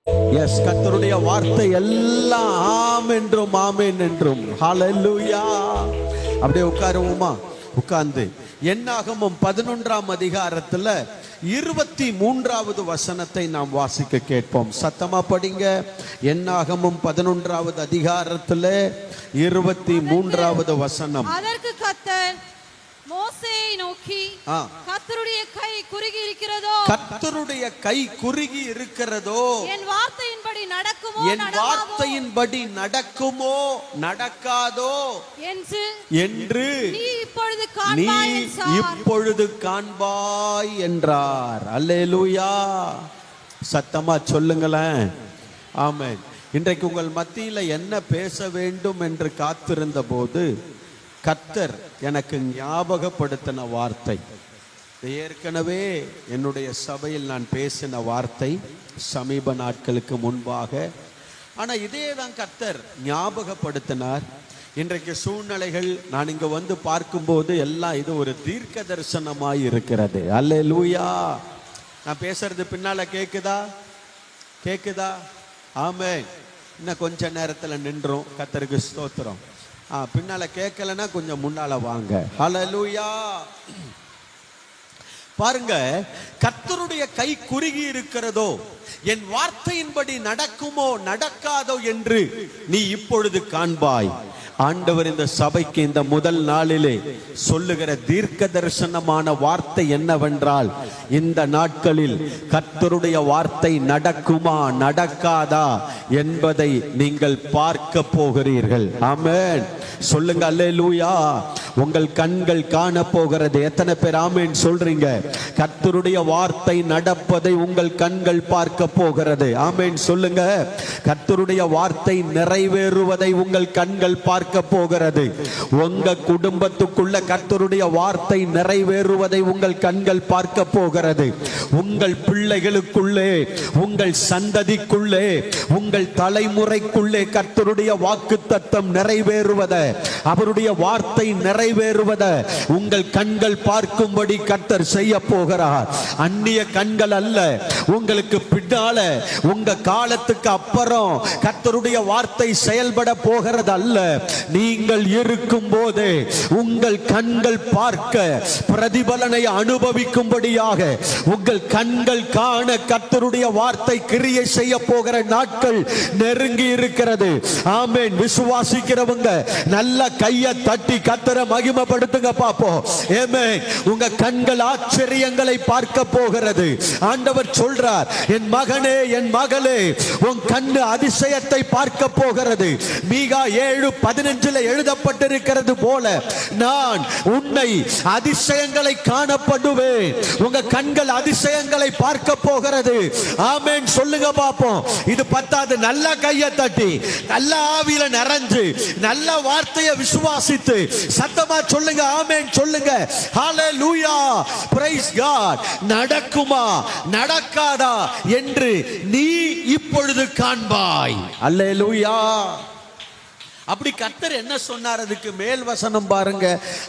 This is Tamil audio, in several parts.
எஸ், கர்த்தருடைய வார்த்தை எல்லாம் ஆம் என்றும் ஆமென் என்றும். ஹல்லேலூயா. அப்படியே உட்காருவோமா? உட்கார்ந்து என்னாகமம் 11ஆம் அதிகாரத்துல 23வது வசனத்தை நாம் வாசிக்க கேட்போம். சத்தமா படிங்க. என்னாகமம் 11வது அதிகாரத்துல 23வது வசனம். அதற்கு கர்த்தர் மோசேயை நோக்கி, கர்த்தருடைய கை குறுகி இருக்கிறதோ, கர்த்தருடைய கை குறுகி இருக்கிறதோ, என் வார்த்தையின்படி நடக்குமோ, என் வார்த்தையின்படி நடக்குமோ நடக்காதோ என்று நீ இப்பொழுது காண்பாய் என்றார். அல்லேலூயா. சத்தமா சொல்லுங்களேன். ஆமென். இன்றைக்கு உங்கள் மத்தியில என்ன பேச வேண்டும் என்று காத்திருந்த போது கர்த்தர் எனக்கு ஞாபகப்படுத்தின வார்த்தை, ஏற்கனவே என்னுடைய சபையில் நான் பேசின வார்த்தை சமீப நாட்களுக்கு முன்பாக. ஆனால் இதே தான் கர்த்தர் ஞாபகப்படுத்தினார். இன்றைக்கு சூழ்நிலைகள் நான் இங்கே வந்து பார்க்கும்போது எல்லாம் இது ஒரு தீர்க்க தரிசனமாய் இருக்கிறது. அல்லேலூயா. நான் பேசுறது பின்னால கேக்குதா? ஆமென். இன்னும் கொஞ்ச நேரத்தில் நின்றோம். கர்த்தருக்கு ஸ்தோத்திரம். பின்னால கேட்கலன்னா கொஞ்சம் முன்னால வாங்க. ஹல்லேலூயா. பாருங்க, கர்த்தருடைய கை குறுகி இருக்கிறதோ, என் வார்த்தையின்படி நடக்குமோ நடக்காதோ என்று நீ இப்பொழுது காண்பாய். ஆண்டவர் இந்த சபைக்கு இந்த முதல் நாளிலே சொல்லுகிற தீர்க்க தரிசனமான வார்த்தை என்னவென்றால், இந்த நாட்களில் கர்த்தருடைய வார்த்தை நடக்குமா நடக்காதா என்பதை நீங்கள் பார்க்க போகிறீர்கள். ஆமென். சொல்லுங்க அல்லேலூயா. உங்கள் கண்கள் காண போகிறது. எத்தனை பேர் ஆமென் சொல்றீங்க? கர்த்தருடைய வார்த்தை நடப்பதை உங்கள் கண்கள் பார்க்க போகிறது. ஆமென் சொல்லுங்க. கர்த்தருடைய வார்த்தை நிறைவேறுவதை உங்கள் கண்கள் பார்க்க போகிறது. உங்க குடும்பத்துக்குள்ள கர்த்தருடைய வார்த்தை நிறைவேறுவதை உங்கள் கண்கள் பார்க்க போகிறது. உங்கள் பிள்ளைகளுக்குள்ளே, உங்கள் சந்ததிக்குள்ளே, உங்கள் தலைமுறைக்குள்ளே கர்த்தருடைய வாக்குத்தத்தம் நிறைவேறுவதை, அவருடைய வார்த்தை நிறைவேறுவதை உங்கள் கண்கள் பார்க்கும்படி கர்த்தர் செய்ய போகிறார். அந்நிய கண்கள் அல்ல. உங்களுக்கு பின்னால, உங்க காலத்துக்கு அப்புறம் கர்த்தருடைய வார்த்தை செயல்பட போகிறது அல்ல. நீங்கள் இருக்கும் போது உங்கள் கண்கள் பார்க்க, பிரதிபலனை அனுபவிக்கும்படியாக உங்கள் கண்கள் காண கர்த்தருடைய வார்த்தை கிரியை செய்ய போகிற நாட்கள் நெருங்கி இருக்கிறது. ஆமென். விசுவாசிக்கிறவங்க நல்ல கையை தட்டி கர்த்தரை மகிமைப்படுத்துங்க பாப்போம். ஆமென். உங்க கண்கள் ஆச்சரியங்களை பார்க்க போகிறது. ஆண்டவர் சொல்றார், என் மகனே, என் மகளே, உன் கண்ணு அதிசயத்தை பார்க்க போகிறது. மீகா 7:15 எழுதப்பட்டிருக்கிறது போல, நான் உன்னை அதிசயங்களை காணப்படுவேன். உங்க கண்கள் அதிசயங்களை பார்க்க போகிறது. ஆமென் சொல்லுங்க பாப்போம். இது பத்தாது. நல்ல கையை தட்டி, நல்ல ஆவியில நிறைஞ்சு, நல்ல வார்த்தையை விசுவாசித்து சத்தமா சொல்லுங்க. ஆமென் சொல்லுங்க. ஹல்லேலூயா. Praise God. நடக்குமா நடக்காதா என்று நீ இப்பொழுது காண்பாய். அல்லேலூயா. அப்படி கர்த்தர் என்ன சொன்னார்? அதுக்கு மேல் வசனம் பாருங்க.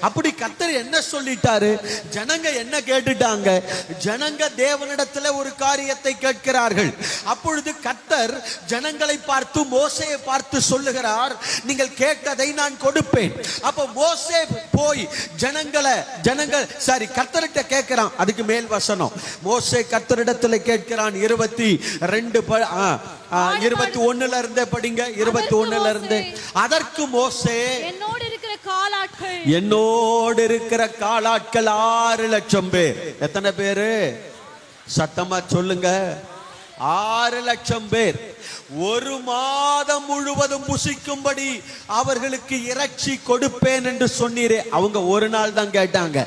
அப்படி கர்த்தர் என்ன சொல்லிட்டாரு? ஜனங்க என்ன கேட்டுட்டாங்க? ஜனங்க தேவனிடத்துல ஒரு காரியத்தை கேட்கிறார்கள். அப்பொழுது கர்த்தர் ஜனங்களை பார்த்து, மோசேயை பார்த்து சொல்லுகிறார், நீங்கள் கேட்டதை நான் கொடுப்பேன். அப்ப மோசே போய் கர்த்தர்கிட்ட கேட்கிறான். அதுக்கு மேல் வசனம். மோசே கர்த்தரிடத்துல கேட்கிறான். 21 இருந்தே படிங்க. 21 இருந்து. அதற்கு மோசே, என்னோடு இருக்கிற காலாட்கள் 6 லட்சம் பேர். எத்தனை பேரு? சத்தமா சொல்லுங்க. 6 லட்சம் பேர். ஒரு மாதம் முழுவதும் புசிக்கும்படி அவர்களுக்கு இறைச்சி கொடுப்பேன் என்று சொன்னீரே. அவங்க ஒரு நாள் தான் கேட்டாங்க.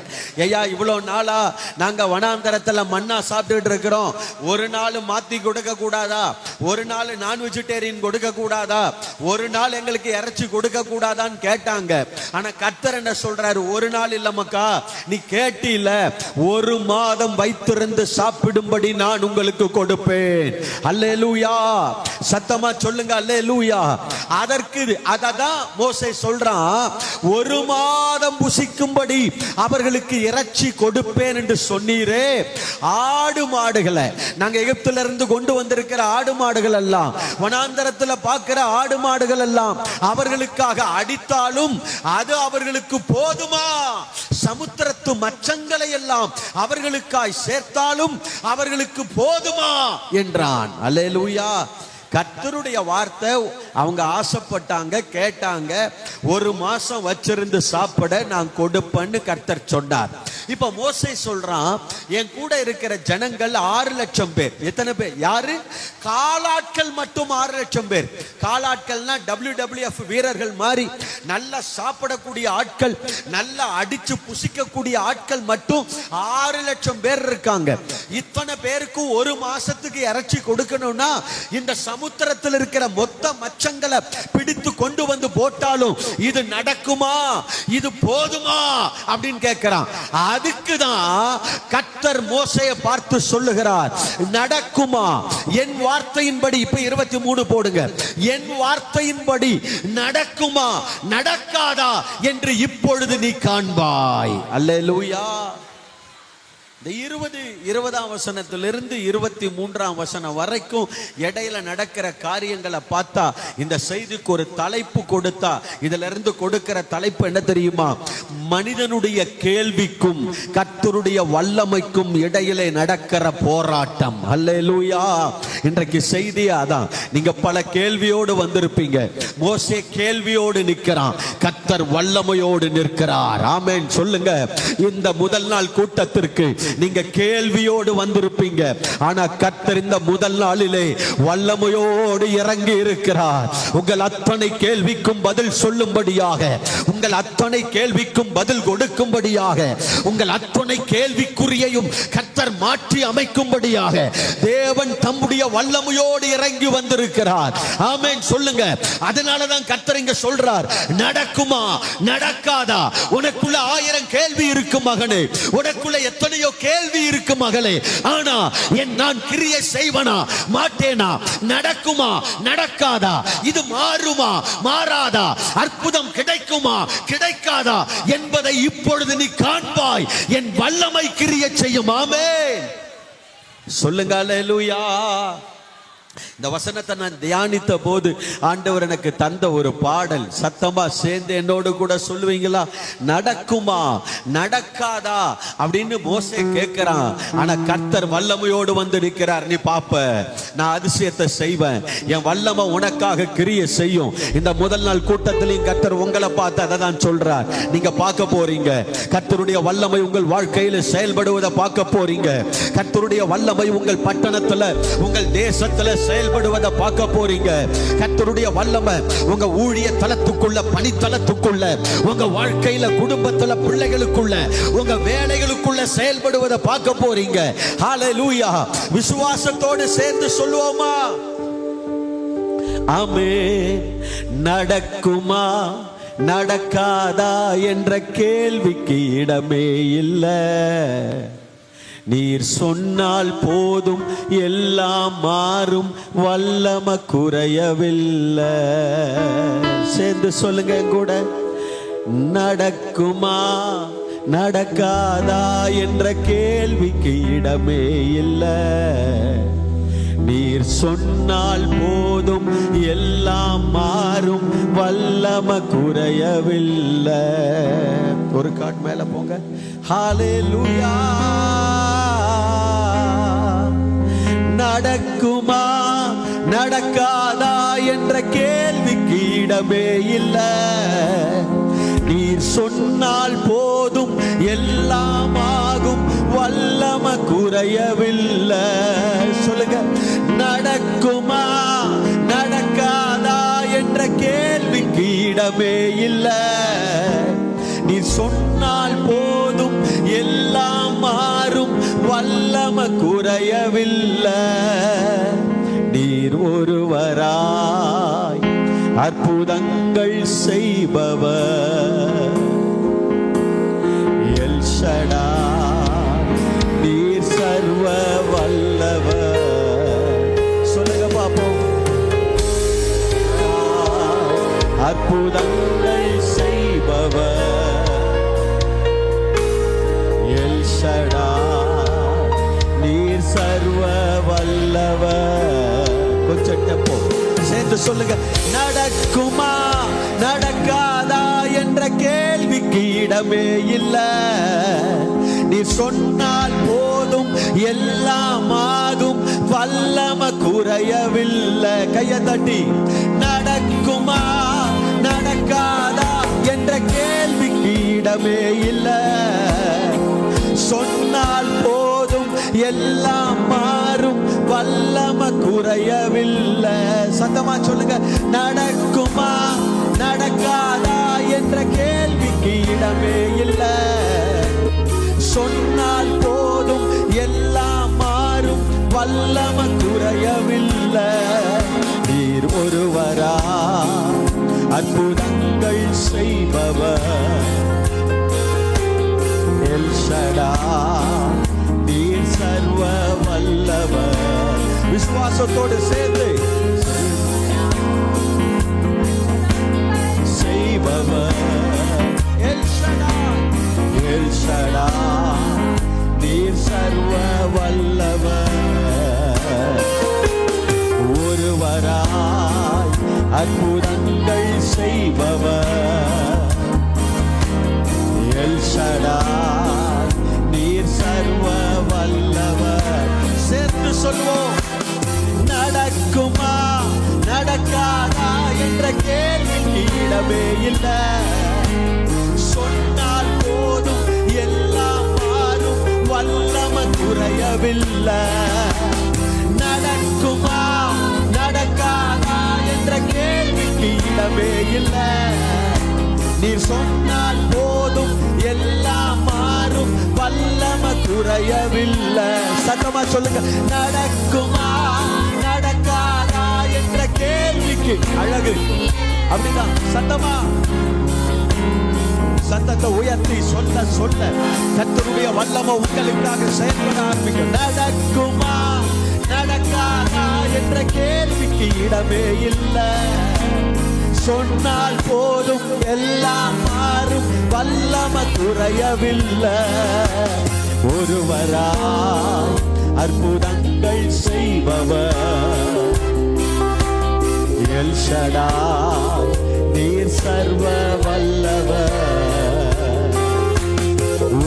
ஐயா, இவ்வளவு நாளா நாங்க வனாந்தரத்துல மண்ணா சாப்பிட்டுட்டு இருக்கிறோம், ஒரு நாள் மாத்தி கொடுக்க கூடாதா? ஒரு நாள் நான் வெஜிடேரியன் கொடுக்க கூடாதா? ஒரு நாள் எங்களுக்கு இறைச்சி கொடுக்க கூடாதான்னு கேட்டாங்க. ஆனா கர்த்தர் என்ன சொல்றாரு? ஒரு நாள் இல்ல மக்கா, நீ கேட்டில, ஒரு மாதம் வைத்திருந்து சாப்பிடும்படி நான் உங்களுக்கு கொடுப்பேன். அல்லேலூயா. சத்தமா சொல்லுங்க அல்லேலூயா. அதற்கு அததான் மோசே சொல்றான், ஒரு மாதம் புசிக்கும்படி அவர்களுக்கு இறைச்சி கொடுப்பேன் என்று சொன்னீரே. ஆடு மாடுகளை நாங்க எகிப்தில இருந்து கொண்டு வந்திருக்கிற ஆடு மாடுகள் எல்லாம், வனாந்தரத்துல பார்க்கிற ஆடு மாடுகள் எல்லாம் அவர்களுக்காக அடித்தாலும் அது அவர்களுக்கு போதுமா? சமுத்திரத்து மச்சங்களை எல்லாம் அவர்களுக்காய் சேர்த்தாலும் அவர்களுக்கு போதுமா என்றான். அல்லேலூயா. கர்த்தருடைய வார்த்தை அவங்க ஆசைப்பட்டாங்க, கேட்டாங்க. ஒரு மாசம் வச்சிருந்து சாப்பிட நான் கொடுப்பேன்னு கர்த்தர் சொன்னார். இப்ப மோசே சொல்றான், என் கூட இருக்கிற ஜனங்கள் 6 லட்சம் பேர். எத்தனை பேர்? யாரு? காலாட்கள் மட்டும் 6 லட்சம் பேர். காலாட்கள்னா WWF வீரர்கள் மாதிரி நல்லா சாப்பிடக்கூடிய ஆட்கள், நல்லா அடிச்சு புசிக்கக்கூடிய ஆட்கள் மட்டும் 6 லட்சம் பேர் இருக்காங்க. இத்தனை பேருக்கு ஒரு மாசத்துக்கு இறைச்சி கொடுக்கணும்னா இந்த சமுத்திரத்தில் இருக்கிற மொத்த மச்சங்களை பிடித்து கொண்டு வந்து போட்டாலும் இது நடக்குமா? இது போதுமா அப்படின்னு கேட்கிறான். அதுக்குதான் கர்த்தர் மோசேயை பார்த்து சொல்லுகிறார், நடக்குமா? என் வார்த்தையின்படி, இப்ப 23 போடுங்க, என் வார்த்தையின்படி நடக்குமா நடக்காதா என்று இப்பொழுது நீ காண்பாய். அல்லேலூயா. இந்த 20ஆம் வசனத்திலிருந்து 23ஆம் வசனம் வரைக்கும் இடையில நடக்கிற காரியங்களை பார்த்தா இந்த செய்திக்கு ஒரு தலைப்பு கொடுத்தா இதுல இருந்து கொடுக்கிற தலைப்பு என்ன தெரியுமா? மனிதனுடைய கேள்விக்கும் கர்த்தருடைய வல்லமைக்கும் இடையிலே நடக்கிற போராட்டம். அல்லேலூயா. இன்றைக்கு செய்தி அதான். நீங்க பல கேள்வியோடு வந்திருப்பீங்க. மோசே கேள்வியோடு நிற்கிறான், கர்த்தர் வல்லமையோடு நிற்கிறார். ஆமென் சொல்லுங்க. இந்த முதல் நாள் கூட்டத்திற்கு நீங்க கேள்வியோடு வந்திருப்பீங்க. ஆனா கர்த்தர் இந்த முதல் நாளிலே வல்லமையோடு இறங்கி இருக்கிறார். உங்கள் அத்தனை கேள்விக்கும் பதில் சொல்லும்படியாக, உங்கள் அத்தனை கேள்விக்கும் பதில் கொடுக்கும்படியாக, உங்கள் அத்தனை கேள்விக்குரியையும் கர்த்தர் மாற்றி அமைக்கும்படியாக தேவன் தம்முடைய வல்லமையோடு இறங்கி வந்திருக்கிறார். ஆமென் சொல்லுங்க. அதனாலதான் கர்த்தர் இங்க சொல்றார், நடக்குமா நடக்காதா? உனக்குள்ள 1000 கேள்வி இருக்கு மகனே, உனக்குள்ள எத்தனையோ கேள்வி இருக்கு மகளே. ஆனா நான் கிரியை செய்வனா மாட்டேனா? நடக்குமா நடக்காதா? இது மாறுமா மாறாதா? அற்புதம் கிடைக்குமா கிடைக்காதா என்பதை இப்பொழுது நீ காண்பாய். என் வல்லமை கிரியை செய்யும். ஆமென் சொல்லுங்க. அல்லேலூயா. இந்த வசனத்தை நான் தியானித்த போது ஆண்டவர் எனக்கு தந்த ஒரு பாடல், சத்தமா சேர்ந்து என்னோடு கூட சொல்லுவீங்களா? நடக்குமா நடக்காதா அப்படின்னு மோசே கேட்கிறான். ஆனா கர்த்தர் வல்லமையோடு வந்து நிற்கிறார். நீ பாப்ப, நான் அதிசயத்தை செய்வேன், என் வல்லமை உனக்காக கிரியை செய்யும். இந்த முதல் நாள் கூட்டத்திலையும் கர்த்தர் உங்களை பார்த்து அதை தான் சொல்றார். நீங்க பார்க்க போறீங்க, கர்த்தருடைய வல்லமை உங்கள் வாழ்க்கையில செயல்படுவதை பார்க்க போறீங்க. கர்த்தருடைய வல்லமை உங்கள் பட்டணத்துல, உங்கள் தேசத்துல செயல்படுவதை பார்க்க போறீங்க. கர்த்தருடைய வல்லமை உங்க ஊழிய தலத்துக்குள்ள, பணித்தலத்துக்குள்ள, உங்க வாழ்க்கையில, குடும்பத்துல, பிள்ளைகளுக்குள்ள, உங்க வேலைகளுக்குள்ள செயல்படுவதை பார்க்க போறீங்க. ஹல்லேலூயா. விசுவாசத்தோடு சேர்ந்து சொல்லுவோமா? ஆமென். நடக்குமா நடக்காதா என்ற கேள்விக்கு இடமே இல்லை. நீர் சொன்னால் போதும் எல்லாம் மாறும், வல்லமை குறையவில்லை. சேர்ந்து சொல்லுங்க கூட, நடக்குமா நடக்காதா என்ற கேள்விக்கு இடமே இல்லை. நீர் சொன்னால் போதும் எல்லாம் மாறும், வல்லமை குறையவில்லை. ஒரு காட் மேல போங்க. ஹல்லேலூயா. நடக்குமா நடக்காதா என்ற கேள்விக்கு இடமே இல்லை. நீர் சொன்னால் போதும் எல்லாம் ஆகும், வல்லமை குறையவில்லை. சொல்லுங்க. நடக்குமா நடக்காதா என்ற கேள்விக்கு இடமே இல்லை. நீ சொன்னால் போதும் எல்லாம் மாறும், வல்லமை குறையவில்லை. நீர் ஒருவராய் அற்புதங்கள் செய்பவர், எல் ஷடாய், நீர் சர்வ வல்லவர். சொல்லுங்க பாப்போம். சொல்லுங்க. நடக்குமா நடக்காதா என்ற கேள்விக்கு இடமே இல்லை. நீ சொன்னால் போதும் எல்லாம் ஆகும், வல்லமை குறையவில்லை. கையை தட்டி நடக்குமா நடக்காதா என்ற கேள்விக்கு இடமே இல்லை. சொன்னால் போதும் எல்லாம் மாறும், வல்லமை குறையவில்லை. சத்தமா சொல்லுங்க. நடக்குமா நடக்காதா என்ற கேள்விக்கு இடமே இல்லை. சொன்னால் போதும் எல்லாம் மாறும், வல்லமை குறையவில்லை. நீர் ஒருவரா அற்புதங்கள் செய்பவர், எல் ஷடாய் நீர் சர்வ வல்லவர். விசுவாசத்தோடு சேர்ந்து செய்பவர் எல் ஷடாய், எல் ஷடாய் நீர் சர்வ வல்லவர். ஒருவராய் அற்புதங்கள் செய்பவர், எல் ஷடாய் நீர் சர்வ வல்லவர். சேர்ந்து சொல்வோம். நடக்குமா நடக்காதா என்ற கேள்விக்கு இடமே இல்லை. சொன்னால் போதும் எல்லாம் மாறும், வல்லமை குறையவில்லை. நடக்குமா நடக்காதா என்ற கேள்விக்கு இடமே இல்லை. நீ சொன்னால் போதும் எல்லாம் மாறும், வல்லமை குறையவில்லை. சத்தமா சொல்லுங்க. நடக்குமா நடக்காதா என்ற கேள்விக்கு அழகு. அப்படிதான் சத்தமா சத்தத்தை உயர்த்தி சொல்ல சொல்ல கர்த்தருடைய வல்லமை உங்களுக்காக செயல்பட ஆரம்பிக்கும். நடக்குமா நடக்காதா என்ற கேள்விக்கு இடமே இல்லை. சொன்னால் போதும் எல்லாம் மாறும், வல்லமை குறையவில்லை. ஒருவராய் அற்புதங்கள் செய்பவர், எல் ஷடாய் நீர் சர்வ வல்லவர்.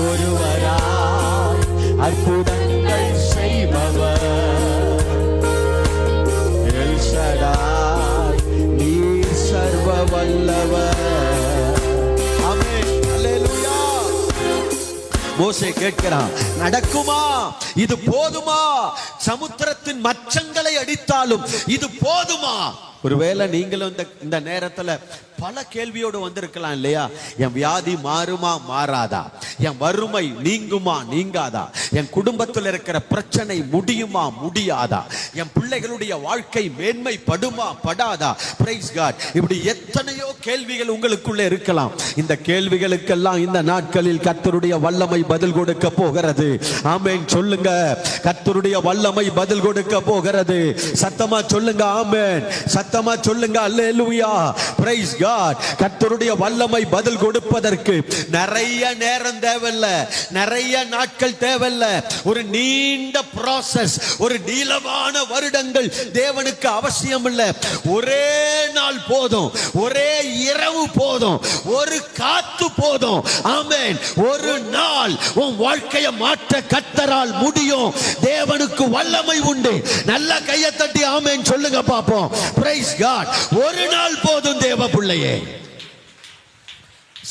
ஒருவராய் அற்புதங்கள் செய்பவர், எல் ஷடாய் நீர் சர்வ வல்லவர். ஆமென். அல்லேலூயா. மோசே கேட்கிறான், நடக்குமா இது போதுமா? சமுத்திரத்தின் மச்சங்களை அடித்தாலும் இது போதுமா? ஒருவேளை நீங்களும் இந்த நேரத்துல பல கேள்வியோடு வந்திருக்கலாம் இல்லையா? என் வியாதி மாறுமா மாறாதா? என் வறுமை நீங்குமா நீங்காதா? என் குடும்பத்தில் இருக்கிற பிரச்சனை முடியுமா முடியாதா? என் பிள்ளைகளுடைய வாழ்க்கை மேன்மைப்படுமா படாதா? Price God. இப்படி எத்தனையோ கேள்விகள் உங்களுக்குள்ளே இருக்கலாம். இந்த கேள்விகளுக்கெல்லாம் இந்த நாட்களில் கர்த்தருடைய வல்லமை பதில் கொடுக்க போகிறது. ஆமென் சொல்லுங்க. கர்த்தருடைய வல்லமை பதில் கொடுக்க போகிறது. சத்தமா சொல்லுங்க. ஆமென். சத்தமா சொல்லுங்க. அல்லேலூயா. Praise God. கர்த்தருடைய வல்லமை பதில் கொடுப்பதற்கு நிறைய நேரம் தேவையில்லை, நிறைய நாட்கள் தேவையில்லை. ஒரு நீண்ட ப்ராசஸ், ஒரு நீளமான வருடங்கள் தேவனுக்கு அவசியம் இல்லை. ஒரே நாள் போதும், ஒரே இரவு போதும், ஒரு காத்து போதும். ஆமென். ஒரு நாள் உன் வாழ்க்கையை மாற்ற கர்த்தரால் முடியும். தேவனுக்கு வல்லமை உண்டு. நல்ல கையை தட்டி ஆமென் சொல்லுங்க பாப்போம். Praise God. ஒரு நாள் போதும் தேவ பிள்ளையே.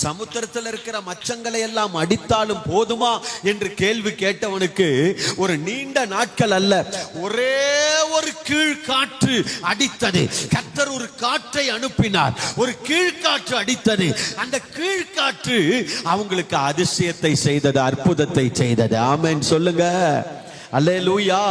சமுத்திரத்தில் இருக்கிற மச்சங்களை எல்லாம் அடித்தாலும் போதுமா என்று கேள்வி கேட்டவனுக்கு ஒரு நீண்ட நாட்கள் அல்ல, ஒரே ஒரு கீழ்காற்று அடித்தது. கர்த்தர் ஒரு காற்றை அனுப்பினார், ஒரு கீழ்காற்று அடித்தது. அந்த கீழ்காற்று அவங்களுக்கு அதிசயத்தை செய்தது, அற்புதத்தை செய்தது. ஆமென் சொல்லுங்க. அல்லேலூயா.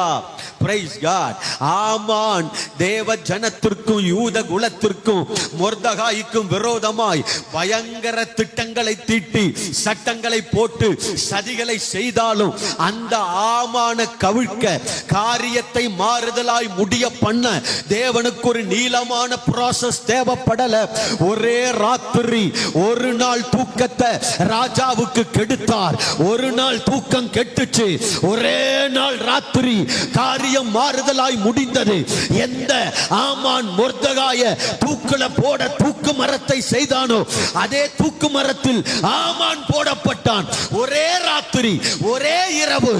Praise God. ஆமான் தேவ ஜனத்திற்கும் யூத குலத்திற்கும் மொர்தகாய்க்கும் விரோதமாய் பயங்கர திட்டங்களை தீட்டி சட்டங்களை போட்டு சதிகளை செய்தாலும் அந்த ஆமான கவிழ்க்க காரியத்தை மாறுதலாய் முடிய பண்ண தேவனுக்கு ஒரு நீளமான ப்ராசஸ் தேவைப்படல. ஒரே ராத்திரி ஒரு நாள் தூக்கத்தை ராஜாவுக்கு கெடுத்தார். ஒரு நாள் தூக்கம் கெட்டுச்சு. ஒரே நாள் நாள் ராத்திரி காரியம் மாறுதலாய் முடிந்தது. எந்த ஆமான் மொர்தெகாய தூக்குல போட தூக்கு மரத்தை செய்தானோ அதே தூக்கு மரத்தில் ஆமான் போடப்பட்டான். ஒரே ராத்திரி ஒரே இரவு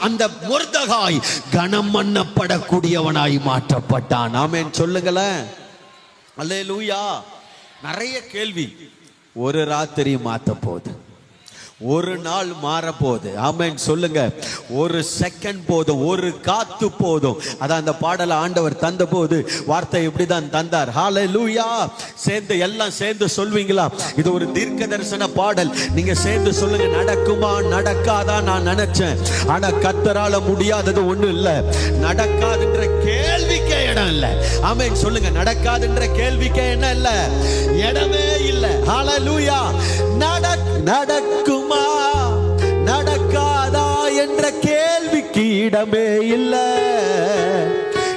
அந்த மொர்தெகாய் கனம் பண்ணப்படக்கூடியவனாய் மாற்றப்பட்டான். ஆமென் சொல்லுங்களேன். அல்லேலூயா. நிறைய கேள்வி. ஒரு ராத்திரி மாத்த போகுது, ஒரு நாள் மாற போகுது. ஆமென் சொல்லுங்க. ஒரு செகண்ட் போதும், ஒரு காத்து போதும். அதான் அந்த பாடலை ஆண்டவர் தந்த போது வார்த்தை இப்படிதான் தந்தார். ஹalleluya. சேர்ந்து எல்லாம் சேர்ந்து சொல்வீங்களா? இது ஒரு தீர்க்க தரிசன பாடல். நீங்க சேர்ந்து சொல்லுங்க. நடக்குமா நடக்காதா நான் நினைச்சேன், ஆனா கர்த்தரால முடியாதது ஒண்ணும் இல்ல. நடக்காதுன்ற கேள்விக்கே இடம் இல்ல. ஆமென் சொல்லுங்க. நடக்காதுன்ற கேள்விக்கே என்ன இல்ல, இடமே இல்ல. ஹalleluya. நடக்குமா நடக்காதா என்ற கேள்விக்கு இடமே இல்லை.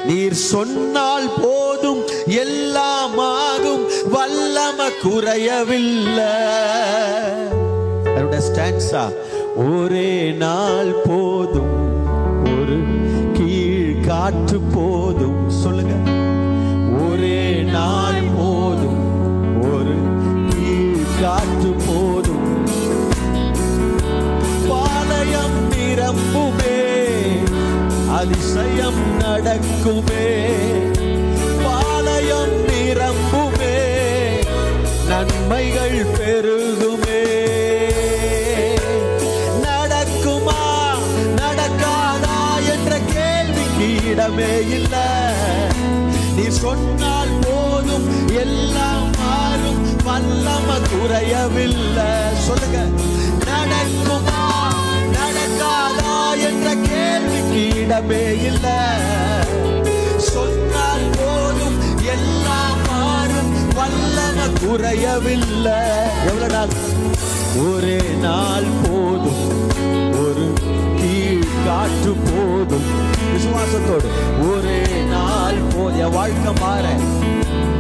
நீர் சொன்னால் போதும் எல்லாம் ஆகும், வல்லமை குறையவில்லை. ஸ்டான்ஸா. ஒரே நாள் போதும், ஒரு கீழ் காற்று போதும். சொல்லுங்க. ஒரே நாள் போதும், ஒரு கீழ் காற்று போதும். பாளையம் நிரம்புமே, அதிசயம் நடக்குமே. பாளையம் நிரம்புமே, நன்மைகள் பெருகுமே. நடக்குமா நடக்காதா என்ற கேள்விக்கு இடமே இல்லை. நீ சொன்னால் போதும் எல்லாம் மாறும், வல்லமை குறையவில்லை. சொல்லுங்க. நடக்குமா நடக்காதா என்ற கேள்விக்கு இடமே இல்லை. சொன்னால் போதும் எல்லாம் மாறும், வல்லமை குறையவில்லை. எவ்வளவு நாள்? ஒரே நாள் போதும், ஒரு கீழ் காற்று போதும். விசுவாசத்தோடு ஒரே நாள் போதும். என் வாழ்க்கை மாற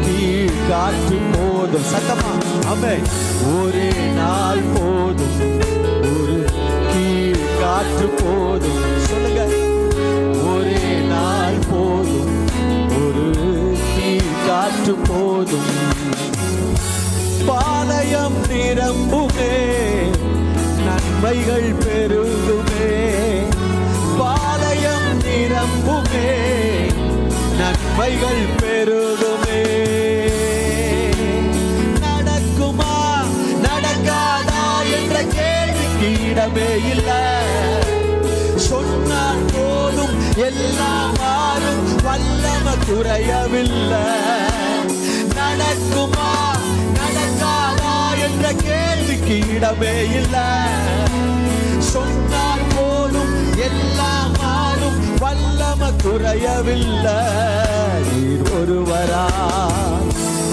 கீழ் காற்று போதும். சத்தமா ஆமென். ஒரே நாள் போதும், ஒரு கீழ் காற்று போதும். சொல்லுங்க. ஒரே நாள் போதும், ஒரு கீழ் காற்று போதும். பாளையம் நிரம்புமே, நன்மைகள் பெருகுமே. பாளையம் நிரம்புமே, நன்மைகள் பெருகுமே. நடக்குமா நடக்காதா என்ற கேள்விக்கு இடமே இல்லை. சொன்னால் போதும் எல்லாம் மாறும், வல்லமை குறையவில்லை. நடக்குமா நடக்காதா என்ற கேள்விக்கு இடமே இல்லை. சொன்னால் போதும் எல்லாம் மாறும், வல்லமை குறையவில்லை. நீர் ஒருவரா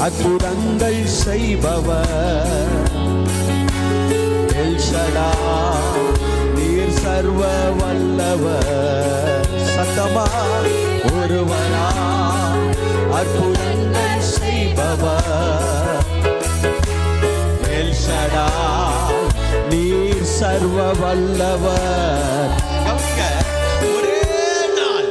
அற்புதங்கள் செய்பவர். எல் ஷடாய், நீர் சர்வ வல்லவர். சத்தமா. ஒருவரா அற்புதங்கள் செய்பவர். எல் ஷடாய், நீர் சர்வ வல்லவர். ஒரே நாள்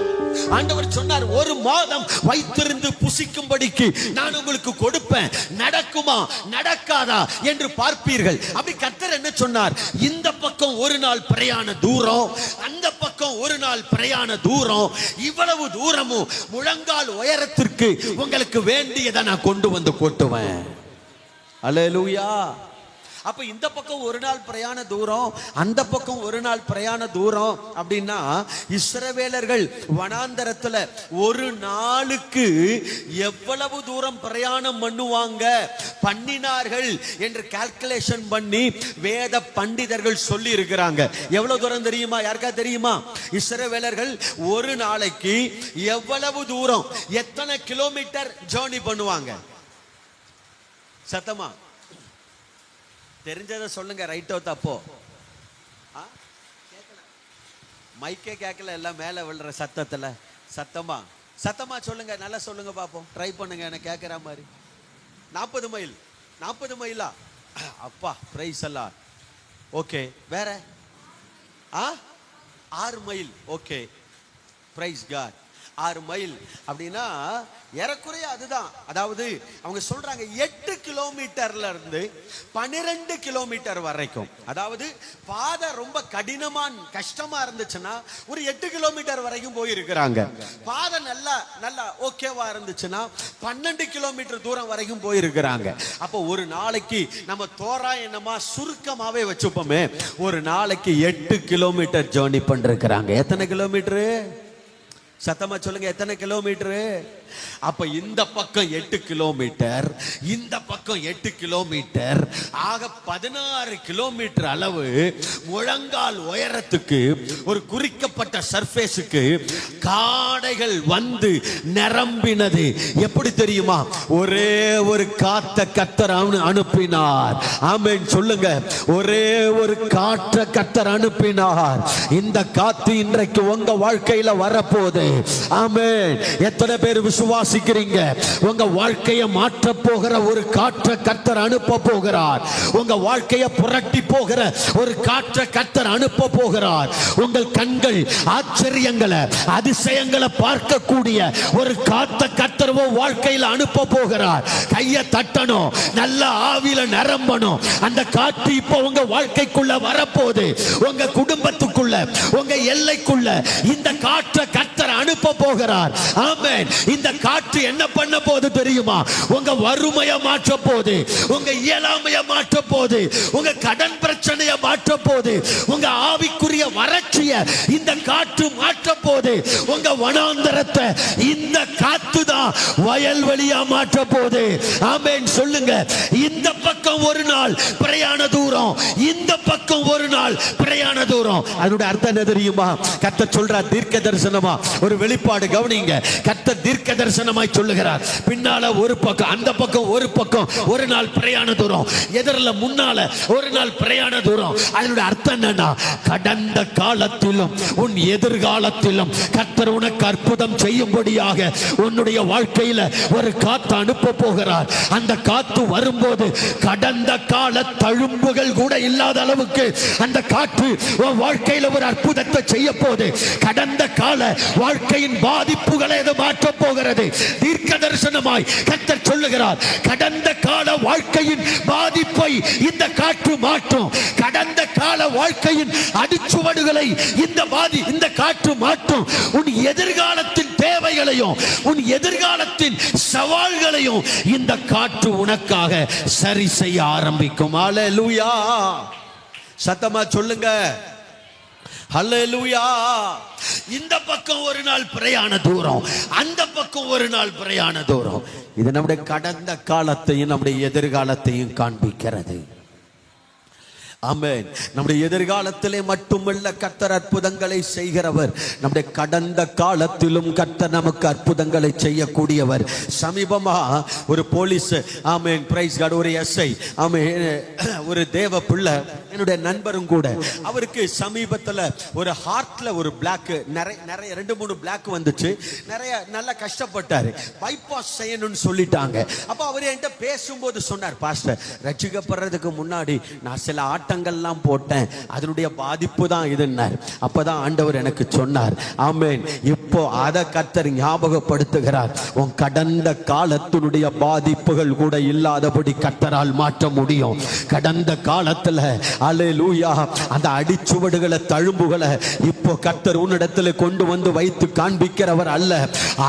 ஆண்டவர் சொன்னார், ஒரு மாதம் வைத்திருந்து புசிக்கும்படிக்கு நான் உங்களுக்கு கொடுப்பேன். நடக்குமா நடக்காதா என்று பார்ப்பீர்கள். அப்படி கர்த்தர் என்ன சொன்னார்? இந்த பக்கம் ஒரு நாள் பிரயாண தூரம், அந்த பக்கம் ஒரு நாள் பிரயாண தூரம். இவ்வளவு தூரமும் முழங்கால் உயரத்திற்கு உங்களுக்கு வேண்டியதை நான் கொண்டு வந்து கொட்டுவேன். அல்லேலூயா. அப்ப இந்த பக்கம் ஒரு நாள் பிரயாண தூரம், அந்த பக்கம் ஒரு நாள் பிரயாண தூரம். அப்படின்னா இஸ்ரவேலர்கள் வனாந்தரத்துல ஒரு நாளுக்கு எவ்வளவு தூரம் பிரயாணம் பண்ணினார்கள் என்று கால்குலேஷன் பண்ணி வேத பண்டிதர்கள் சொல்லி இருக்கிறாங்க. எவ்வளவு தூரம் தெரியுமா? யாருக்கா தெரியுமா? இஸ்ரவேலர்கள் ஒரு நாளைக்கு எவ்வளவு தூரம், எத்தனை கிலோமீட்டர் ஜர்னி பண்ணுவாங்க? சத்தமா தெரிஞ்சதை சொல்லுங்க. ரைட்டோ தப்போ? மைக்கே கேட்கல, எல்லாம் மேல விழுற சத்தத்துல. சத்தமா சத்தமா சொல்லுங்க. நல்லா சொல்லுங்க பாப்போம். ட்ரை பண்ணுங்க எனக்கு கேட்கிற மாதிரி. 40 மைல். 40 மைலா? அப்பா பிரைஸ் எல்லாம். ஓகே. வேற 6 mile. Okay, praise God. 6 mile அப்படின்னா ஏறக்குறைய அதுதான். அதாவது அவங்க சொல்றாங்க 8 கிலோமீட்டர்ல இருந்து 12 கிலோமீட்டர் வரைக்கும். அதாவது பாதை ரொம்ப கஷ்டமா இருந்துச்சுன்னா ஒரு 8 கிலோமீட்டர் வரைக்கும் போயிருக்கிறாங்க. பாதை நல்லா ஓகேவா இருந்துச்சுன்னா 12 கிலோமீட்டர் தூரம் வரைக்கும் போயிருக்கிறாங்க. அப்போ ஒரு நாளைக்கு நம்ம தோராயமா சுருக்கமாவே வச்சுப்போமே, ஒரு நாளைக்கு 8 கிலோமீட்டர் ஜர்னி பண்ணிருக்கிறாங்க. எத்தனை கிலோமீட்டரு? சத்தமா சொல்லுங்க, எத்தனை கிலோமீட்டரு? அப்ப இந்த பக்கம் 8 கிலோமீட்டர், இந்த பக்கம் 8 கிலோமீட்டர், ஆக 16 கிலோமீட்டர் அளவு முழங்கால் உயரத்துக்கு ஒரு குறிக்கப்பட்ட சர்ஃபேஸுக்கு காடைகள் வந்து நிரம்பினது. எப்படி தெரியுமா? ஒரே ஒரு காற்றை கர்த்தர் அனுப்பினார். ஆமென் சொல்லுங்க, ஒரே ஒரு காற்றை கர்த்தர் அனுப்பினார். இந்த காத்து இன்றைக்கு உங்க வாழ்க்கையில வரப்போகுது. ஆமென். எத்தனை பேர் விசுவாசிக்கிறீங்க? உங்க வாழ்க்கையை மாற்ற போகிற ஒரு காற்றை கர்த்தர் அனுப்ப போகிறார். உங்க வாழ்க்கையை புரட்டி போகிற ஒரு காற்றை கர்த்தர் அனுப்ப போகிறார். உங்கள் கண்கள் ஆச்சரியங்களை அதிசயங்களை பார்க்கக்கூடிய ஒரு காற்றை கர்த்தர் வாழ்க்கையில் அனுப்ப போகிறார். கையை தட்டணும், நல்ல ஆவியில நிரம்பணும். அந்த காற்று இப்போ உங்க வாழ்க்கைக்குள்ள வரப்போகுது. உங்க குடும்பத்துக்குள்ள, உங்க எல்லைக்குள்ள இந்த காற்றை கர்த்தர் அனுப்ப போகிறார். ஆமென். இந்த காற்று என்ன பண்ண போகுது தெரியுமா? உங்க வறுமையை மாற்ற போகுது, உங்க இயலாமையை மாற்ற போகுது, உங்க கடன் பிரச்சனையை மாற்ற போகுது, உங்க ஆவிக்குரிய வறட்சியை இந்த காற்று மாற்ற போகுது. உங்க வனாந்தரத்தை இந்த காத்து தான் வயல்வெளியா மாற்ற போகுது. ஆமென் சொல்லுங்க. இந்த பக்கம் ஒரு நாள் பிரயாண தூரம், இந்த பக்கம் ஒரு நாள் பிரயாண தூரம். அதனுடைய அர்த்தம் என்ன தெரியுமா? கர்த்தர் சொல்றார் தீர்க்க தரிசனமா ஒரு வெளிப்பாடு. கவனிங்க, கர்த்தர் தீர்க்க தரிசனமாய் சொல்லுகிறார். பின்னால ஒரு பக்கம், அந்த பக்கம் ஒரு பக்கம் ஒரு நாள் பிரயாண தூரம், எதிரில முன்னால ஒரு நாள் பிரயாண தூரம். அதனுடைய அர்த்தம் என்னன்னா, கடந்த காலத்திலும் உன் எதிர்காலத்திலும் கர்த்தர் உனக்கு அற்புதம் செய்யும்படியாக உன்னுடைய வாழ்க்கையில ஒரு காத்து அனுப்ப போகிறார். அந்த காத்து வரும்போது கடந்த கால தழும்புகள் கூட இல்லாத அளவுக்கு அந்த காற்று உன் வாழ்க்கையில ஒரு அற்புதத்தை செய்ய போகுது. கடந்த கால வாழ்க்கையின் பாதிப்புகளை இது மாற்ற போகிறது. தீர்க்க தரிசனமாய் கர்த்தர் சொல்லுகிறார், கடந்த கால வாழ்க்கையின் பாதிப்பை இந்த காற்று மாற்றும். கடந்த கால வாழ்க்கையின் அடிச்சுவடுகளை இந்த காற்று மாற்றும். உன் எதிர்காலத்தின் தேவைகளையும் உன் எதிர்காலத்தின் சவால்களையும் இந்த காற்று உனக்காக சரி செய்ய ஆரம்பிக்கும். அல்லேலூயா. சத்தமா சொல்லுங்க, ஹல்லேலூயா. இந்த பக்கம் ஒரு நாள் பிரயாண தூரம், அந்த பக்கம் ஒரு நாள் பிரயாண தூரம். இது நம்முடைய கடந்த காலத்தையும் நம்முடைய எதிர்காலத்தையும் காண்பிக்கிறது. ஆமென். நம்முடைய எதிர்காலத்திலே மட்டுமல்ல கர்த்தர் அற்புதங்களை செய்கிறவர், நம்முடைய கடந்த காலத்திலும் கர்த்தர் நமக்கு அற்புதங்களை செய்யக்கூடியவர். சமீபமா ஒரு போலீஸ், ஆமென் பிரைஸ் காட், ஒரு எஸ்ஐ, ஆமென், ஒரு தேவ பிள்ளை, என்னுடைய நண்பரும் கூட, அவருக்கு சமீபத்தில் ஒரு ஹார்ட்ல ஒரு பிளாக், நிறைய 2-3 பிளாக் வந்துச்சு. நிறைய நல்லா கஷ்டப்பட்டாரு. பைபாஸ் செய்யணும்னு சொல்லிட்டாங்க. அப்போ அவர் என்கிட்ட பேசும்போது சொன்னார், பாஸ்டர், ரட்சிக்கப்படுறதுக்கு முன்னாடி நான் சில ஆட்டங்கள்லாம் போட்டேன், அதனுடைய பாதிப்பு தான் இதுன்னார். அப்பதான் ஆண்டவர் எனக்கு சொன்னார், ஆமென், இப்போ அதை கர்த்தர் ஞாபகப்படுத்துகிறார். உன் கடந்த காலத்தினுடைய பாதிப்புகள் கூட இல்லாதபடி கர்த்தரால் மாற்ற முடியும். கடந்த காலத்துல அல்லேலூயா அந்த அடிச்சுவடுகளை தழும்புகளை இப்போ கர்த்தர் உன்னிடத்துல கொண்டு வந்து வைத்து காண்பிக்கிறவர் அல்ல.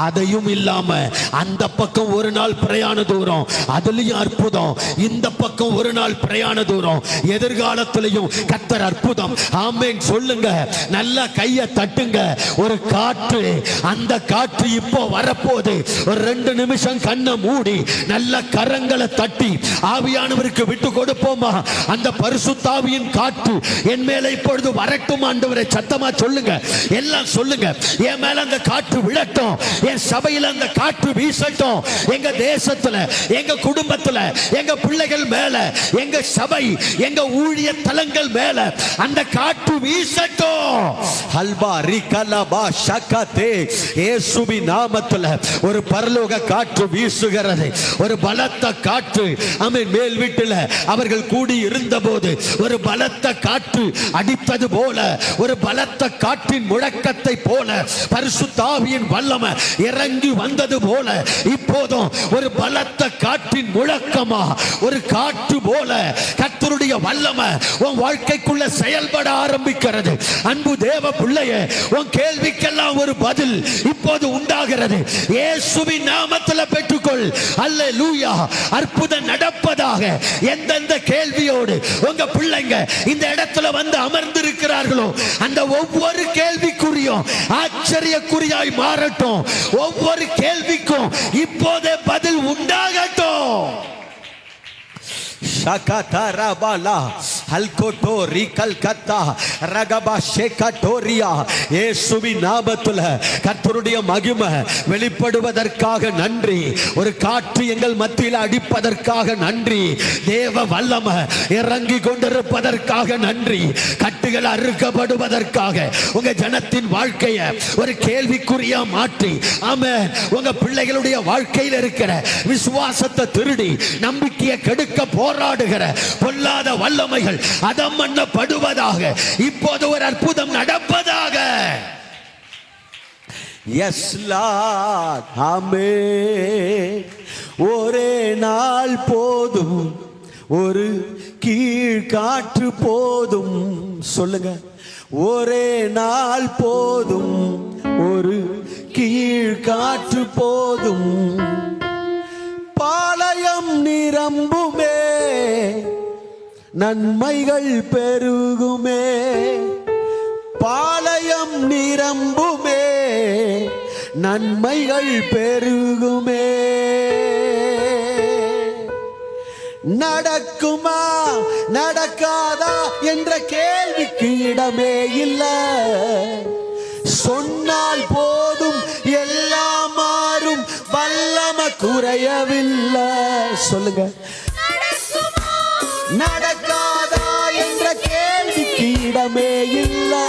அதையும் இல்லாம அந்த பக்கம் ஒரு நாள் பிரயாண தூரம், அதுலயும் அற்புதம். இந்த பக்கம் ஒரு நாள் பிரயாண தூரம், எதிர்காலத்திலையும் கர்த்தர் அற்புதம். ஆமென் சொல்லுங்க, நல்லா கையை தட்டுங்க. ஒரு காற்று, அந்த காற்று இப்போ வரப்போகுது. ஒரு 2 நிமிஷம் கண்ணை மூடி நல்ல கரங்களை தட்டி ஆவியானவருக்கு விட்டு கொடுப்போமா? அந்த பரிசுத்தாவியின் காற்று என் மேல இப்பொழுது வரட்டும் ஆண்டவரே. சத்தமா சொல்லுங்க, எல்லாம் சொல்லுங்க. என் மேல அந்த காற்று விழட்டும், என் சபையில அந்த காற்று வீசட்டும், எங்க தேசத்துல, எங்க குடும்பத்துல, எங்க பிள்ளைகள் மேல, எங்க சபை, எங்க ஊழிய தலங்கள் மேல அந்த காற்று வீசட்டும். ஹல்பா ரிகலபா ஷகதே, இயேசுவின் நாமத்துல ஒரு பரலோக காற்று வீசுகிறது. ஒரு பலத்த காற்று. ஆமென். மேல் வீட்டில் அவர்கள் கூடி இருந்தபோது ஒரு ஒரு பலத்த காற்று அடித்தது போல, ஒரு பலத்த காற்றின் முழக்கத்தை போல, பரிசுத்த ஆவியின் வல்லமை இறங்கி வந்தது போல, இப்போதும் ஒரு பலத்த காற்றின் முழக்கமா, ஒரு காற்று போல கர்த்தருடைய வல்லமை உன் வாழ்க்கைக்குள்ள செயல்பட ஆரம்பிக்கிறது. அன்பு தேவ பிள்ளையே, உன் கேள்விக்கெல்லாம் ஒரு பதில் இப்போது உண்டாகிறது. இயேசுவின் நாமத்தில் பெற்றுக்கொள். அல்லேலூயா. அற்புதம் நடப்பதாக. எந்தெந்த கேள்வியோடு உங்க பிள்ளைங்க இந்த இடத்துல வந்து அமர்ந்திருக்கிறார்களோ, அந்த ஒவ்வொரு கேள்விக்குறியும் ஆச்சரியக்குறியாய் மாறட்டும். ஒவ்வொரு கேள்விக்கும் இப்போதே பதில் உண்டாகட்டும். இயேசுவின் நாமத்தில் கர்த்தருடைய மகிமை வெளிப்படுவதற்காக நன்றி. ஒரு காற்று எங்கள் மத்தியில் அடிப்பதற்காக நன்றி. தேவ வல்லமை இறங்கி கொண்டிருப்பதற்காக நன்றி. கட்டுகள் அறுக்கப்படுவதற்காக, உங்க ஜனத்தின் வாழ்க்கையை ஒரு கேள்விக்குறியா மாற்றி, ஆமென், உங்க பிள்ளைகளுடைய வாழ்க்கையில் இருக்கிற விசுவாசத்தை திருடி நம்பிக்கையை கெடுக்க போராடுகிற பொல்லாத வல்லமைகள் அதம் பண்ணப்படுவதாக. இப்போது ஒரு அற்புதம் நடப்பதாக. Yes Lord. ஆமென். ஒரே நாள் போதும், ஒரு கீழ்காற்று போதும். சொல்லுங்க. ஒரே நாள் போதும், ஒரு கீழ்காற்று போதும். பாளையம் நிரம்புமே, நன்மைகள் பெருகுமே. பாளையம் நிரம்புமே, நன்மைகள் பெருகுமே. நடக்குமா நடக்காதா என்ற கேள்விக்கு இடமே இல்லை. சொன்னால் போதும் எல்லாம் மாறும், வல்லமை குறையவில்லை. சொல்லுங்க. நடக்காதா என்ற கேள்விக்கு இடமே இல்லை.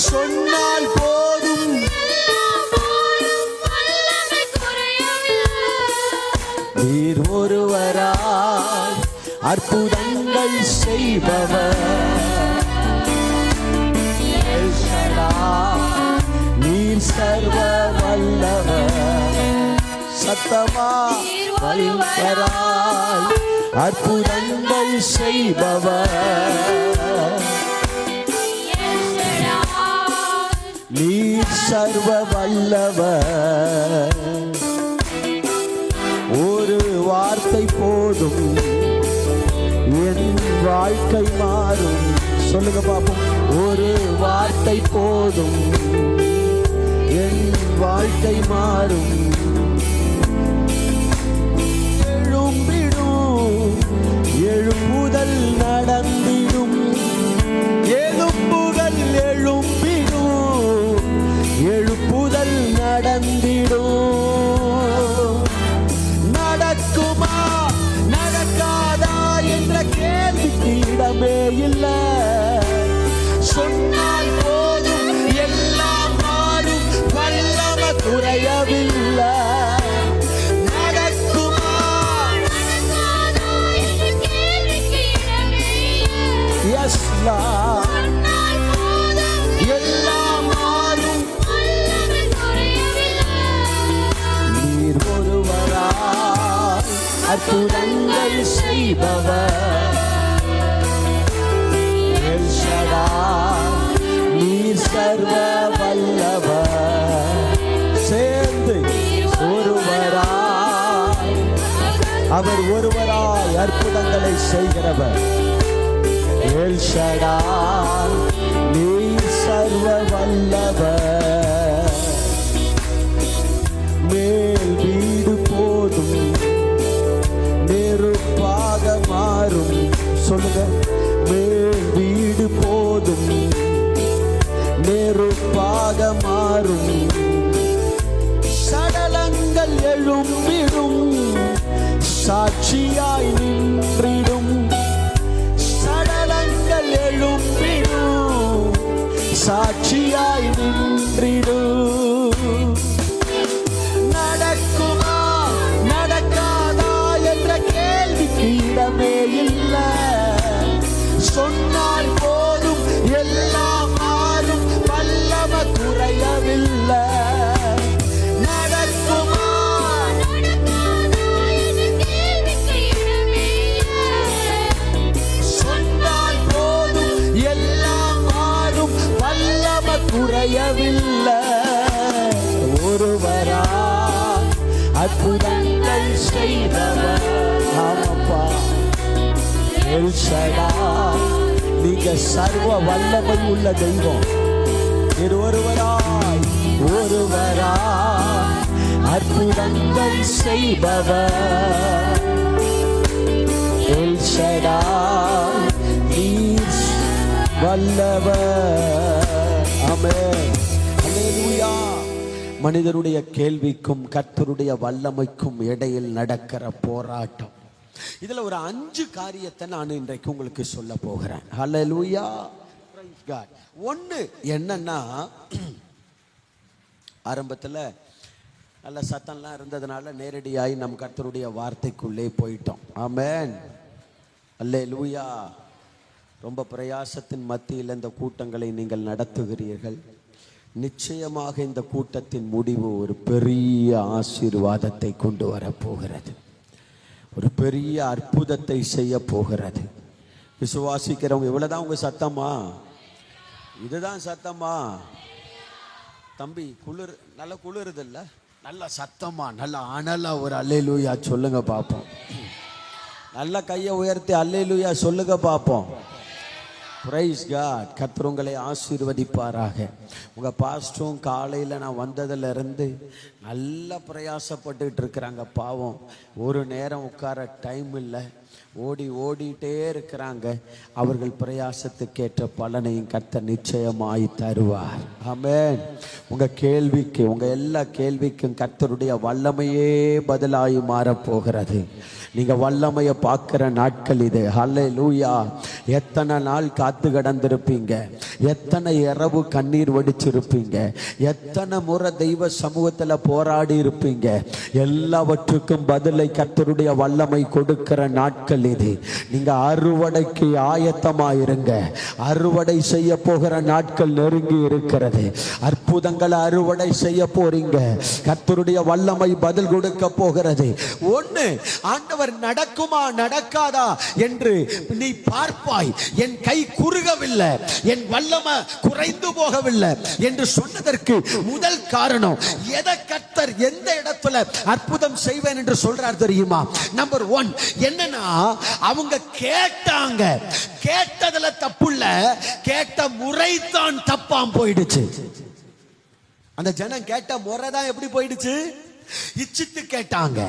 சொன்னால் போதும் நீர் ஒருவராய் அற்புதங்கள் செய்பவர். நீர் சர்வ வல்லவர். சத்தமா வல்லவராய் அற்புதங்கள் செய்பவர். நீர் சர்வ வல்லவர். ஒரு வார்த்தை போதும் என் வாழ்க்கை மாறும். சொல்லுங்க பாப்போம். ஒரு வார்த்தை போதும் என் வாழ்க்கை மாறும். எழும்பிடும், எழுப்புதல் நடந்திடும். எலும்புகள் எழும்பிடும், எழுப்புதல் நடந்திடும். நடக்குமா நடக்காதா என்ற கேள்விக்கு இடமே இல்லை. சொன்னால் போதும் எல்லாம் மாறும், வல்லமை குறையவில்லை. நடக்குமா எஸ் லார்ட். எல்லாம் மாறும், நீர் ஒருவராய் அற்புதங்கள் செய்பவர். நீர் சர்வ வல்லவர். சேர்ந்து ஒருவராய், அவர் ஒருவராய் அற்புதங்களை செய்கிறவர். எல் ஷடாய். நீர் சர்வ வல்லவர். மேல் வீடு போதும் நெருப்பாக மாறும். சொல்லுங்க. மேல் வீடு போதும் நெருப்பாக மாறும். சடலங்கள் எழும்பிடும், சாட்சியாய் நின்றிடும். சடலங்கள் எழும்பிடும், சாட்சியாய் நின்றிடும். நடக்குமா நடக்காதா என்ற கேள்விக்கு இடமே இல்லை. அற்புதங்கள் செய்தவர். ஆமாப்பா, எல் ஷடாய், நீங்க சர்வ வல்லமை உள்ள தெய்வம். ஒருவராய் அற்புதங்கள் செய்பவர். எல் ஷடாய், நீர் வல்லவர். ஆமென். அல்லேலூயா. மனிதருடைய கேள்விக்கும் கர்த்தருடைய வல்லமைக்கும் இடையில் நடக்கிற போராட்டம். இதுல ஒரு 5 காரியத்தை நான் இன்றைக்கு உங்களுக்கு சொல்ல போகிறேன். ஹல்லேலூயா. Praise God. ஒன்னு என்னன்னா, ஆரம்பத்துல நல்ல சத்தம்லாம் இருந்ததுனால நேரடியாய் நம் கர்த்தருடைய வார்த்தைக்குள்ளே போயிட்டோம். ஆமென். அல்லேலூயா. ரொம்ப பிரயாசத்தின் மத்தியில் இந்த கூட்டங்களை நீங்கள் நடத்துகிறீர்கள். நிச்சயமாக இந்த கூட்டத்தின் முடிவு ஒரு பெரிய ஆசீர்வாதத்தை கொண்டு வரப்போகிறது. ஒரு பெரிய அற்புதத்தை செய்ய போகிறது. விசுவாசிக்கிறவங்க. இவ்வளவுதான் உங்க சத்தமா? இதுதான் சத்தமா? தம்பி, குளிர் நல்ல குளிருது இல்ல? நல்ல சத்தமா, நல்ல அனலா ஒரு அல்லேலூயா சொல்லுங்க பாப்போம். நல்ல கையை உயர்த்தி அல்லேலூயா சொல்லுங்க பாப்போம். Praise God. கர்த்தர் உங்களை ஆசீர்வதிப்பாராக. உங்க பாஸ்டரும் காலையில் நான் வந்ததுல இருந்து நல்லா பிரயாசப்பட்டுக்கிட்டு இருக்கிறாங்க. பாவம், ஒரு நேரம் உட்கார டைம் இல்லை, ஓடிட்டே இருக்கிறாங்க. அவர்கள் பிரயாசத்துக்கேற்ற பலனையும் கர்த்தர் நிச்சயமாய் தருவார். ஆமென். உங்க கேள்விக்கு, உங்க எல்லா கேள்விக்கும் கர்த்தருடைய வல்லமையே பதிலாகி மாறப்போகிறது. நீங்க வல்லமையை பார்க்கிற நாட்கள் இது. ஹல்லேலூயா. எத்தனை நாள் காத்து கடந்திருப்பீங்க, எத்தனை இரவு கண்ணீர் வடிச்சிருப்பீங்க, எத்தனை முறை தெய்வ சமூகத்துல போராடி இருப்பீங்க. எல்லாவற்றுக்கும் பதிலை கர்த்தருடைய வல்லமை கொடுக்கிற நாட்கள் இது. நீங்க அறுவடைக்கு ஆயத்தமாயிருங்க. அறுவடை செய்ய போகிற நாட்கள் நெருங்கி இருக்கிறது. அற்புதங்களை அறுவடை செய்ய போறீங்க. கர்த்தருடைய வல்லமை பதில் கொடுக்க போகிறது. ஒண்ணு, ஆண்டவர் நடக்குமா நடக்காதா என்று நீ பார்ப்பாய். என் கை குறுகவில்லை, என் வல்லமை குறைந்து போகவில்லை என்று சொன்னதற்கு முதல் காரணம், எதை கர்த்தர் எந்த இடத்துல அற்புதம் செய்வேன் என்று சொல்றார் தெரியுமா? நம்பர் 1 என்னன்னா, அவங்க கேட்டாங்க. கேட்டதுல தப்புல, கேட்ட முறைதான் தப்பாம் போயிடுச்சு. அந்த ஜனம் கேட்ட முறைதான் எப்படி போயிடுச்சு? இச்சித்து கேட்டாங்க.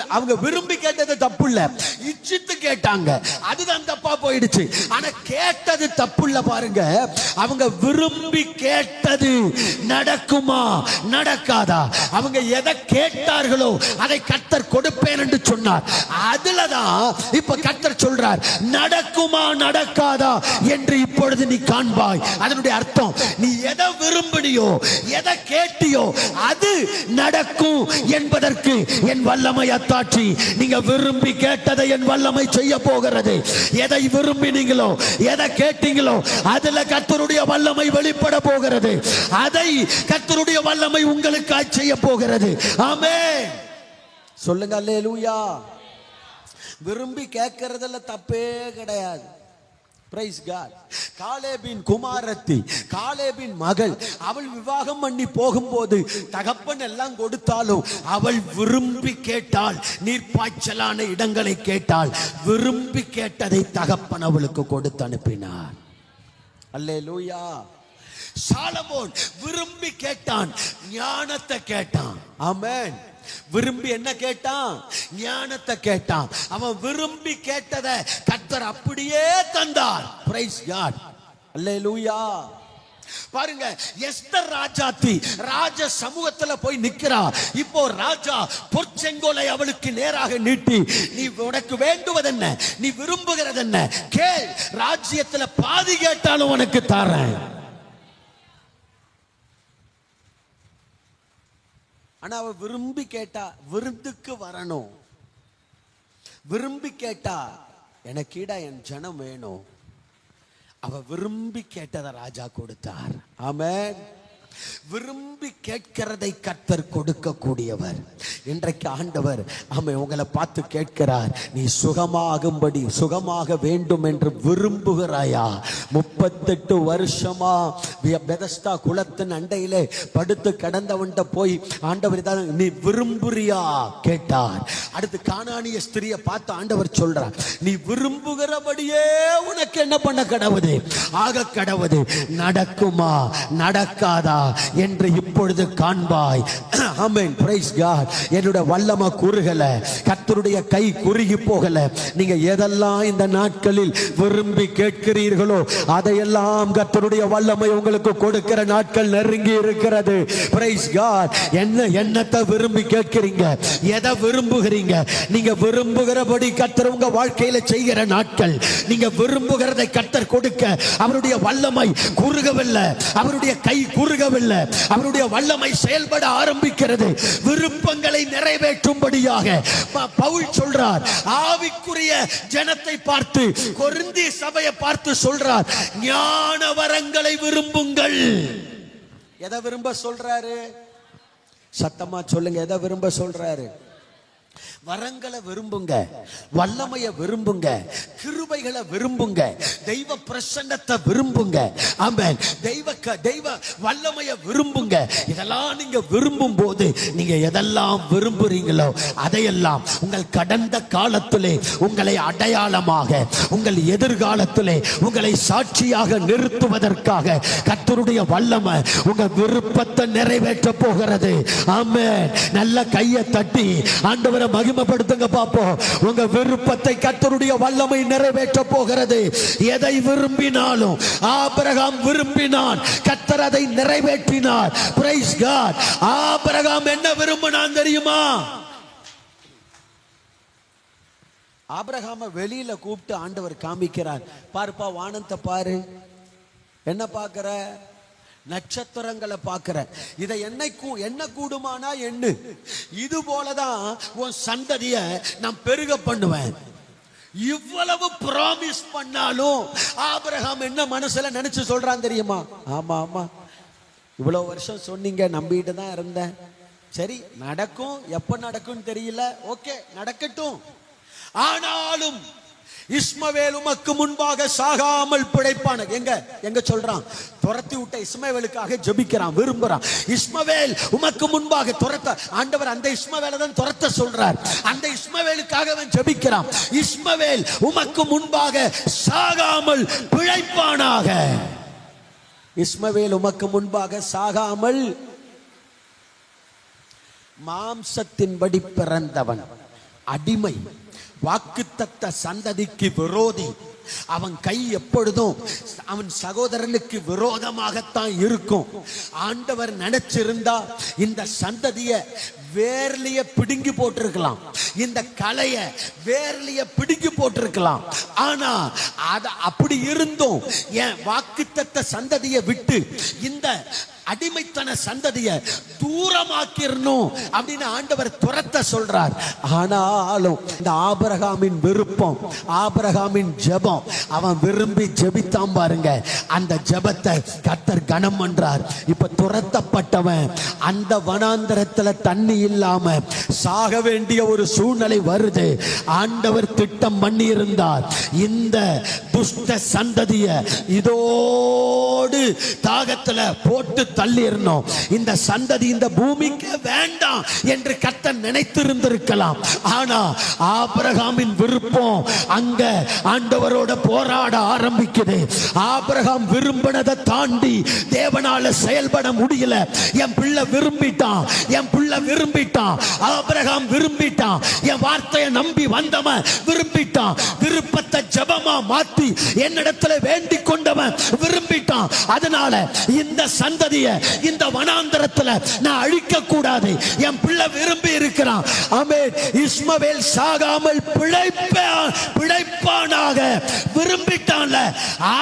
அவங்க விரும்பி கேட்டது தப்பு இல்ல, இச்சித்து கேட்டாங்க, அதுதான் தப்பா போயிடுச்சு. ஆனா கேட்டது தப்பு இல்ல. பாருங்க, அவங்க விரும்பி கேட்டது நடக்குமா நடக்காதா? அவங்க எதை கேட்டார்களோ அதை கர்த்தர் கொடுப்பேன் என்று சொன்னார். அதுலதான் இப்ப கர்த்தர் சொல்றார், நடக்குமா நடக்காதா என்று இப்பொழுது நீ காண்பாய். அதனுடைய அர்த்தம், நீ எதை விரும்பினியோ, எதை கேட்டியோ அது நடக்கும் என்பதற்கு என் வல்லமை அத்தாட்சி. நீங்க விரும்பி கேட்டதை என் வல்லமை செய்ய போகிறது. எதை விரும்பினீங்களோ, எதை கேட்டீங்களோ அதுல கர்த்தருடைய வல்லமை வெளிப்பட போகிறது. அதை கர்த்தருடைய வல்லமை உங்களுக்கு செய்ய போகிறது. ஆமென். சொல்லுங்க அல்லேலூயா. விரும்பி கேட்கறதுல தப்பே கிடையாது. Price God. காலேபின் குமாரத்தி, காலேபின் மகள், அவள் விவாகம் பண்ணி போகும்போது தகப்பன் எல்லாம் கொடுத்தாலும் அவள் விரும்பி கேட்டாள். நீர்ப்பாய்ச்சலான இடங்களை கேட்டாள். விரும்பி கேட்டதை தகப்பன் அவளுக்கு கொடுத்து அனுப்பினார். அல்லேலூயா. சாலமோன் விரும்பி கேட்டான், ஞானத்தை கேட்டான். ஆமென். விரும்பி என்ன கேட்டான்? ஞானத்தை கேட்டான். அவன் விரும்பி கேட்டதை கர்த்தர் அப்படியே தந்தார். Praise God. அல்லேலூயா. பாருங்க, எஸ்தர் ராஜாத்தி ராஜ சமூகத்துல போய் நிக்கிறா. இப்போ ராஜா பொற்செங்கோலை அவளுக்கு நேராக நீட்டி, நீ உனக்கு வேண்டுவது என்ன, நீ விரும்புகிறது என்ன கேள், ராஜ்யத்துல பாதி கேட்டாலும் உனக்கு தரேன். ஆனா அவ விரும்பி கேட்டா, விருந்துக்கு வரணும். விரும்பி கேட்டா, எனக்கீடா என் ஜனம் வேணும். அவ விரும்பி கேட்டதை ராஜா கொடுத்தார். ஆமென். விரும்பி கேட்கிறதை கர்த்தர் கொடுக்க கூடியவர். இன்றைக்கு ஆண்டவர் உங்களை பார்த்து கேட்கிறார், நீ சுகமாகும்படி, சுகமாக வேண்டும் என்று விரும்புகிறாயா? 38 வருஷமா பெதஸ்தா குளத்தின் அண்டையிலே படுத்து கடந்தவன்ட்ட போய் ஆண்டவர் நீ விரும்புறியா கேட்டார். அடுத்து கானானிய ஸ்திரியை பார்த்து ஆண்டவர் சொல்றார், நீ விரும்புகிறபடியே உனக்கு என்ன பண்ண கடவுது, ஆக கடவுது. நடக்குமா நடக்காதா என்று இப்பொழுது காண்பாய். ஆமென், பிரைஸ் காட். என்னுடைய வல்லமை குறுகல, கர்த்தருடைய கை குறுகி போகல. நீங்க எதெல்லாம் இந்த நாட்களில் விரும்பி கேட்கிறீர்களோ அதையெல்லாம் கர்த்தருடைய வல்லமை உங்களுக்கு கொடுக்கிற நாட்கள் நெருங்கி இருக்கிறது. Praise God. என்னத்தை விரும்பி கேட்கிறீங்க, எதை விரும்புகிறீங்க? நீங்க விரும்புகிறபடி கர்த்தர் உங்க வாழ்க்கையில செய்கிற நாட்கள். நீங்க விரும்புகிறதை கர்த்தர் கொடுக்க அவருடைய வல்லமை குறுகவில்லை, அவருடைய கை குறுகவில்லை, அவருடைய வல்லமை செயல்பட ஆரம்பிக்கிறது. விருப்பங்களை நிறைவேற்றும்படியாக பவுல் சொல்றார். ஆவிக்குரிய ஜனத்தை பார்த்து, கொரிந்தி சபையை பார்த்து சொல்றார், ஞான வரங்களை விரும்புங்கள். எதை விரும்ப சொல்றாரு? சத்தமா சொல்லுங்க, எதை விரும்ப சொல்றாரு? வரங்களை விரும்புங்க, வல்லமைய விரும்புங்க, கிருபைகளை விரும்புங்க, தெய்வ பிரசன்னத்தை விரும்புங்க. ஆமென். தெய்வ வல்லமைய விரும்புங்க. இதெல்லாம் நீங்க விரும்பும் போது நீங்க எதெல்லாம் விரும்புறீங்களோ அதையெல்லாம் உங்கள் கடந்த காலத்திலே உங்களை அடையாளமாக, உங்கள் எதிர்காலத்திலே உங்களை சாட்சியாக நிறுத்துவதற்காக கர்த்தருடைய வல்லமை உங்க விருப்பத்தை நிறைவேற்ற போகிறது. ஆமென். நல்ல கையை தட்டி ஆண்டவரை மகிமைப்படுத்துங்க பாப்போம். உங்க விருப்பத்தை கர்த்தருடைய வல்லமை நிறைவேற்ற போகிறது. எதை விரும்பினாலும் ஆபிரகாம் விரும்பினான், கர்த்தர் அதை நிறைவேற்றினார். Price God. ஆபிரகாம் என்ன விரும்பினான் தெரியுமா? ஆபிரகாமை வெளியில கூப்பிட்டு ஆண்டவர் காமிக்கிறார். பாருப்பா, வானத்தை பாரு. என்ன பார்க்கிற? நட்சத்திரங்களை பார்க்கிற. இதை என்ன கூடுமானா எண்ணு. இது போலதான் உன் சந்ததிய நான் பெருக பண்ணுவேன். இவ்வளவு ப்ராமிஸ் பண்ணாலும் ஆபிரகாம் என்ன மனசுல நினைச்சு சொல்றான் தெரியுமா? ஆமா ஆமா, இவ்வளவு வருஷம் சொன்னீங்க, நம்பிட்டு தான் இருந்தேன். சரி, நடக்கும். எப்ப நடக்கும் தெரியல. ஓகே, நடக்கட்டும். ஆனாலும் இஸ்மவேல் உமக்கு முன்பாக சாகாமல் பிழைப்பான். எங்க சொல்றான்? துரத்தி விட்ட இஸ்மவேலுக்காக ஜெபிக்கிறான், விரும்புறான். இஸ்மவேல் உமக்கு முன்பாக துரத்த ஆண்டவர் அந்த இஸ்மவேலை தான் துரத்த சொல்றார். அந்த இஸ்மவேலுக்காக அவன் ஜெபிக்கிறான். இஸ்மவேல் உமக்கு முன்பாக சாகாமல் பிழைப்பானாக. இஸ்மவேல் உமக்கு முன்பாக சாகாமல், மாம்சத்தின்படி பிறந்தவன், அடிமை, வாக்குத்தத்த சந்ததிக்கு விரோதி. அவன் கை எப்பொழுதும் அவன் சகோதரனுக்கு விரோதமாகத்தான் இருக்கும். ஆண்டவர் நினைச்சிருந்தா இந்த சந்ததிய வேர்லிய பிடுங்கி போட்டிருக்கலாம், இந்த கலைய வேர்லிய பிடுங்கி போட்டிருக்கலாம். ஆனா அப்படி இருந்தும் என் வாக்குத்தத்த சந்ததியை விட்டு இந்த அடிமைத்தன சந்ததியை தூரமாக்கிரணும் அப்படின்னு ஆண்டவர் துரத்த சொல்றார். ஆனாலும் இந்த ஆபிரகாமின் விருப்பம், ஆபிரகாமின் ஜெபம், அவன் விரும்பி ஜெபித்தான் பாருங்க. அந்த ஜெபத்தை கர்த்தர் கனம் பண்றார். இப்ப துரத்தப்பட்டவன் அந்த வனாந்தரத்துல தண்ணி இல்லாம சாக வேண்டிய ஒரு சூழ்நிலை வருது. ஆண்டவர் திட்டம் பண்ணி இருந்தார், இந்த துஷ்ட சந்ததிய இதோடு தாகத்துல போட்டு தள்ளிரணும். இந்த சந்ததி இந்த பூமிக்கு வேண்டாம் என்று கர்த்தர் நினைத்திருந்திருக்கலாம். ஆனா ஆபிரகாமின் விருப்பம் அங்க ஆண்டவரோட போராட ஆரம்பிக்குது. ஆபிரகாம் விரும்பினதை தாண்டி தேவனால செயல்பட முடியல. என் பிள்ளை விரும்பிட்டான், என் பிள்ளை விரும்பிட்டான், ஆபிரகாம் விரும்பிட்டான், என் வார்த்தையை நம்பி வந்தவன் விரும்பிட்டான். விருப்பத்தை ஜெபமா மாத்தி என்னிடத்துல வேண்டிக் கொண்டவன் விரும்பிட்டான். அதனால இந்த சந்ததியை இந்த வனாந்தரத்துல நான் அழிக்க கூடாது. என் பிள்ளை விரும்பி இருக்கிறான். ஆமென். இஸ்மவேல் சாகாமல் பிழைப்பானாக விரும்பிட்டான்ல,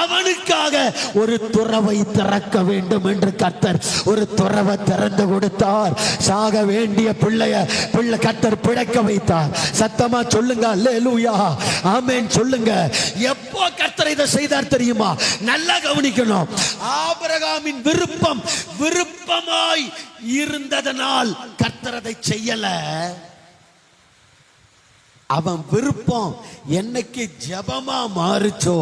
அவனுக்காக ஒரு துறவை திறக்க வேண்டும் என்று கர்த்தர் ஒரு துறவை திறந்து கொடுத்தார். சாக வேண்டிய பிள்ளை கர்த்தர் பிழைக்க வைத்தார். சத்தமா சொல்லுங்க அல்லேலூயா, ஆமென் சொல்லுங்க. எப்போ கர்த்தர் இதை செய்தார் தெரியுமா? நல்ல கவனிக்கணும். ஆபிரகாமின் விருப்பம் விருப்பமாய் இருந்ததனால் கர்த்தர் அதை செய்யல. அவன் விருப்பம் என்னைக்கு ஜெபமா மாறுச்சோ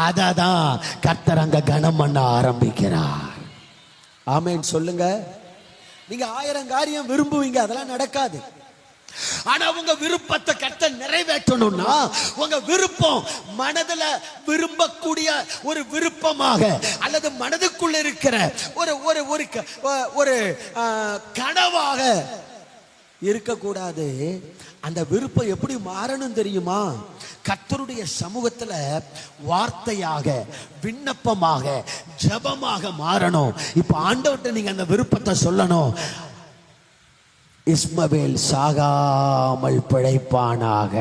அததான் கர்த்தர் அங்க கனம் பண்ண ஆரம்பிக்கிறார். ஆமென் சொல்லுங்க. நீங்க 1000 காரியம் விரும்புவீங்க, அதெல்லாம் நடக்காது. ஆனா உங்க விருப்பத்தை கர்த்தர் நிறைவேற்றணும்னா உங்க விருப்பம் மனதுல விரும்பக்கூடிய ஒரு விருப்பமாக அல்லது மனதுக்குள்ள இருக்கிற ஒரு ஒரு ஒரு கனவாக இருக்கக்கூடாது. அந்த விருப்பம் எப்படி மாறணும் தெரியுமா? கர்த்தருடைய சமூகத்துல வார்த்தையாக, விண்ணப்பமாக, ஜெபமாக மாறணும். இப்ப ஆண்டவர்கிட்ட நீங்க அந்த விருப்பத்தை சொல்லணும். இஸ்மவேல் சாகாமல் பிழைப்பானாக.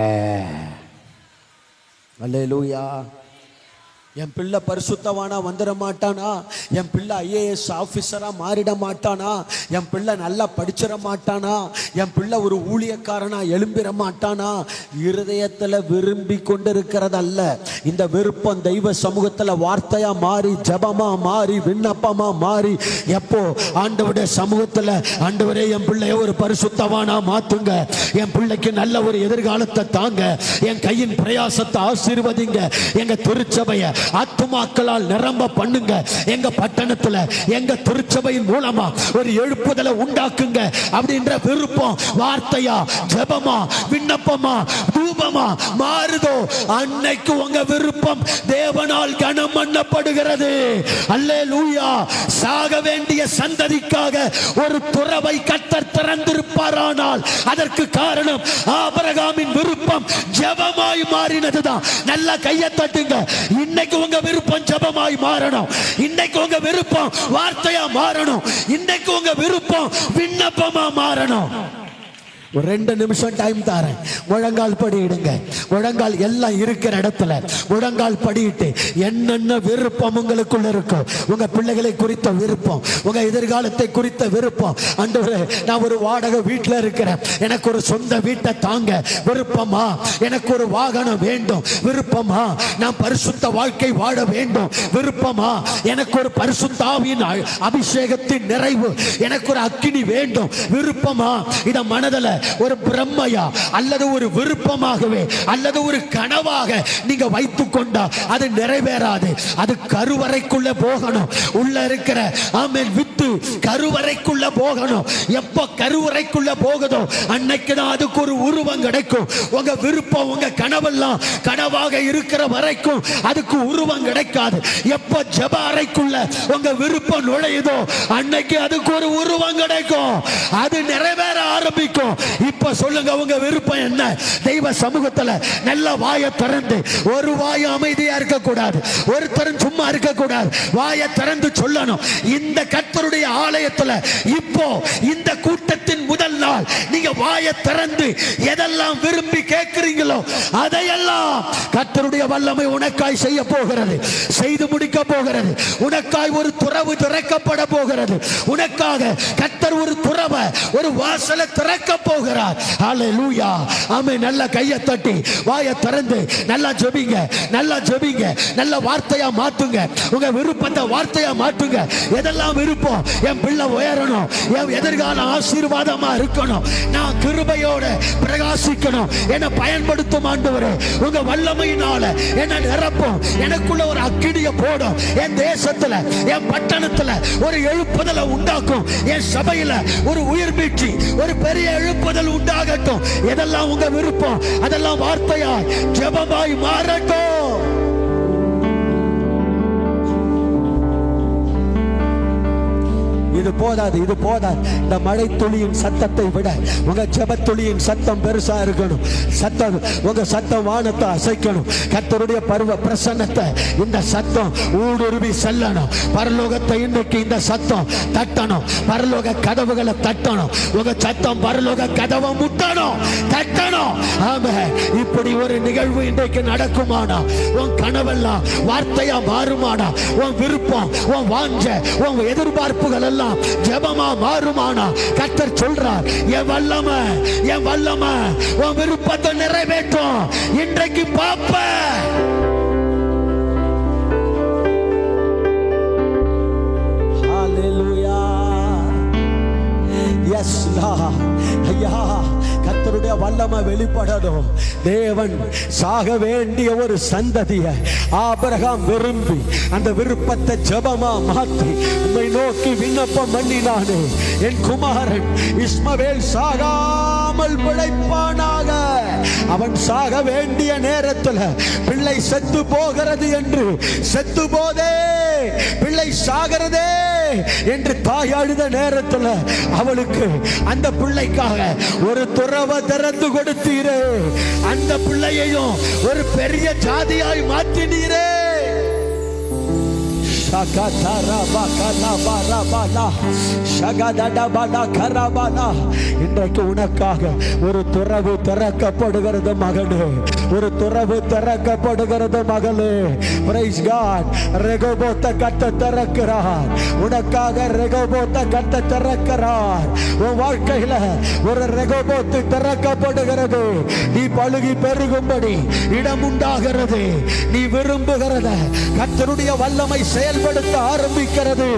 அல்லேலூயா. என் பிள்ளை பரிசுத்தவானா வந்துட மாட்டானா, என் பிள்ளை IAS ஆபீசரா மாறிட மாட்டானா, என் பிள்ளை நல்லா படிச்சிட மாட்டானா, என் பிள்ளை ஒரு ஊழியக்காரனா எழும்பிட மாட்டானா, இருதயத்துல விரும்பி கொண்டிருக்கிறதல்ல. இந்த விருப்பம் தெய்வ சமூகத்துல வார்த்தையா மாறி, ஜெபமா மாறி, விண்ணப்பமா மாறி, எப்போ ஆண்டவருடைய சமூகத்துல ஆண்டவரே என் பிள்ளைய ஒரு பரிசுத்தவானா மாத்துங்க, என் பிள்ளைக்கு நல்ல ஒரு எதிர்காலத்தை தாங்க, என் கையின் பிரயாசத்தை ஆசீர்வதிங்க, எங்க திருச்சபைய ஆத்துமாக்களால் நிரம்ப பண்ணுங்க, எங்க பட்டணத்துல எங்க திருச்சபையின் மூலமா ஒரு எழுப்புதலை உண்டாக்குங்க அப்படின்ற விருப்பம் வார்த்தையா, ஜெபமா, விண்ணப்பமா, தூபமா மாறுதோ அன்னைக்கு உங்க விருப்பம் தேவனால் கனம் பண்ணப்படுகிறது. அல்லேலூயா. சாக வேண்டிய சந்ததிக்காக ஒரு துறவை கர்த்தர் திறந்திருப்பாரானால் அதற்கு காரணம் ஆபிரகாமின் விருப்பம் ஜெபமாய் மாறினதுதான். நல்ல கையை தட்டுங்க. இன்னைக்கு உங்க விருப்பம் ஜெபமாய் மாறணும். இன்னைக்கு உங்க விருப்பம் வார்த்தையா மாறணும். இன்னைக்கு உங்க விருப்பம் விண்ணப்பமா மாறணும். ஒரு 2 நிமிஷம் டைம் தாரேன். முழங்கால் படியிடுங்க. முழங்கால் எல்லாம் இருக்கிற இடத்துல முழங்கால் படியிட்டு என்னென்ன விருப்பம் உங்களுக்குள்ள இருக்கும், உங்க பிள்ளைகளை குறித்த விருப்பம், உங்க எதிர்காலத்தை குறித்த விருப்பம். ஆண்டவரே, நான் ஒரு வாடகை வீட்டில் இருக்கிறேன், எனக்கு ஒரு சொந்த வீட்டை தாங்க விருப்பமா, எனக்கு ஒரு வாகனம் வேண்டும் விருப்பமா, நான் பரிசுத்த வாழ்க்கை வாழ வேண்டும் விருப்பமா, எனக்கு ஒரு பரிசுத்த ஆவியின் அபிஷேகத்தின் நிறைவு, எனக்கு ஒரு அக்கினி வேண்டும் விருப்பமா. இத மனதில் ஒரு பிரம்மையா அல்லது ஒரு விருப்பமாகவே அல்லது ஒரு கனவாக நீங்க வைத்துக் கொண்டா அது நிறைவேறாது. அது கருவறைக்குள்ள போகணும். உள்ள இருக்கிற ஆமென் வித்து கருவறைக்குள்ள போகணும். எப்ப கருவறைக்குள்ள போகுதோ அன்னைக்கு தான் அதுக்கு ஒரு உருவம் கிடைக்கும். உங்க விருப்பம் உங்க கனவெல்லாம் கனவாக இருக்கிற வரைக்கும் அதுக்கு உருவம் கிடைக்காது. எப்ப ஜெப அறைக்குள்ள உங்க விருப்பம் நுழையுதோ அன்னைக்கு அதுக்கு ஒரு உருவம் கிடைக்கும். அது நிறைவேற ஆரம்பிக்கும். இப்ப சொல்லுங்க, உங்க விருப்பம் என்ன? தெய்வ சமூகத்துல நல்ல வாயை திறந்து, ஒரு வாய் அமைதியா இருக்க கூடாது, ஒருத்தரும் சும்மா இருக்க கூடாது, வாயை திறந்து சொல்லணும். இந்த கர்த்தருடைய ஆலயத்துல இப்போ இந்த கூட்டத்தின் முதல் நாள் நீங்க வாயை திறந்து எதெல்லாம் விரும்பி கேட்கிறீங்களோ அதையெல்லாம் கர்த்தருடைய வல்லமை உனக்காய் செய்ய போகிறது, செய்து முடிக்க போகிறது. உனக்காய் ஒரு துறவு திறக்கப்பட போகிறது. உனக்காக கர்த்தர் ஒரு துறவை, ஒரு வாசலை திறக்க போகிறார். ஹல்லேலூயா. ஆமென். நல்ல கையை தட்டி வாயை திறந்து நல்லா ஜெபிங்க, நல்லா ஜெபிங்க, நல்ல வார்த்தையா மாத்துங்க. உங்க விருப்பத்தை வார்த்தையா மாத்துங்க. எதெல்லாம் விருப்பம்? என் பிள்ளை உயரணும், என் எதிர்காலம் ஆசீர்வாதமா இருக்கணும், நான் கிருபையோட பிரகாசிக்கணும், என்னை பயன்படுத்தும் ஆண்டவரே, உங்க வல்லமையினால என்ன நிரப்பும், எனக்குள்ள ஒரு அக்கினியை போடும், என் தேசத்துல என் பட்டணத்துல ஒரு எழுப்புதலை உண்டாக்கும், என் சபையில ஒரு உயிர் மீட்சி, ஒரு பெரிய எழுப்புதல் உண்டாகட்டும். எதெல்லாம் உங்க விருப்பம் அதெல்லாம் வார்த்தையாய் ஜெபமாய் மாறட்டும். இது போதாது, இது போதாது. இந்த மழை துளியின் சத்தத்தை விட உங்க ஜெப துளியின் சத்தம் பெருசா இருக்கணும். சத்தம், உங்க சத்தம் வானத்தை அசைக்கணும். கர்த்தருடைய பர்வ பிரசன்னத்தை இந்த சத்தம் ஊடுருவி செல்லணும். பரலோகத்தை இன்னைக்கு இந்த சத்தம் தட்டணும். பரலோக கதவுகளை தட்டணும். உங்க சத்தம் பரலோக கதவை முட்டணும், தட்டணும். ஆமென். இப்படி ஒரு நிகழ்வு இன்றைக்கு நடக்குமானா, உன் கனவெல்லாம் வார்த்தையா மாறுமானா, உன் விருப்பம், உன் வாஞ்ச, உன் எதிர்பார்ப்புகள் எல்லாம் ஜெபமா மாறுமானா, கர்த்தர் சொல்றார், என் வல்லமை, என் வல்லமை உன் விருப்பத்தை நிறைவேற்றும். இன்றைக்கு பாப்ப வெளிப்படணும். தேவன் சாக வேண்டிய ஒரு சந்ததிய ஆபிரகாம் விரும்பி அந்த விருப்பத்தை ஜெபமா மாற்றி உம்மை நோக்கி விண்ணப்பம் பண்ணினானே, என் குமாரன் இஸ்மவேல் சாகாமல் பிழைப்பானாக. அவன் சாக வேண்டிய நேரத்தில் பிள்ளை செத்து போகிறது என்று, செத்து போதே பிள்ளை சாகிறதே என்று தாய் அழுத நேரத்தில் அவளுக்கு அந்த பிள்ளைக்காக ஒரு துறவை திறந்து கொடுத்தீரே, அந்த பிள்ளையையும் ஒரு பெரிய ஜாதியாய் மாற்றினீரே. இன்றைக்கு உனக்காக ஒரு துறவு திறக்கப்படுகிறது மகனே, ஒரு துறவு திறக்கப்படுகிறது மகளே. Price God. ரெகோபோத்தை கத்த திறக்கிறார் உனக்காக, ரெகோபோத்தை கத்த திறக்கிறார். உன் வாழ்க்கையில ஒரு ரெகோபோத்து திறக்கப்படுகிறது. நீ பழுகி பெருகும்படி இடம் உண்டாகிறது. நீ விரும்புகிறத கர்த்தருடைய வல்லமை செயல்படுத்த ஆரம்பிக்கிறது.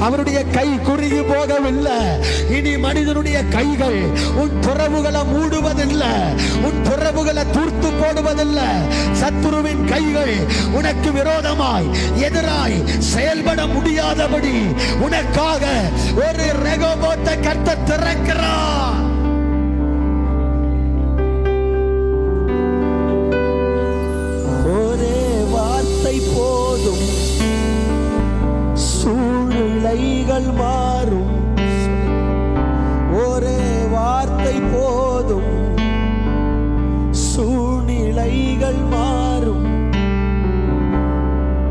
அவருடைய கை குறுகி போகவில்லை. இனி மனிதனுடைய கைகள் உன் துறவுகளை மூடுவதில்லை, உன் துறவுகளை தூர்த்து போடுவதில்லை. சத்துருவின் கைகள் உனக்கு விரோதமாய் எதிராய் செயல்பட முடியாதபடி உனக்காக ஒரு ரெகோபோத்தை கர்த்தர் திறக்கிறார். ஒரே வார்த்தை போதும், சூழ்நிலைகள் மாறும். ஒரே வார்த்தை போதும், சூழ்நிலைகள் மாறும்.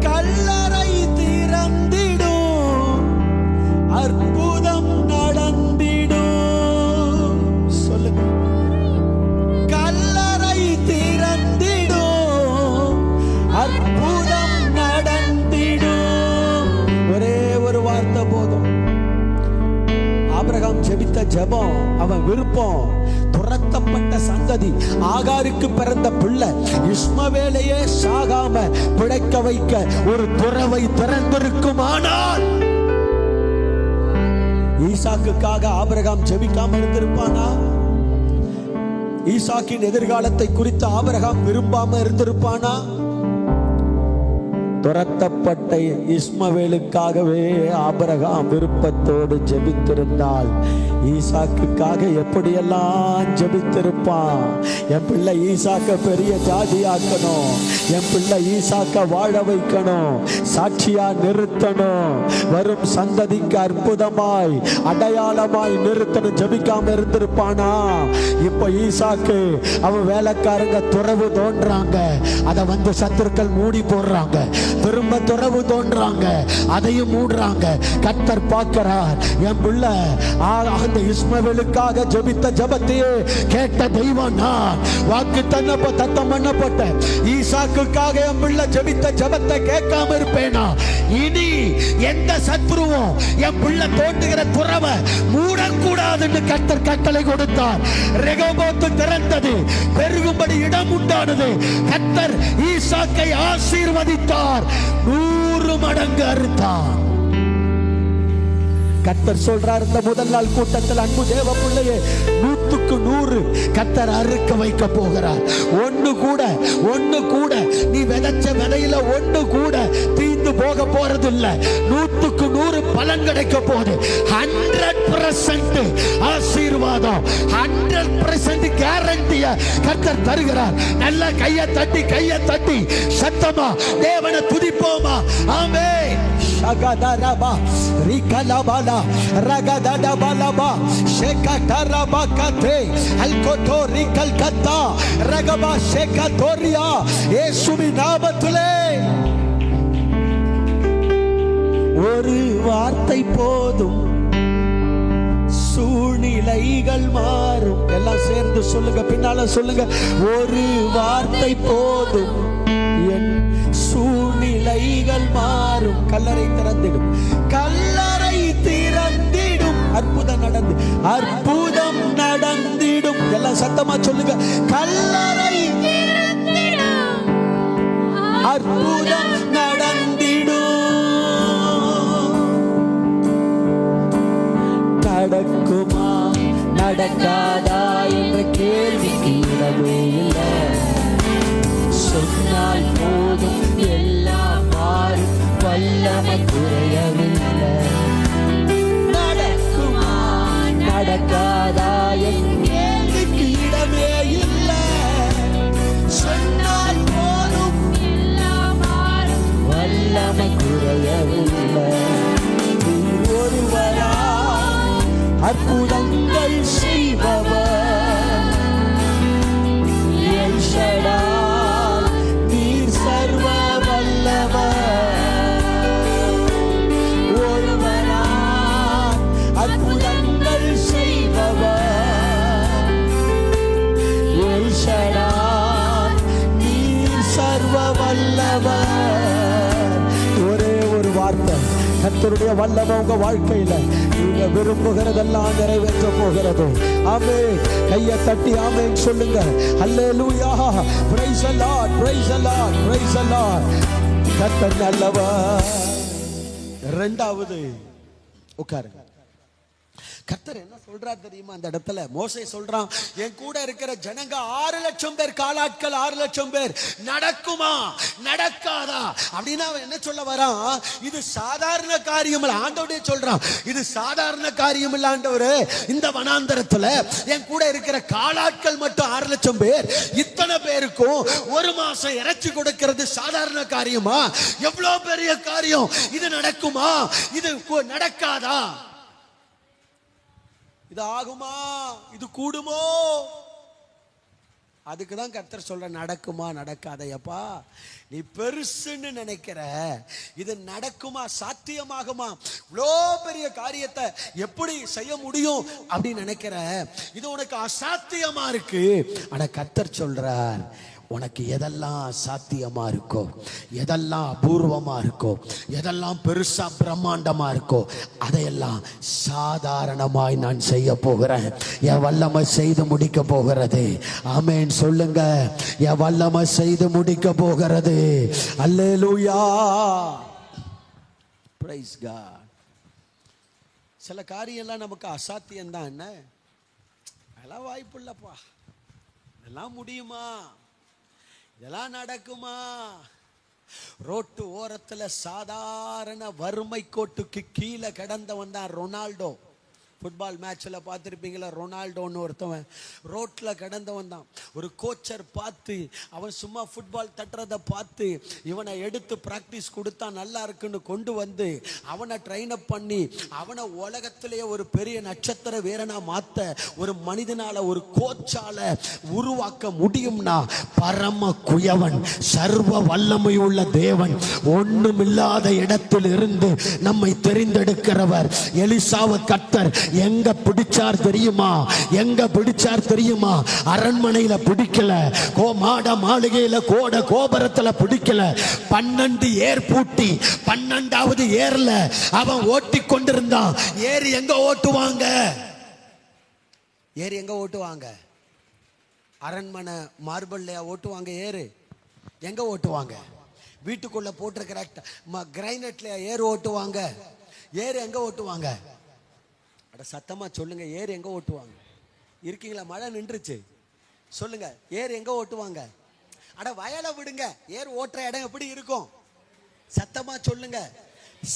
கல்லறை திறந்திடும், அற்புதம் நடந்திடும். சொல்லுங்க. கல்லறை திறந்திடும், அற்புதம் நடந்திடும். ஒரே ஒரு வார்த்தை போதும். ஆபிரகாம் ஜெபித்த ஜெபம், அவன் விருப்பம். துரத்தப்பட்ட சந்ததி, ஆகாருக்கு பிறந்த பிள்ளை இஸ்மவேலையே சாகாம பிழைக்க வைக்க ஒரு துறவை திறந்திருக்குமானால் ஈசாக்குக்காக ஆபிரகாம் ஜெபிக்காம இருந்திருப்பானா? ஈசாக்கின் எதிர்காலத்தை குறித்து ஆபிரகாம் விரும்பாம இருந்திருப்பானா? துரத்தப்பட்ட இஸ்மவேலுக்காகவே ஆபிரகாம் விருப்பத்தோடு ஜெபித்திருந்தால் ஈசாக்குக்காக எப்படியெல்லாம் ஜெபித்திருப்பான். என் பிள்ளை ஈசாக்க பெரிய ஜாதியாக்கணும், என் பிள்ளை ஈசாக்க வாழ வைக்கணும், சாட்சியா நிறுத்தணும், வரும் சந்ததிக்கு அற்புதமாய் அடையாளமாய் நிறுத்தணும். ஜெபிக்காம இருந்திருப்பானா? இப்ப ஈசாக்கு அவன் வேலைக்காரங்க துறவு தோன்றாங்க, அதை வந்து சத்துருக்கள் மூடி போடுறாங்க. திரும்ப துறவு தோன்றாங்க, அதையும் மூடுறாங்க. கர்த்தர் பார்க்கிறார், என் பிள்ளை அந்த இஸ்மவேலுக்காக ஜெபித்த ஜெபத்தையே கேட்ட தெய்வம் நான். வாக்கு தத்தம் பண்ணப்பட்ட ஈசாக்குக்காக என் பிள்ளை ஜெபித்த ஜெபத்தை கேட்காம இருப்பேனா? இனி எந்த சத்ருவும் என் பிள்ளை தோன்றுகிற துறவை மூடக்கூடாதுன்னு கர்த்தர் கட்டளை கொடுத்தார். ரெகோபோத்து திறந்தது, பெருகும்படி இடம் உண்டானது. கர்த்தர் ஈசாக்கை ஆசீர்வதித்தார், 100 மடங்கு அறுத்தார். கர்த்தர் சொல்றார், இந்த முதல் நாள் கூட்டத்தில், அன்பு தேவ பிள்ளையே, 100க்கு 100 கர்த்தர் அறுக்க வைக்க போகிறார். ஒண்ணு கூட நீ விதைச்ச விதையில ஒண்ணு கூட தீந்து போக போறது இல்ல. 100க்கு 100 பலன் கிடைக்க போகுது. 100% ஆசீர்வாதம், 100% கேரண்டிய கர்த்தர் தருகிறார். நல்ல கையை தட்டி சத்தமா தேவனை துதிப்போமா? ஆமென். Shagadaraba, Rikalabala, Ragadadabalaba, Shekatarabakate, Alkotori Kalkata, Ragaba Shekatoria, Yesumi Nabatule. ஒரு வார்த்தை போதும், சூழ்நிலைகள் மாறும். எல்லாம் சேர்ந்து சொல்லுங்க, பின்னால சொல்லுங்க. ஒரு வார்த்தை போதும், என் சூழ்நிலைகள் மாறும். கல்லறை திறந்திடும், கல்லறை திறந்திடும். அற்புதம் நடந்திடும். எல்லாம் சத்தமா சொல்லுங்க. கல்லறை திறந்திடும், அற்புதம் நடந்திடும். நடக்குமா நடக்காதா என்ற கேள்விக்கு குறையவே இல்லை. சொன்னால் போதும் எல்லாம் மாறும், வல்லமை குறையவில்லை. நடக்குமா நடக்காதா என் கேள்விக்கு இடமே இல்லை. சொன்னால் போதும் எல்லாம் மாறும், வல்லமை குறையவில்லை. நீ ஒருவரா அற்புதங்கள் செய்பவர், எல் ஷடாய் நீர் சர்வ வல்லவர். ஒருவரா அற்புதங்கள் செய்பவர், எல் ஷடாய் நீர் சர்வ வல்லவர். ஒரே ஒரு வார்த்தை, கர்த்தருடைய வல்லமை உங்க வாழ்க்கையில நீங்க விரும்புகிறதெல்லாம் நிறைவேற்ற போகிறது. ஆமென். கையை தட்டி ஆமென் சொல்லுங்க. அல்லேலூயா. Praise the Lord, praise the Lord, praise the Lord. கர்த்தர் நல்லவர். இரண்டாவது உட்காருங்க. கர்த்தர் என்ன சொல்றார் தெரியுமா? அந்த இடத்துல மோசே சொல்றான், என் கூட இருக்கிற ஜனங்க 6,00,000 பேர், காலாட்கள் 6,00,000 பேர். நடக்குமா நடக்காதா அப்படின்னா அவன் என்ன சொல்ல வரான்? இது சாதாரண காரியம் இல்ல. ஆண்டவரே சொல்றான், இது சாதாரண காரியம் இல்ல ஆண்டவரே. இந்த வனாந்தரத்துல என் கூட இருக்கிற காலாட்கள் மட்டும் 6,00,000 பேர். இத்தனை பேருக்கும் ஒரு மாசம் இறைச்சி கொடுக்கிறது சாதாரண காரியமா? எவ்வளவு பெரிய காரியம். இது நடக்குமா? இது நடக்காதா? இது ஆகுமா? இது கூடுமோ? அதுக்குதான் கர்த்தர் சொல்ற, நடக்குமா நடக்காதையப்பா. நீ பெருசுன்னு நினைக்கிற, இது நடக்குமா? சாத்தியமாகுமா? இவ்வளோ பெரிய காரியத்தை எப்படி செய்ய முடியும் அப்படின்னு நினைக்கிற, இது உனக்கு அசாத்தியமா இருக்கு. ஆனா கர்த்தர் சொல்றார், உனக்கு எதெல்லாம் சாத்தியமா இருக்கோ, எதெல்லாம் அபூர்வமா இருக்கோ, எதெல்லாம் பெருசா பிரம்மாண்டமா இருக்கோ, அதையெல்லாம் சாதாரணமாய் நான் செய்ய போகிறேன். என் வல்லமை செய்து முடிக்க போகிறது. ஆமென் சொல்லுங்க. என் வல்லமை செய்து முடிக்க போகிறது. அல்லேலூயா. Praise God. சில காரியம்லாம் நமக்கு அசாத்தியம் தான். என்ன அதெல்லாம் வாய்ப்பு இல்லப்பா, இதெல்லாம் முடியுமா, இதெல்லாம் நடக்குமா? ரோட்டு ஓரத்துல சாதாரண வறுமை கோட்டுக்கு கீழே கிடந்தவன் தான் ரொனால்டோ. ஃபுட்பால் மேட்ச்ல பார்த்துருப்பீங்களா? ரொனால்டோன்னு ஒருத்தவன் ரோட்ல கிடந்தவன் தான். ஒரு கோச்சர் பார்த்து, அவன் சும்மா ஃபுட்பால் தட்டுறதை பார்த்து இவனை எடுத்து பிராக்டிஸ் கொடுத்தா நல்லா இருக்குன்னு கொண்டு வந்து அவனை ட்ரெயின் அப் பண்ணி அவனை உலகத்திலேயே ஒரு பெரிய நட்சத்திர வீரனா மாத்த ஒரு மனிதனால, ஒரு கோச்சால உருவாக்க முடியும்னா, பரம குயவன், சர்வ வல்லமையுள்ள தேவன், ஒண்ணுமில்லாத இடத்தில் இருந்து நம்மை தெரிந்தெடுக்கிறவர். எலிசாவை கர்த்தர் எங்க பிடிச்சார் தெரியுமா? எங்க பிடிச்சார் தெரியுமா? அரண்மனையில பிடிக்கல, மாட மாளிகையில கோட கோபுரத்துல பிடிக்கல. 12 ஏர் பூட்டி 12வது ஏர்ல அவன் ஓட்டி கொண்டிருந்தான். ஏர் எங்க ஓட்டுவாங்க? ஏர் எங்க ஓட்டுவாங்க? அரண்மனை மார்பிள்ளையா ஓட்டுவாங்க? ஏறு எங்க ஓட்டுவாங்க? வீட்டுக்குள்ள போட்டிருக்கிற கிரைனட்ல ஏர் ஓட்டுவாங்க? ஏர் எங்க ஓட்டுவாங்க? சத்தமா சொல்லுங்க. ஏர் எங்க ஓட்டுவாங்க? இருக்கீங்களா? மழை நின்றுச்சு. சொல்லுங்க, ஏர் எங்க ஓட்டுவாங்க? அட வயலை விடுங்க, ஏர் ஓட்டுற இடம் எப்படி இருக்கும்? சத்தமா சொல்லுங்க.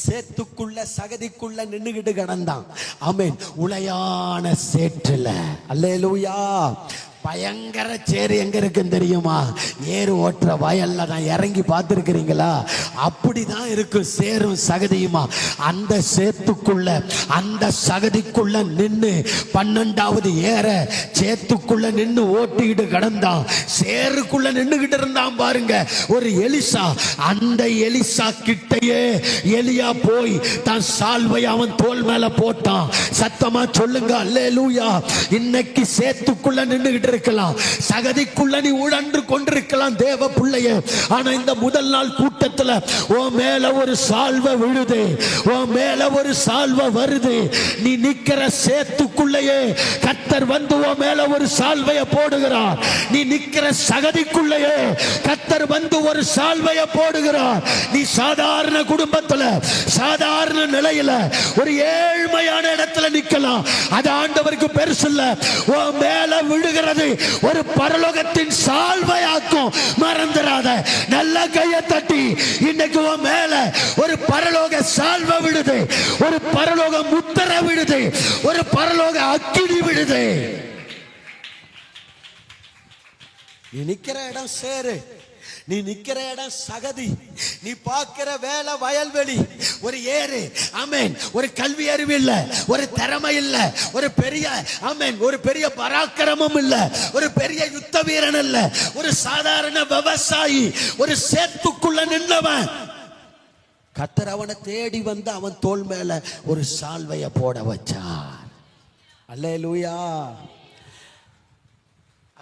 சேத்துக்குள்ள சகதிக்குள்ள நின்னுகிட்டு கிடந்தான். ஆமென். உளையான சேற்றுல. அல்லேலூயா. பயங்கர சேரு எங்க இருக்குன்னு தெரியுமா? ஏறு ஓட்டுற வயல்ல தான். இறங்கி பார்த்துருக்கிறீங்களா? அப்படிதான் இருக்கும் சேரும் சகதியுமா. அந்த சேத்துக்குள்ள, அந்த சகதிக்குள்ள நின்று 12வது ஏற சேத்துக்குள்ள நின்று ஓட்டிக்கிட்டு கிடந்தான். சேருக்குள்ள நின்றுகிட்டு இருந்தான் பாருங்க ஒரு எலிசா. அந்த எலிசா கிட்டையே எலியா போய் தான் சால்வை அவன் தோல் மேல போட்டான். சத்தமா சொல்லுங்க அல்லேலூயா. இன்னைக்கு சேத்துக்குள்ள நின்றுகிட்டு இருக்கலாம், சகதிக்குள்ள நீ உழன்று கொண்டிருக்கலாம் தேவ பிள்ளையே. ஆனா இந்த முதல் நாள் கூட்டத்துல உன் மேல ஒரு சால்வை விழுது, உன் மேல ஒரு சால்வை வருது. நீ நிக்கிற சேத்துக்குள்ளேயே கர்த்தர் வந்து உன் மேல ஒரு சால்வைய போடுகிறார். நீ நிக்கிற சகதிக்குள்ளேயே கர்த்தர் வந்து ஒரு சால்வைய போடுகிறார். நீ சாதாரண குடும்பத்துல, சாதாரண நிலையில, ஒரு ஏழ்மையான இடத்துல நிக்கலாம். அது ஆண்டவருக்கு பெருசு இல்ல. உன் மேல விழுகிறது விழுந்து ஒரு பரலோகத்தின் சால்வையாக்கும். மறந்துடாத. நல்ல கையை தட்டி இன்னைக்கு உன் மேல ஒரு பரலோக சால்வை விடுது, ஒரு பரலோக முத்திரை விடுது, ஒரு பரலோக அக்கினி விடுது. நீ நிக்கிற இடம் சேரு, நீ நிக்கிற இடம் சகதி, நீ பார்க்கிற வேலை வயல்வெளி, ஒரு ஏறு. ஆமென். ஒரு கல்வி அறிவு இல்ல, ஒரு திறமை இல்ல, ஒரு பெரிய ஆமென் ஒரு பெரிய பராக்கிரமம் இல்ல, ஒரு பெரிய யுத்த வீரன் இல்ல, ஒரு சாதாரண விவசாயி, ஒரு சேத்துக்குள்ள நின்றவன். கர்த்தர் அவனை தேடி வந்து அவன் தோள் மேல ஒரு சால்வைய போட வச்சார். அல்லேலூயா.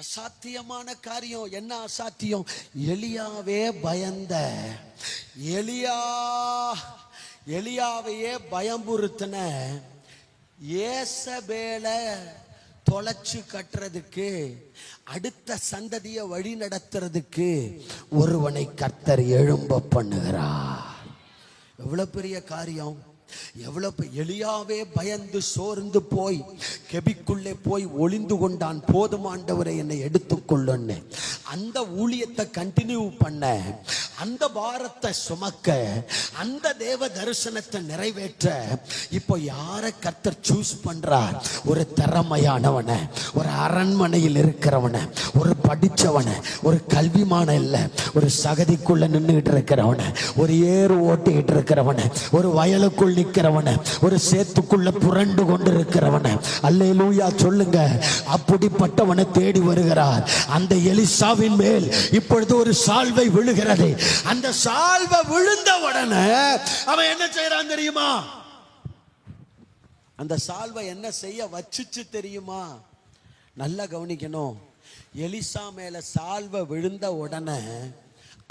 அசாத்தியமான காரியம். என்ன அசாத்தியம்? எலியாவே பயந்த, எலியாவையே பயம்புறுத்தின ஏசபேல தொலைச்சு கட்டுறதுக்கு, அடுத்த சந்ததியை வழி நடத்துறதுக்கு ஒருவனை கர்த்தர் எழும்ப பண்ணுகிறார். எவ்வளவு பெரிய காரியம்! எவ்வளவு! எலியாவே பயந்து சோர்ந்து போய் கெபிக்குள்ளே போய் ஒளிந்து கொண்டான். போதும் ஆண்டவரை என்னை எடுத்துக்கொள்ளுன்னு. அந்த ஊழியத்தை கண்டினியூ பண்ண, அந்த பாரத்தை சுமக்க, அந்த தேவ தரிசனத்தை நிறைவேற்ற இப்போ யாரை கர்த்தர் சூஸ் பண்றார்? ஒரு திறமையானவனை, ஒரு அரண்மனையில் இருக்கிறவனை, ஒரு படிச்சவனை, ஒரு கல்விமான இல்ல, ஒரு சகதிக்குள்ள நின்றுகிட்டு இருக்கிறவனை, ஒரு ஏறு ஓட்டிக்கிட்டு இருக்கிறவனை, ஒரு வயலுக்குள் நிற்கிறவனை, ஒரு சேத்துக்குள்ள புரண்டு கொண்டு இருக்கிறவனை. அல்லேலூயா சொல்லுங்க. அப்படிப்பட்டவனை தேடி வருகிறார். அந்த எலிசாவின் மேல் இப்பொழுது ஒரு சால்வை விழுகிறது. அந்த சால்வை விழுந்த உடனே அவன் என்ன செய்யறான் தெரியுமா? அந்த சால்வை என்ன செய்ய வச்சுச்சு தெரியுமா? நல்லா கவனிக்கணும். எலிசா மேல சால்வை விழுந்த உடனே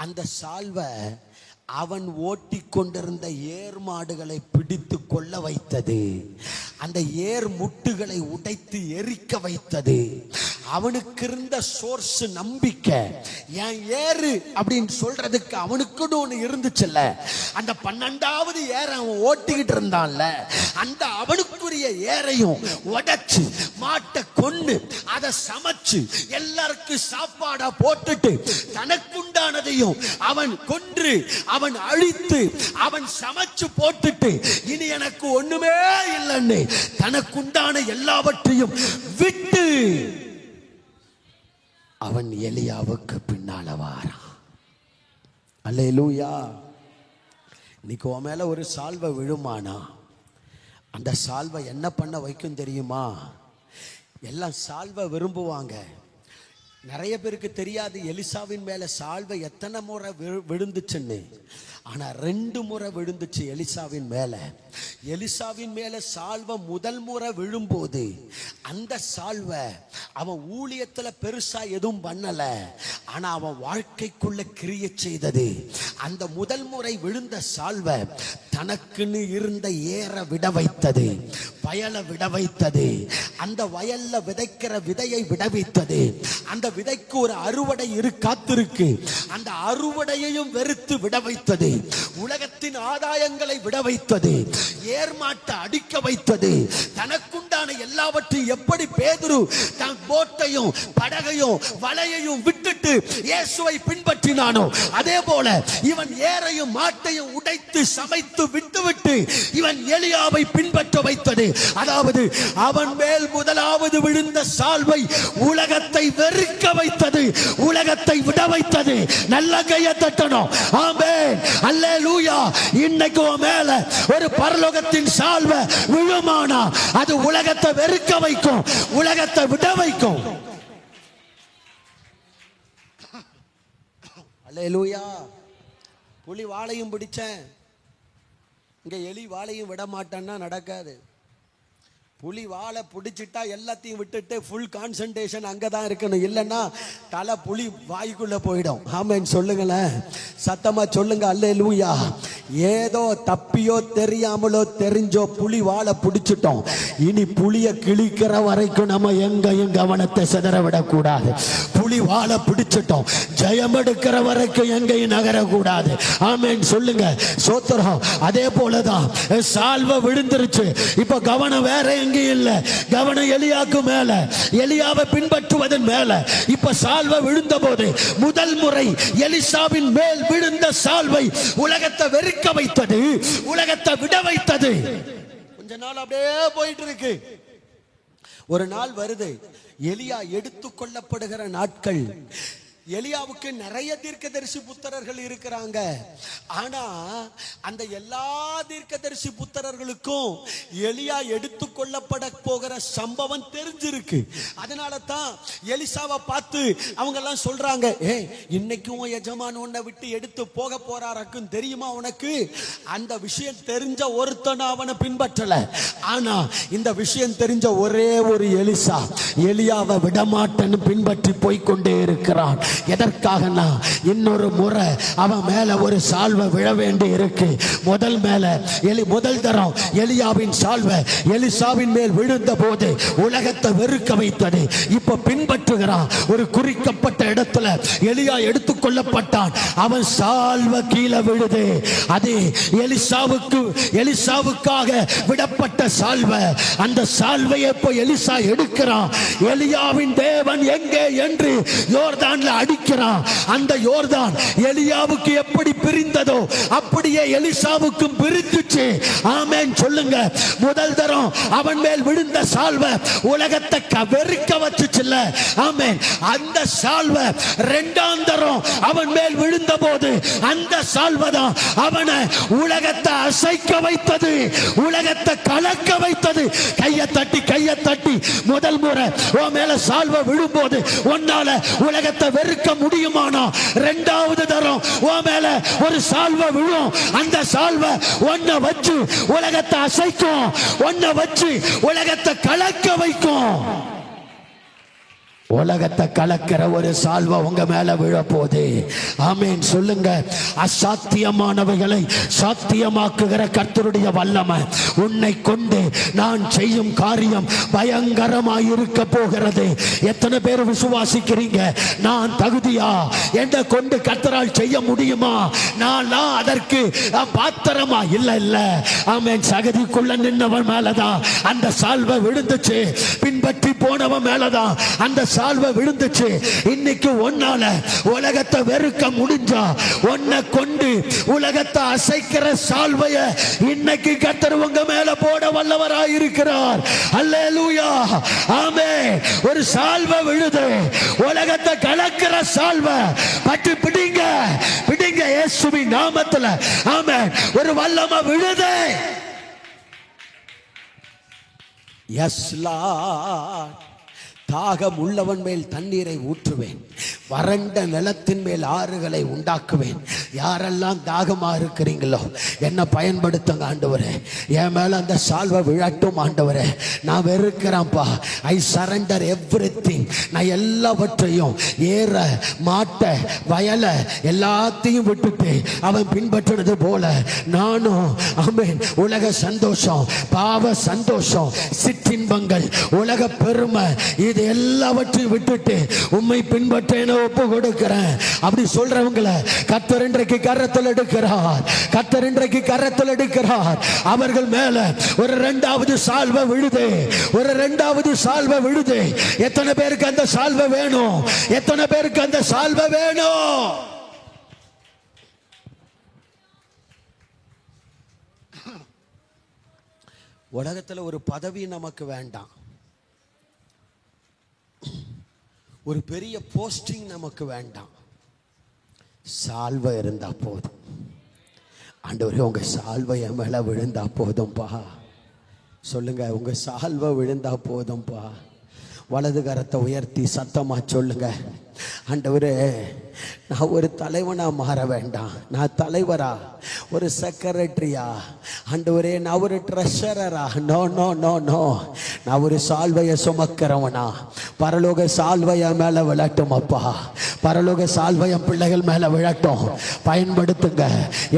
அந்த சால்வை அவன் ஓட்டி கொண்டிருந்த ஏர் மாடுகளை பிடித்து கொள்ள வைத்தது. அந்த ஏர் முட்டுகளை உடைத்து எரிக்க வைத்தது. அவனுக்கு இருந்த சோர்ஸ் நம்பிக்கை. என் ஏறு அப்படின்னு சொல்றதுக்கு அவனுக்குன்னு ஒண்ணு இருந்துச்சுல்ல. அந்த 12வது ஏற அவன் ஓட்டிக்கிட்டு இருந்தான்ல, அந்த அவனுக்குரிய ஏரையும் உடைச்சு மாட்டை கொண்டு அதை சமைச்சு எல்லாருக்கும் சாப்பாடா போட்டுட்டு தனக்குண்டானதையும் அவன் கொன்று அவன் அழித்து அவன் சமைச்சு போட்டுட்டு இனி எனக்கு ஒண்ணுமே இல்லைன்னு தனக்குண்டான எல்லாவற்றையும் விட்டு அவன் எலியாவுக்கு பின்னால வாரான். அல்லேலூயா. இன்னைக்கு உன் மேல ஒரு சால்வை விழுமானா, அந்த சால்வை என்ன பண்ண வைக்கும் தெரியுமா? எல்லாம் சால்வை விரும்புவாங்க. நிறைய பேருக்கு தெரியாது எலிசாவின் மேல சால்வை எத்தனை முறை விழுந்துச்சுன்னு. ஆனா 2 முறை விழுந்துச்சு எலிசாவின் மேல. எலிசாவின் மேல சால்வை முதல் முறை விழும்போது அந்த சால்வை அவன் ஊழியத்துல பெருசா எதுவும் பண்ணல, ஆனா அவன் வாழ்க்கைக்குள்ள கிரியை செய்தது. அந்த முதல் முறை விழுந்த சால்வை தனக்குன்னு இருந்த ஏற விட வைத்தது, வயலை விட வைத்தது, அந்த வயல்ல விதைக்கிற விதையை விட வைத்தது. அந்த விதைக்கு ஒரு அறுவடை காத்திருக்கு, அந்த அறுவடையையும் வெறுத்து விட வைத்தது. உலகத்தின் ஆதாயங்களை விட வைத்தது, ஏர்மாட்டை அடிக்க வைத்தது. தனக்குண்டான எல்லாவற்றையும் எப்படி பேதுரு தன் போட்டையும் படகையும் வலையையும் விட்டுட்டு இயேசுவை பின்பற்றினானோ, அதே போல இவன் ஏரையும் மாட்டையும் உடைத்து சமைத்து விட்டுவிட்டு இவன் எலியாவை பின்பற்ற வைத்தது. அதாவது அவன் மேல் முதலாவது விழுந்த சால்வை உலகத்தை வெறுக்க வைத்தது, உலகத்தை விட வைத்தது. நல்ல கையை தட்டணும். ஆமென். அல்லேலூயா. இன்னைக்கு உன் மேல ஒரு பரலோகத்தின் சால்வை விழுமானா அது உலகத்தை வெறுக்க வைக்கும், உலகத்தை விட வைக்கும். அல்லேலூயா. புலி வாளையும் பிடிச்சேன், இங்க எலி வாளையும் விட மாட்டான்னா நடக்காது. புலி வாழை பிடிச்சிட்டா எல்லாத்தையும் விட்டுட்டு ஃபுல் கான்சன்ட்ரேஷன் அங்கதான் இருக்கணும். இல்லைன்னா தலை புலி வாய்க்குள்ள போயிடும். ஆமென் சொல்லுங்களேன், சத்தமா சொல்லுங்க. அல்லேலூயா. ஏதோ தப்பியோ தெரியாமலோ தெரிஞ்சோ புலி வாழை பிடிச்சிட்டோம். இனி புலிய கிழிக்கிற வரைக்கும் நம்ம எங்கேயும் கவனத்தை சிதற விடக்கூடாது. புலி வாழை பிடிச்சிட்டோம், ஜெயம் எடுக்கிற வரைக்கும் எங்கேயும் நகரக்கூடாது. ஆமென் சொல்லுங்க. சோத்திரம். அதே போலதான் சால்வை விழுந்துருச்சு. இப்ப கவனம் வேற எங்கேயும் இல்ல, கவனம் எலியாக்கு மேல, எலியாவை பின்பற்றுவதன் மேல. இப்ப சால்வை விழுந்த போது முதல் முறை எலிசாவின் மேல் விழுந்த சால்வை உலகத்தை வெறுக்க வைத்தது, உலகத்தை விட வைத்தது. கொஞ்ச நாள் அப்படியே போயிட்டு இருக்கு. ஒரு நாள் வருது, எலியா எடுத்துக் கொள்ளப்படுகிற நாட்கள். எலியாவுக்கு நிறைய தீர்க்கதரிசி புத்திரர்கள் இருக்கிறாங்க. ஆனா அந்த எல்லா தீர்க்கதரிசி புத்திரர்களுக்கும் எலியா எடுத்துக்கொள்ளப்பட போகிற சம்பவம் தெரிஞ்சிருக்கு. அதனால தான் எலிசாவை பார்த்து அவங்க எல்லாம் சொல்றாங்க, இன்னைக்கும் எஜமான் உன்னை விட்டு எடுத்து போக போறாருக்கும் தெரியுமா உனக்கு? அந்த விஷயம் தெரிஞ்ச ஒருத்தனை அவனை பின்பற்றல. ஆனா இந்த விஷயம் தெரிஞ்ச ஒரே ஒரு எலிசா எலியாவை விடமாட்டேன்னு பின்பற்றி போய்கொண்டே இருக்கிறான். எதற்காகனா இன்னொரு முறை அவன் மேல ஒரு சால்வை விழ வேண்டி இருக்கு. முதல் தரம் எலியாவின் சால்வை எலிசாவின் மேல் விழுந்த போது உலகத்தை வெறுக்க வைத்தது. இப்ப பின்பற்றுகிறான். ஒரு குறிக்கப்பட்ட இடத்துல எலியா எடுத்துக்கொள்ளப்பட்டான். அவன் சால்வை கீழே விழுது. அது எலிசாவுக்காக விடப்பட்ட சால்வை. அந்த சால்வையை இப்ப எலிசா எடுக்கிறான். எலியாவின் தேவன் எங்கே என்று யோர்தான்ல அடிக்கிறான். அந்த யோர்தான் எலியாவுக்கு எப்படி பிரிந்ததோ அப்படியே எலிசாவுக்கும் பிரிந்துச்சு. ஆமென் சொல்லுங்க. முதல் தரம் அவன் மேல் விழுந்த சால்வை உலகத்தை வெறுக்க வச்சுச்சுல்ல. ஆமென். அந்த சால்வை இரண்டாம் தரம் அவன் மேல் விழுந்த போது அந்த சால்வை தான் அவனை உலகத்தை அசைக்க வைத்தது, உலகத்தை கலக்க வைத்தது. கையை தட்டி முதல் முறை உன் மேல சால்வை விழும்போது உன்னால உலகத்தை வெறுக்க முடியுமானா இரண்டாவது தரம் உன் மேல ஒரு சால்வை விழும். அந்த சால்வை ஒன்ன வச்சு உலகத்தை அசைக்கும், ஒன்ன வச்சு உலகத்தை கலக்க வைக்கும். உலகத்தை கலக்கிற ஒரு சால்வை உங்க மேல விழ போகுது. ஆமென் சொல்லுங்க. அசாத்தியமானவைகளை சாத்தியமாக்குகிற கர்த்தருடைய வல்லமை உன்னை கொண்டு நான் செய்யும் காரியம் பயங்கரமாய் இருக்க போகிறது. எத்தனை பேர் விசுவாசிக்கிறீங்க? நான் தகுதியா? என்னை கொண்டு கர்த்தரால் செய்ய முடியுமா? நான் அதற்கு பாத்திரமா? இல்ல. ஆமென். சகதிக்குள்ள நின்னவன் மேலதான் அந்த சால்வை விழுந்துச்சு. பின்பற்றி போனவன் மேலதான் அந்த சால்வை விழுந்துச்சு. இன்னைக்கு ஒன்னால உலகத்தை வெறுக்க முடிஞ்சா உன்னை கொண்டு உலகத்தை அசைக்கிற சால்வைய இன்னைக்கு கர்த்தர் உங்க மேல போட வல்லவராயிருக்கிறார். அல்லேலூயா. ஆமென். ஒரு சால்வை விழுது, உலகத்தை கலக்கிற சால்வை. பற்றி பிடிங்க இயேசுவின் நாமத்துல. ஆமென். ஒரு வல்லமை விழுது. Yes Lord. தாகம் உள்ளவன் மேல் தண்ணீரை ஊற்றுவேன், வறண்ட நிலத்தின் மேல் ஆறுகளை உண்டாக்குவேன். யாரெல்லாம் தாகமா இருக்கிறீங்களோ என்ன பயன்படுத்துங்க ஆண்டவரே. என் மேல அந்த சால்வை விழட்டும் ஆண்டவரே. நான் வெறுக்கிறேன்ப்பா. ஐ சரண்டர் எவ்ரிதிங். நான் எல்லாவற்றையும் ஏற மாட்ட வயல எல்லாத்தையும் விட்டுட்டு அவன் பின்பற்றினது போல நானும் ஆமென் உலக சந்தோஷம், பாவ சந்தோஷம், சிற்றின்பங்கள், உலக பெருமை, இது எல்லாவற்றையும் விட்டுட்டு உம்மை பின்பற்ற ஒப்பு கொடுக்கிறேன். அப்படி சொல்றவங்களை கர்த்தர் இன்றைக்கு கரத்தில் எடுக்கிறார். கர்த்தர் இன்றைக்கு கரத்தில் எடுக்கிறார். அவர்கள் மேல ஒரு இரண்டாவது சால்வை விழுது, ஒரு இரண்டாவது சால்வை விழுது. எத்தனை பேருக்கு அந்த சால்வை வேணும்? எத்தனை பேருக்கு அந்த சால்வை வேணும்? உலகத்தில் ஒரு பதவி நமக்கு வேண்டாம், ஒரு பெரிய போஸ்டிங் நமக்கு வேண்டாம். சால்வை இருந்தா போதும். ஆண்டவரே உங்க சால்வை என் மேல விழுந்தா போதும்பா. சொல்லுங்க, உங்க சால்வை விழுந்தா போதும்பா. வலது கரத்தை உயர்த்தி சத்தமா சொல்லுங்க, ஆண்டவரே நான் ஒரு தலைவனா மாற வேண்டாம். நான் தலைவரா, ஒரு செக்ரட்டரியா? ஆண்டவரே நான் ஒரு ட்ரெஷரரா? No no no no. நான் ஒரு சால்வையை சுமக்கிறவனா? பரலோக சால்வைய மேல விளட்டும் அப்பா. பரலோக சால்வை என் பிள்ளைகள் மேல விழட்டும். பயன்படுத்துங்க.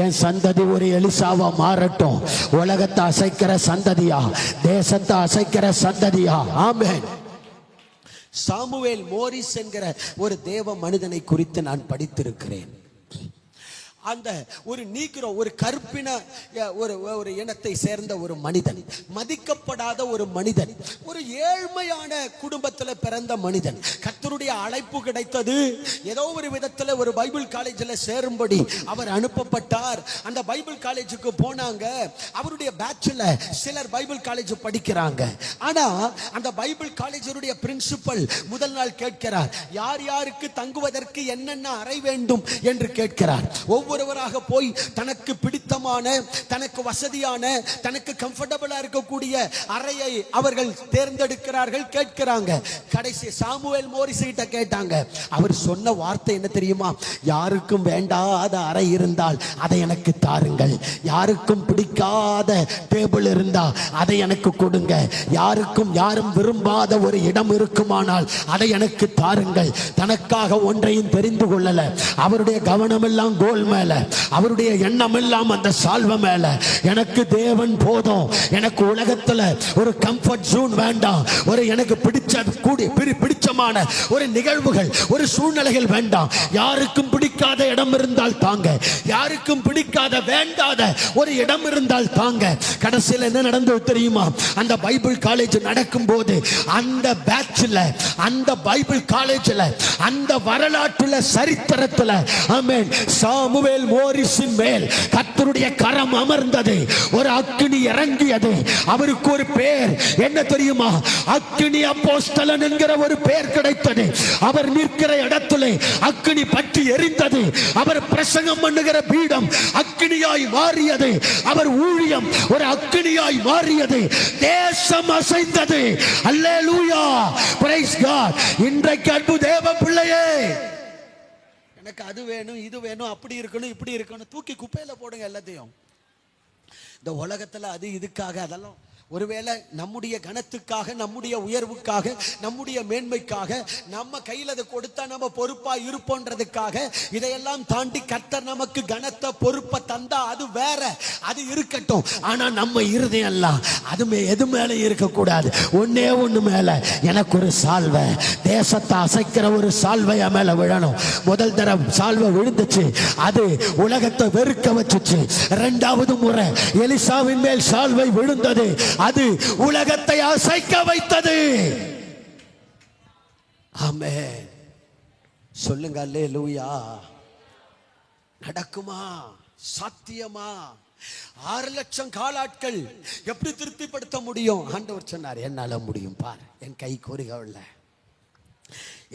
என் சந்ததி ஒரு எலிசாவா மாறட்டும். உலகத்தை அசைக்கிற சந்ததியா, தேசத்தை அசைக்கிற சந்ததியா. ஆமென். சாமுவேல் மோரிஸ் என்கிற ஒரு தேவ மனிதனை குறித்து நான் படித்திருக்கிறேன். அந்த ஒரு நீக்ரோ, ஒரு கற்பின ஒரு இனத்தை சேர்ந்த ஒரு மனிதன், மதிக்கப்படாத ஒரு மனிதன், ஒரு ஏழ்மையான குடும்பத்தில் பிறந்த மனிதன். கர்த்தருடைய அழைப்பு கிடைத்தது. ஏதோ ஒரு விதத்தில் ஒரு பைபிள் காலேஜில் சேரும்படி அவர் அனுப்பப்பட்டார். அந்த பைபிள் காலேஜுக்கு போனாங்க. அவருடைய பேட்சில் சிலர் பைபிள் காலேஜ் படிக்கிறாங்க. ஆனா அந்த பைபிள் காலேஜருடைய பிரின்சிபல் முதல் நாள் கேட்கிறார், யார் யாருக்கு தங்குவதற்கு என்னென்ன அறை வேண்டும் என்று கேட்கிறார். ஒவ்வொருவராக போய் தனக்கு பிடித்தமான, தனக்கு வசதியான, தனக்கு கம்ஃபர்டபிளா இருக்கக்கூடிய அறையை அவர்கள் தேர்ந்தெடுக்கிறார்கள், கேட்கிறாங்க. கடைசி சாமுவேல் மோரிஸ் கிட்ட கேட்டாங்க. அவர் சொன்ன வார்த்தை என்ன தெரியுமா? யாருக்கும் வேண்டாத அறை இருந்தால் அதை எனக்கு தாருங்கள். யாருக்கும் பிடிக்காத டேபிள் இருந்தா அதை எனக்கு கொடுங்க. யாரும் விரும்பாத ஒரு இடம் இருக்குமானால் அதை எனக்கு தாருங்கள். தனக்காக ஒன்றையும் தெரிந்து கொள்ளல. அவருடைய கவனம் எல்லாம் கோல் மேல, அவருடைய எண்ணம் எல்லாம் அந்த சால்வ மேல. எனக்கு தேவன் போதும். எனக்கு உலகத்துல ஒரு கம்ஃபர்ட் ஜோன் வேண்டாம். ஒரு எனக்கு பிடிச்சமான ஒரு நிகழ்வுகள், ஒரு சூழ்நிலைகள் வேண்டாம். யாருக்கும் பிடிக்காத இடம் இருந்தால் தாங்க. யாருக்கும் பிடிக்காத வேண்டாத ஒரு இடம் இருந்தால் தாங்க. கடைசியில் என்ன நடந்தது தெரியுமா? அந்த பைபிள் காலேஜ் நடக்கும் போது அந்த பேட்ச்ல, அந்த பைபிள் காலேஜ்ல, அந்த வரலாற்றுல, சரித்திரத்துல, ஆமென், சாமுவேல் மோரிஸின் மேல் கர்த்தருடைய கரம் அமர்ந்தது. ஒரு அக்கினி இறங்கியது. அவருக்கு ஒரு பேர் என்ன தெரியுமா? அக்கினி அப்போஸ்தலன் என்கிற ஒரு பேர் கிடைத்தது. அவர் நிற்கிற இடத்திலே அக்கினி பற்றி எரிந்தது. அவர் பிரசங்கம் பண்ணுகிற பீடம் அக்கினியாய் மாறியது. அவர் ஊழியம் ஒரு அக்கினியாய் மாறியது. தேசம் அசைந்தது. அல்லேலூயா, பிரைஸ் காட். இன்றைக்கு அன்பு தேவ பிள்ளையே, எனக்கு அது வேணும், இது வேணும், அப்படி இருக்கணும், இப்படி இருக்கணும், தூக்கி குப்பையில போடுங்க எல்லாத்தையும். இந்த உலகத்துல அது இதுக்காக, அதெல்லாம் ஒருவேளை நம்முடைய கனத்துக்காக, நம்முடைய உயர்வுக்காக, நம்முடைய மேன்மைக்காக, நம்ம கையில் அதை கொடுத்தா நம்ம பொறுப்பா இருப்போன்றதுக்காக, இதையெல்லாம் தாண்டி கர்த்தர் நமக்கு கனத்தை பொறுப்பை தந்தா அது வேற, அது இருக்கட்டும். ஆனா நம்ம இருதயம் எல்லாம் அது எது மேல இருக்கக்கூடாது. ஒன்னே ஒண்ணு மேல, எனக்கு ஒரு சால்வை, தேசத்தை அசைக்கிற ஒரு சால்வை மேல விழணும். முதல் தரம் சால்வை விழுந்துச்சு, அது உலகத்தை வெறுக்க வச்சுச்சு. இரண்டாவது முறை எலிசாவின் மேல் சால்வை விழுந்தது, அது உலகத்தை அசைக்க வைத்தது. ஆமென். சொல்லுங்க அல்லேலூயா. நடக்குமா? சாத்தியமா? 6 லட்சம் காலாட்கள் எப்படி திருப்திப்படுத்த முடியும்? ஆண்டவர் சொன்னார், என்னால முடியும் பார், என் கை கோரிகவில்ல.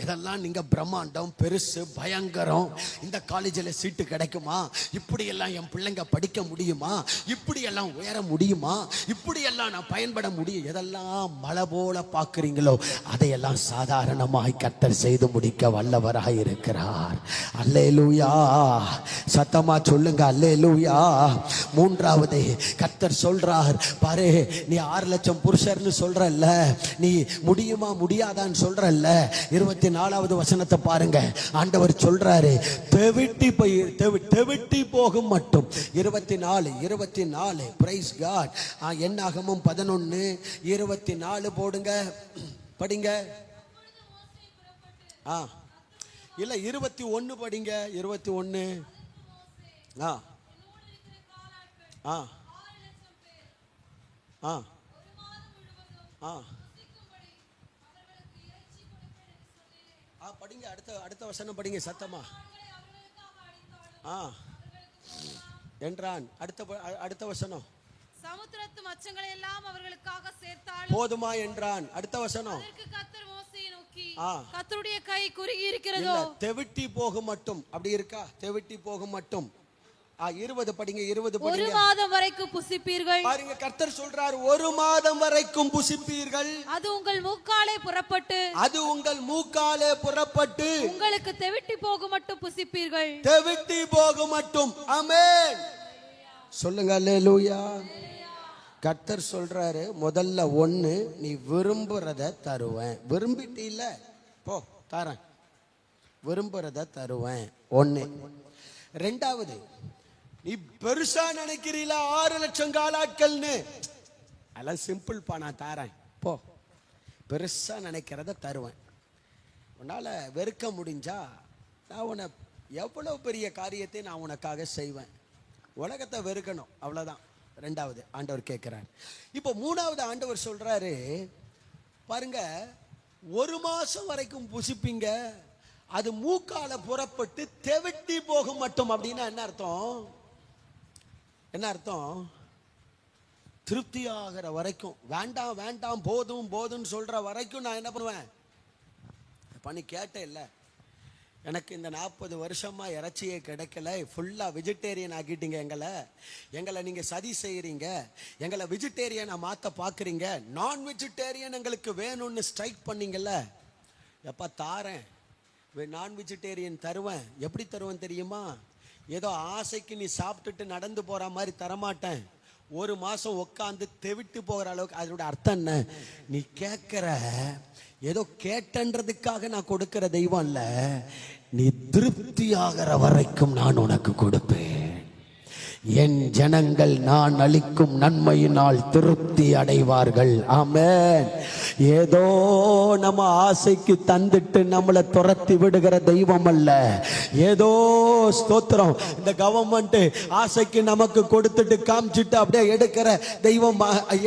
இதெல்லாம் நீங்க பிரம்மாண்டம், பெருசு, பயங்கரம், இந்த காலேஜில் சீட்டு கிடைக்குமா, இப்படி எல்லாம் என் பிள்ளைங்க படிக்க முடியுமா, இப்படி எல்லாம் உயர முடியுமா, இப்படி எல்லாம் நான் பயன்பட முடியும், எதெல்லாம் மலை போல பார்க்குறீங்களோ அதையெல்லாம் சாதாரணமாய் கர்த்தர் செய்து முடிக்க வல்லவராய் இருக்கிறார். அல்லேலூயா. சத்தமா சொல்லுங்க அல்லேலூயா. மூன்றாவது கர்த்தர் சொல்றார், பாரு, நீ 6 லட்சம் புருஷர்னு சொல்றல்ல, நீ முடியுமா முடியாதான்னு சொல்றல்ல. 24வது வசனத்தை பாருங்க. ஆண்டவர் சொல்றாரு, தெவிட்டி போகும் மட்டும். 24 பிரைஸ் காட். என்னாகமும் 11:24 போடுங்க, படிங்க. இல்ல 21 படிங்க. 21 படிங்க. அடுத்த வசனம் படிங்க சத்தமா. என்றான். அடுத்த வசனம். சமுத்திரத்து மச்சங்களை எல்லாம் அவர்களுக்காக சேர்த்தால் போதுமா என்றான். அடுத்த வசனம். அதற்கு கர்த்தர் மோசேயை நோக்கி, கர்த்தருடைய கை குறுகி இருக்கிறதோ? தெவிட்டி போகும் மட்டும். அப்படி இருக்கா? தெவிட்டி போகும் மட்டும். 20 படிங்க. 20 படிங்க. 1 மாதம் வரைக்கும் புசிப்பீர்கள். பாருங்க, கர்த்தர் சொல்றார், 1 மாதம் வரைக்கும் புசிப்பீர்கள். அது உங்கள் மூக்காலே புறப்பட்டு உங்களுக்கு தெவிட்டி போகும் மட்டும் புசிப்பீர்கள். தெவிட்டி போகும் மட்டும். ஆமென். சொல்லுங்க அல்லேலூயா. கர்த்தர் சொல்றாரு, முதல்ல 1, நீ விரும்புறத தருவேன். விரும்பிட்டீல்ல, போ தரேன். விரும்புறத தருவேன். ஒண்ணு. ரெண்டாவது, நீ பெருசா நினைக்கிறீல 6 லட்சம் காலாட்கள்னு, அதெல்லாம் சிம்பிள்ப்பா, நான் தரேன் போ. பெருசா நினைக்கிறத தருவேன். உன்னால வெறுக்க முடிஞ்சா நான் உன்னை எவ்வளவு பெரிய காரியத்தை நான் உனக்காக செய்வேன். உலகத்தை வெறுக்கணும், அவ்வளவுதான். ரெண்டாவது ஆண்டவர் கேட்கிறார். இப்போ மூணாவது ஆண்டவர் சொல்றாரு பாருங்க, 1 மாசம் வரைக்கும் புசிப்பீங்க, அது மூக்கால புறப்பட்டு தெவிட்டி போகும் மட்டும். அப்படின்னா என்ன அர்த்தம்? என்ன அர்த்தம்? திருப்தி ஆகிற வரைக்கும், வேண்டாம் வேண்டாம் போதும் போதும்னு சொல்ற வரைக்கும் நான் என்ன பண்ணுவேன்? பண்ணி கேட்டேன் இல்லை, எனக்கு இந்த 40 வருஷமா இறைச்சியே கிடைக்கல, ஃபுல்லா வெஜிடேரியன் ஆக்கிட்டீங்க எங்களை நீங்க சதி செய்யறீங்க, எங்களை வெஜிடேரியனை மாத்த பாக்குறீங்க, நான் வெஜிடேரியன் எங்களுக்கு வேணும்னு ஸ்ட்ரைக் பண்ணீங்கல்ல, எப்ப தாரேன், நான் வெஜிடேரியன் தருவேன். எப்படி தருவேன் தெரியுமா? ஏதோ ஆசைக்கு நீ சாப்பிட்டுட்டு நடந்து போற மாதிரி தரமாட்டேன். 1 மாசம் உட்காந்து தெவிட்டு போகிற அளவுக்கு. அதோட அர்த்தம் என்ன? நீ கேட்கிற ஏதோ கேட்டன்றதுக்காக நான் கொடுக்கிற தெய்வம் இல்ல, நீ திருப்தி ஆகிற வரைக்கும் நான் உனக்கு கொடுப்பேன். என் ஜனங்கள் நான் அளிக்கும் நன்மையினால் திருப்தி அடைவார்கள். ஆமென். ஏதோ நம்ம ஆசைக்கு தந்துட்டு நம்மளை துரத்தி விடுகிற தெய்வம் அல்ல. ஏதோ ஸ்தோத்திரம், இந்த கவர்மெண்ட் ஆசைக்கு நமக்கு கொடுத்துட்டு காமிச்சிட்டு அப்படியே எடுக்கிற தெய்வம்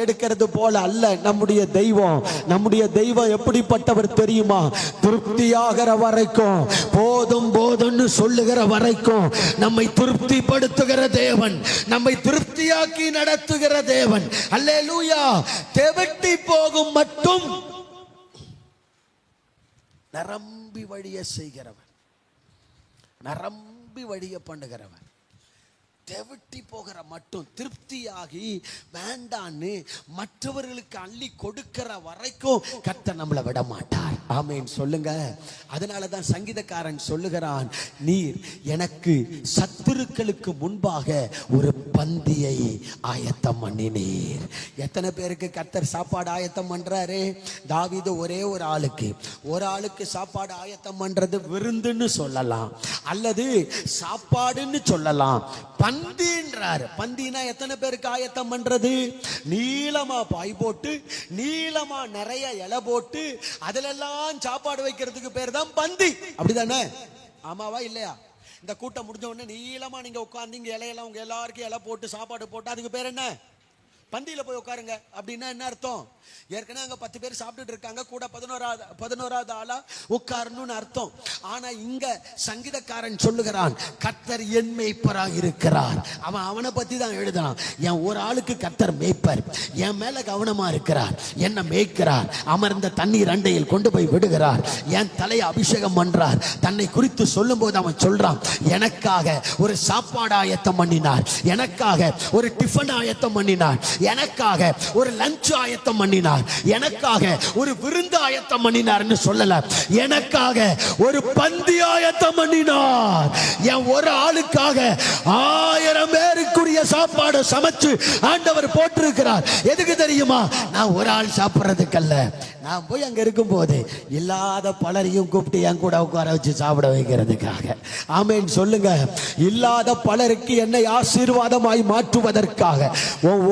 எடுக்கிறது போல அல்ல நம்முடைய தெய்வம். நம்முடைய தெய்வம் எப்படிப்பட்டவர் தெரியுமா? திருப்தியாகிற வரைக்கும், போதும் போதும்னு சொல்லுகிற வரைக்கும் நம்மை திருப்திப்படுத்துகிற தேவன், நம்மை திருப்தியாக்கி நடத்துகிற தேவன். அல்லேலூயா. தெவிட்டி போகும் மட்டும் நிரம்பி வழிய செய்கிறவர், நிரம்பி வழிய பண்ணுகிறவர். தெவிட்டி போகிற மட்டும், திருப்தியாகி வேண்டான்னு மற்றவர்களுக்கு அள்ளி கொடுக்கிற வரைக்கும் கர்த்தர் நம்மளை விட மாட்டார். ஆமென் சொல்லுங்க. அதனாலதான் சங்கீதக்காரன் சொல்லுகிறான், நீர் எனக்கு சத்துருக்களுக்கு முன்பாக ஒரு பந்தியை ஆயத்தம் பண்ணினீர். எத்தனை பேருக்கு கர்த்தர் சாப்பாடு ஆயத்தம் பண்றாரு? தாவீது ஒரே ஒரு ஆளுக்கு சாப்பாடு ஆயத்தம் பண்றது விருந்துன்னு சொல்லலாம், அல்லது சாப்பாடுன்னு சொல்லலாம். பந்தின்றாரு. பந்தினா எத்தனை பேருக்கு ஆயத்தம் பண்றது? நீளமா பாய் போட்டு, நீளமா நிறைய இலை போட்டு, அதிலெல்லாம் சாப்பாடு வைக்கிறதுக்கு பேர் தான் பந்தி. அப்படிதானே? ஆமாவா இல்லையா? இந்த கூட்டம் முடிஞ்ச உடனே நீளமா நீங்க உட்கார்ந்தீங்க, இலையெல்லாம் உங்க எல்லாருக்கும் இலை போட்டு சாப்பாடு போட்டு, அதுக்கு பேர் என்ன? பந்தியில போய் உட்காருங்க. அப்படின்னா என்ன அர்த்தம்? ஏற்கனவே அங்க 10 பேர் சாப்பிட்டுட்டு இருக்காங்க, கூட 11வது ஆளா உட்காரணும்னு அர்த்தம். ஆனா இங்க சங்கீதக்காரன் சொல்லுகிறான், கர்த்தர் என் மேய்ப்பராக இருக்கிறார். அவனை பத்தி தான் எழுதலாம். என் ஒரு ஆளுக்கு கர்த்தர் மேய்ப்பர், என் மேல கவனமா இருக்கிறார், என்ன மேய்க்கிறார், அமர்ந்த தண்ணீர் அண்டையில் கொண்டு போய் விடுகிறார், என் தலையை அபிஷேகம் பண்றார். தன்னை குறித்து சொல்லும் போது அவன் சொல்றான், எனக்காக ஒரு சாப்பாடு ஆயத்தம் பண்ணினார், எனக்காக ஒரு டிஃபன் ஆயத்தம் பண்ணினார், எனக்காக ஒரு லஞ்ச் ஆயத்தம் பண்ணினார், எனக்காக ஒரு விருந்து ஆயத்தம் பண்ணினார்னு சொல்லல, எனக்காக ஒரு பந்தி ஆயத்தம் பண்ணினார். என் ஒரு ஆளுக்காக 1000 பேருக்குரிய சாப்பாடு சமைச்சு ஆண்டவர் போட்டிருக்கிறார். எதுக்கு தெரியுமா? நான் ஒரு ஆள் சாப்பிட்றதுக்கல்ல, நான் போய் அங்க இருக்கும் போது இல்லாத பலரையும் கூப்பிட்டு என் கூட உட்கார வச்சு சாப்பிட வைக்கிறதுக்காக. ஆமென் சொல்லுங்க. இல்லாத பலருக்கு என்னை ஆசீர்வாதமாய் மாற்றுவதற்காக.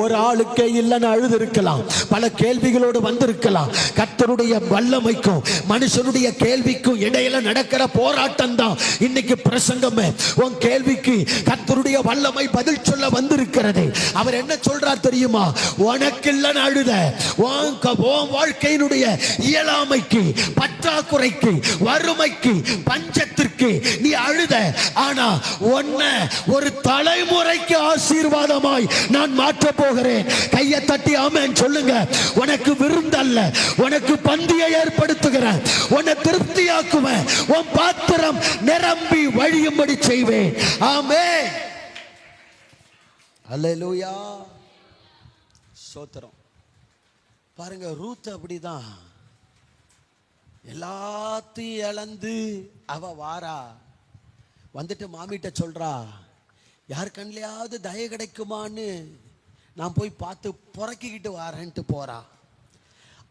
ஒரு ஆளுக்கே இல்லைன்னு அழுது இருக்கலாம், பல கேள்விகளோடு வந்திருக்கலாம். கர்த்தருடைய வல்லமைக்கும் மனுஷனுடைய கேள்விக்கும் இடையில நடக்கிற போராட்டம் தான் இன்னைக்கு பிரசங்கமே. உன் கேள்விக்கு கர்த்தருடைய வல்லமை பதில் சொல்ல வந்திருக்கிறது. அவர் என்ன சொல்றார் தெரியுமா? உனக்கு இல்லைன்னு அழுத, உன் வாழ்க்கையினுடைய இயலாமைக்கு, பற்றாக்குறைக்கு, வறுமைக்கு, பஞ்சத்திற்கு நீ அழுத, ஆனா உன்னை ஒரு தலைமுறைக்கு ஆசீர்வாதமாய் நான் மாற்ற போகிறேன். கையை தட்டி ஆமென் சொல்லுங்க. உனக்கு விருந்தல்ல, உனக்கு பந்தியை ஏற்படுத்துகிறேன், உன்னை திருப்தியாக்குவேன், உன் பாத்திரம் நிரம்பி வழியும்படி செய்வேன். ஆமென். அல்லேலூயா. ஸ்தோத்திரம். பாருங்க, ரூத் அப்படிதான் எல்லாத்தையும் இழந்து அவ வாரா, வந்துட்டு மாமிட்ட சொல்றா, யார் கண்ணிலையாவது தயை கிடைக்குமான்னு நான் போய் பார்த்து பொறக்கிக்கிட்டு வாரேன்ட்டு போறா.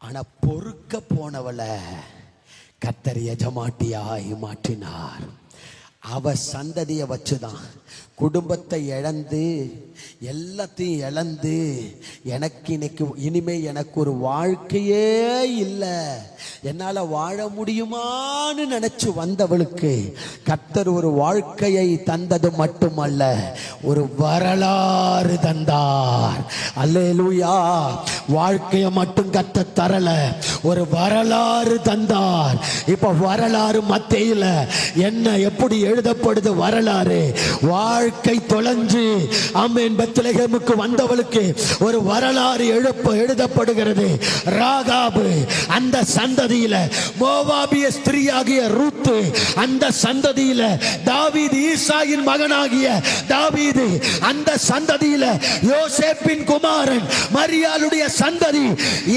ஆனா பொறுக்க போனவளை கர்த்தர் எஜமாட்டியாய் மாற்றினார். அவ சந்ததியை வச்சுதான் குடும்பத்தை இழந்து எல்லாத்தையும் இழந்து இனிமே எனக்கு ஒரு வாழ்க்கையே இல்லை, என்னால வாழ முடியுமான்னு நினைச்சு வந்தவளுக்கு கர்த்தர் ஒரு வாழ்க்கையை தந்தது மட்டுமல்ல, ஒரு வரலாறு தந்தார். அல்லேலூயா. வாழ்க்கையை மட்டும் கர்த்தர் தரல, ஒரு வரலாறு தந்தார். இப்ப வரலாறு மத்தியில என்ன எப்படி எழுதப்படுது? வரலாறு வாழ்க்கை தொலைஞ்சு ஆமென் பெத்லகேமுக்கு வந்தவளுக்கு ஒரு வரலாறு எழுதப்படுகிறது. ராகாபு அந்த சந்ததியில, மோவாபிய ஸ்திரீயாகிய ரூத்து அந்த சந்ததியில, தாவீது ஈசாயின் மகனாகிய தாவீது அந்த சந்ததியில, யோசேப்பின் குமாரன் மரியாளுடைய சந்ததி,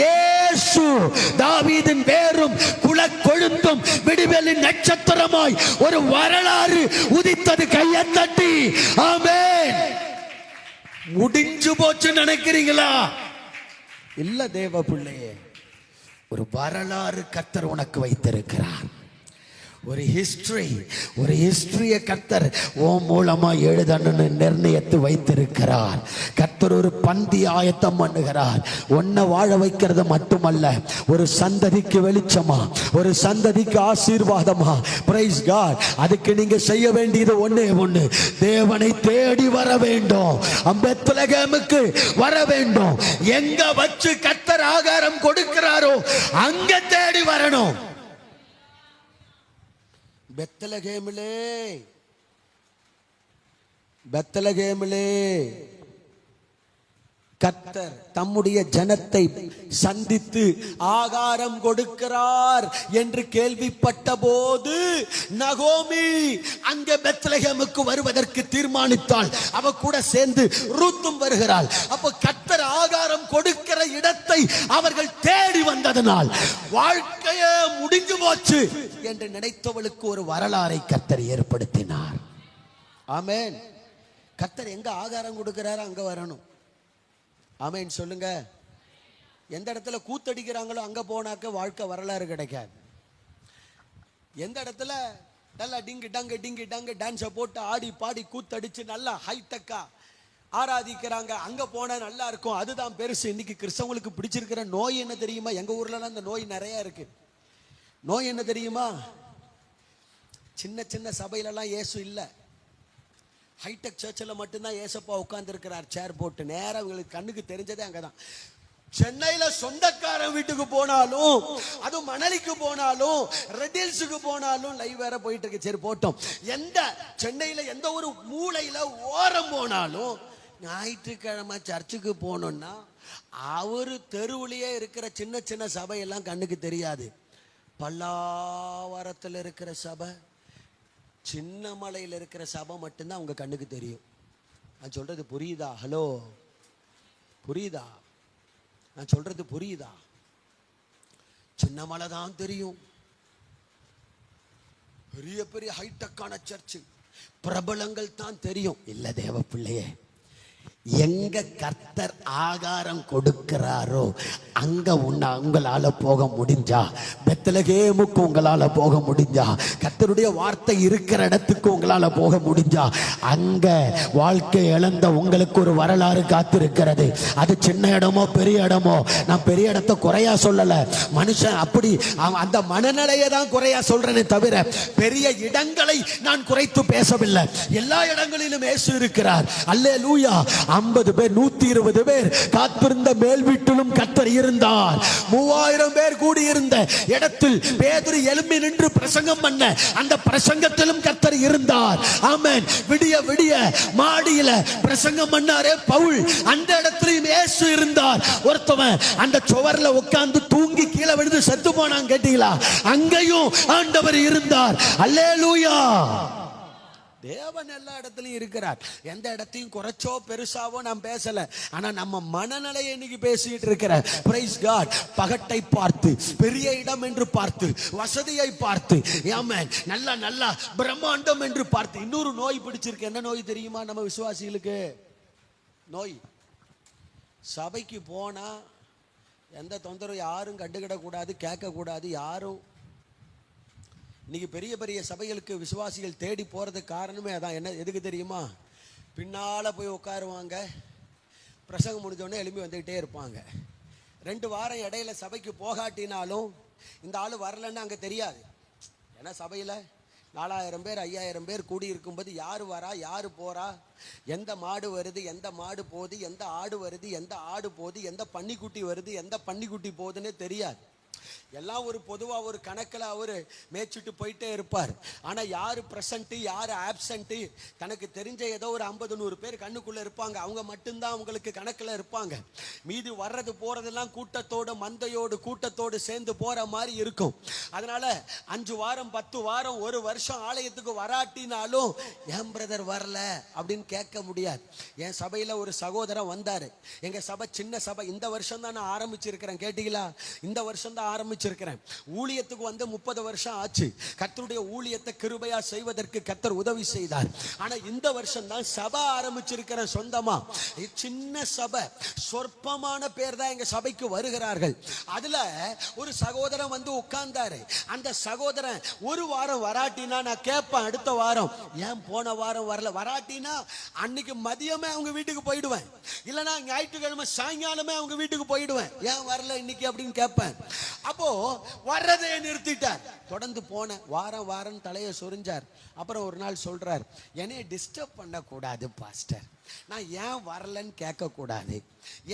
இயேசு தாவீதின் வேரும் குலக்கொழுந்தும் விடுதலின் நட்சத்திரமாய் ஒரு வரலாறு உதித்தது. கையை தட்டி ஆமென். முடிஞ்சு போச்சு நினைக்கிறீங்களா? இல்ல தேவ பிள்ளையே, ஒரு வரலாறு கர்த்தர் உனக்கு வைத்திருக்கிறார். ஒரு ஹிஸ்டரிய கர்த்தர் ஓ மூலமா எழுதணும்னு நிர்ணயித்து வைத்திருக்கிறார். கர்த்தர் ஒரு பந்தி ஆயத்தம் பண்ணுகிறார். ஒன்ன வாழ வைக்கிறது மட்டுமல்ல, ஒரு சந்ததிக்கு வெளிச்சமா, ஒரு சந்ததிக்கு ஆசீர்வாதமா. Praise God. அதுக்கு நீங்க செய்ய வேண்டியது ஒண்ணே ஒண்ணு, தேவனை தேடி வர வேண்டும், பெத்லகேமுக்கு வர வேண்டும். எங்க வச்சு கர்த்தர் ஆகாரம் கொடுக்கிறாரோ அங்க தேடி வரணும். பெத்லகேமிலே கர்த்தர் தம்முடைய ஜனத்தை சந்தித்து ஆகாரம் கொடுக்கிறார் என்று கேள்விப்பட்ட போது நகோமி அங்கே பெத்லகேமுக்கு வருவதற்கு தீர்மானித்தாள். அவ கூட சேர்ந்து ரூத்தும் வருகிறாள். அப்ப கர்த்தர் ஆகாரம் கொடுக்கிற இடத்தை அவர்கள் தேடி வந்ததனால் வாழ்க்கையே முடிஞ்சு போச்சு என்று நினைத்தவளுக்கு ஒரு வரலாறை கர்த்தர் ஏற்படுத்தினார். ஆமென். கர்த்தர் எங்க ஆகாரம் கொடுக்கிறாரோ அங்க வரணும். ஆமென் சொல்லுங்க. எந்த இடத்துல கூத்தடிக்கிறாங்களோ அங்க போனாக்க வாழ்க்கை வரலாறு கிடைக்காது. எந்த இடத்துல நல்லா டிங்கு டங்கு டிங்கு டங்கு டான்ஸை போட்டு ஆடி பாடி கூத்தடிச்சு நல்லா ஹைடெக்கா ஆராதிக்கிறாங்க, அங்க போனா நல்லா இருக்கும், அதுதான் பெருசு. இன்னைக்கு கிறிஸ்தவங்களுக்கு பிடிச்சிருக்கிற நோய் என்ன தெரியுமா? எங்க ஊர்லலாம் அந்த நோய் நிறைய இருக்கு. நோய் என்ன தெரியுமா? சின்ன சின்ன சபையிலலாம் இயேசு இல்லை. ஹைடெக் சர்ச்சில் மட்டும்தான் ஏசப்பா உட்கார்ந்து இருக்கிறார் சேர் போட்டு. நேரம் இவங்களுக்கு கண்ணுக்கு தெரிஞ்சதே அங்கதான். சென்னையில சொந்தக்காரன் வீட்டுக்கு போனாலும், அது மணலிக்கு போனாலும், ரெட்டில்ஸுக்கு போனாலும் லைவ் வேற போயிட்டு இருக்கு. சரி போட்டோம். எந்த சென்னையில எந்த ஒரு மூலையில ஓரம் போனாலும் ஞாயிற்றுக்கிழமை சர்ச்சுக்கு போனோம்னா அவரு தெருவுலயே இருக்கிற சின்ன சின்ன சபையெல்லாம் கண்ணுக்கு தெரியாது. பல்லாவரத்தில் இருக்கிற சபை, சின்ன மலையில் இருக்கிற சபை மட்டும்தான் அவங்க கண்ணுக்கு தெரியும். நான் சொல்றது புரியுதா? ஹலோ, புரியுதா? நான் சொல்றது புரியுதா? சின்ன மலை தான் தெரியும், பெரிய பெரிய ஹைடெக்கான சர்ச்சு பிரபலங்கள் தான் தெரியும். இல்ல தேவ பிள்ளையே, எங்க கர்த்தர் ஆகாரம் கொடுக்கிறாரோ அங்க உங்களால போக முடிஞ்சா, பெத்லகேமுக்கு உங்களால போக முடிஞ்சா, கர்த்தருடைய வார்த்தை இருக்கிற இடத்துக்கு உங்களால போக முடிஞ்சா, அங்க வாழ்க்கை இழந்த உங்களுக்கு ஒரு வரலாறு காத்திருக்கிறது. அது சின்ன இடமோ பெரிய இடமோ, நான் பெரிய இடத்தை குறையா சொல்லல. மனுஷன் அப்படி அந்த மனநிலையை தான் குறையா சொல்றேனே தவிர பெரிய இடங்களை நான் குறைத்து பேசவில்லை. எல்லா இடங்களிலும் இயேசு இருக்கிறார். அல்லேலூயா. 50 பேர் 120 பேர் காத்திருந்த மேல் வீட்டிலும் கர்த்தர் இருந்தார். 3000 பேர் கூடியிருந்த இடத்தில் பேதுரு எழும்பி நின்று பிரசங்கம் பண்ண அந்த பிரசங்கத்திலும் கர்த்தர் இருந்தார். ஆமென். விடிய விடிய மாடியில பிரசங்கம் பண்ணாரே பவுல், அந்த இடத்திலும் இயேசு இருந்தார். ஒருத்தவன் அந்த சுவர்ல உட்கார்ந்து தூங்கி கீழே விழுந்து செத்து போனான், கேட்டீங்களா? அங்கேயும் ஆண்டவர் இருந்தார். அல்லேலூயா. தேவன் எல்லா இடத்துலயும் இருக்கிறார். எந்த இடத்தையும் குறைச்சோ பெருசாவோ நான் பேசல. ஆனா நம்ம மனநிலையை இன்னைக்கு பேசிட்டு இருக்கிறேன். Price God. பகட்டை பார்த்து, பெரிய இடம் என்று பார்த்து, வசதியை பார்த்து, ஆமென், நல்லா நல்லா பிரம்மாண்டம் என்று பார்த்து. இன்னொரு நோய் பிடிச்சிருக்கு. என்ன நோய் தெரியுமா? நம்ம விசுவாசிகளுக்கு நோய். சபைக்கு போனா எந்த தொந்தரவு யாரும் கண்டுக்கிட கூடாது, கேட்க கூடாது. யாரும் இன்னைக்கு பெரிய பெரிய சபைகளுக்கு விசுவாசிகள் தேடி போறதுக்கு காரணமே அதான். என்ன எதுக்கு தெரியுமா? பின்னால போய் உட்காருவாங்க, பிரசங்கம் முடிஞ்சோடனே எழுப்பி வந்துக்கிட்டே இருப்பாங்க. 2 வாரம் இடையில சபைக்கு போகாட்டினாலும் இந்த ஆள் வரலன்னு அங்கே தெரியாது. ஏன்னா சபையில் 4000 பேர் 5000 பேர் கூடி இருக்கும்போது யார் வரா யார் போறா, எந்த மாடு வருது எந்த மாடு போகுது, எந்த ஆடு வருது எந்த ஆடு போகுது, எந்த பன்னிக்குட்டி வருது எந்த பன்னிக்குட்டி போகுதுன்னே தெரியாது. எல்லாம் ஒரு பொதுவா ஒரு கணக்கில் அவர் மேய்ச்சிட்டு போயிட்டே இருப்பார். ஆனா யாரு பிரசன்ட் யாரு ஆப்சண்ட் தனக்கு தெரிஞ்ச ஏதோ ஒரு 50-100 பேர் கண்ணுக்குள்ள இருப்பாங்க. அவங்க மட்டும்தான் அவங்களுக்கு கணக்கில் இருப்பாங்க. மீதி வர்றது போறதெல்லாம் கூட்டத்தோடு மந்தையோடு கூட்டத்தோடு சேர்ந்து போற மாதிரி இருக்கும். அதனால 5 வாரம் 10 வாரம் 1 வருஷம் ஆலயத்துக்கு வராட்டினாலும் என் பிரதர் வரல அப்படின்னு கேட்க முடியாது. என் சபையில ஒரு சகோதரன் வந்தாரு. எங்க சபை சின்ன சபை, இந்த வருஷம் தான் நான் ஆரம்பிச்சிருக்கிறேன். கேட்டீங்களா? இந்த வருஷம் தான் ஆரம்பிச்சிருக்கிறேன். ஊழியத்துக்கு வந்து 30 வருஷம் ஆச்சு. கர்த்தருடைய ஊழியத்தை கிருபையா செய்வதற்கு கர்த்தர் உதவி செய்தார். ஆனா இந்த வருஷம் தான் சபை ஆரம்பிச்சிருக்கிறேன் சொந்தமா. சின்ன சபை, சொற்பமான பேர் தான் எங்க சபைக்கு வருகிறார்கள். அதுல ஒரு சகோதரன் வந்து உட்கார்ந்தாரு. அந்த சகோதரன் 1 வாரம் வராட்டினா நான் கேட்பேன், அடுத்த வாரம் ஏன் போன வாரம் வரல? வராட்டினா அன்னைக்கு மதியமே அவங்க வீட்டுக்கு போயிடுவேன், இல்லைன்னா ஞாயிற்றுக்கிழமை சாயங்காலமே அவங்க வீட்டுக்கு போயிடுவேன். ஏன் வரல இன்னைக்கு அப்படின்னு கேட்பேன். அப்போ வர்றதே நிறுத்திட்டார். தொடர்ந்து போன வாரம் தலையை சொரிஞ்சார். அப்புறம் ஒரு நாள் சொல்றார், என்னைய டிஸ்டர்ப் பண்ணக்கூடாது பாஸ்டர், நான் ஏன் வரலன்னு கேட்க கூடாது,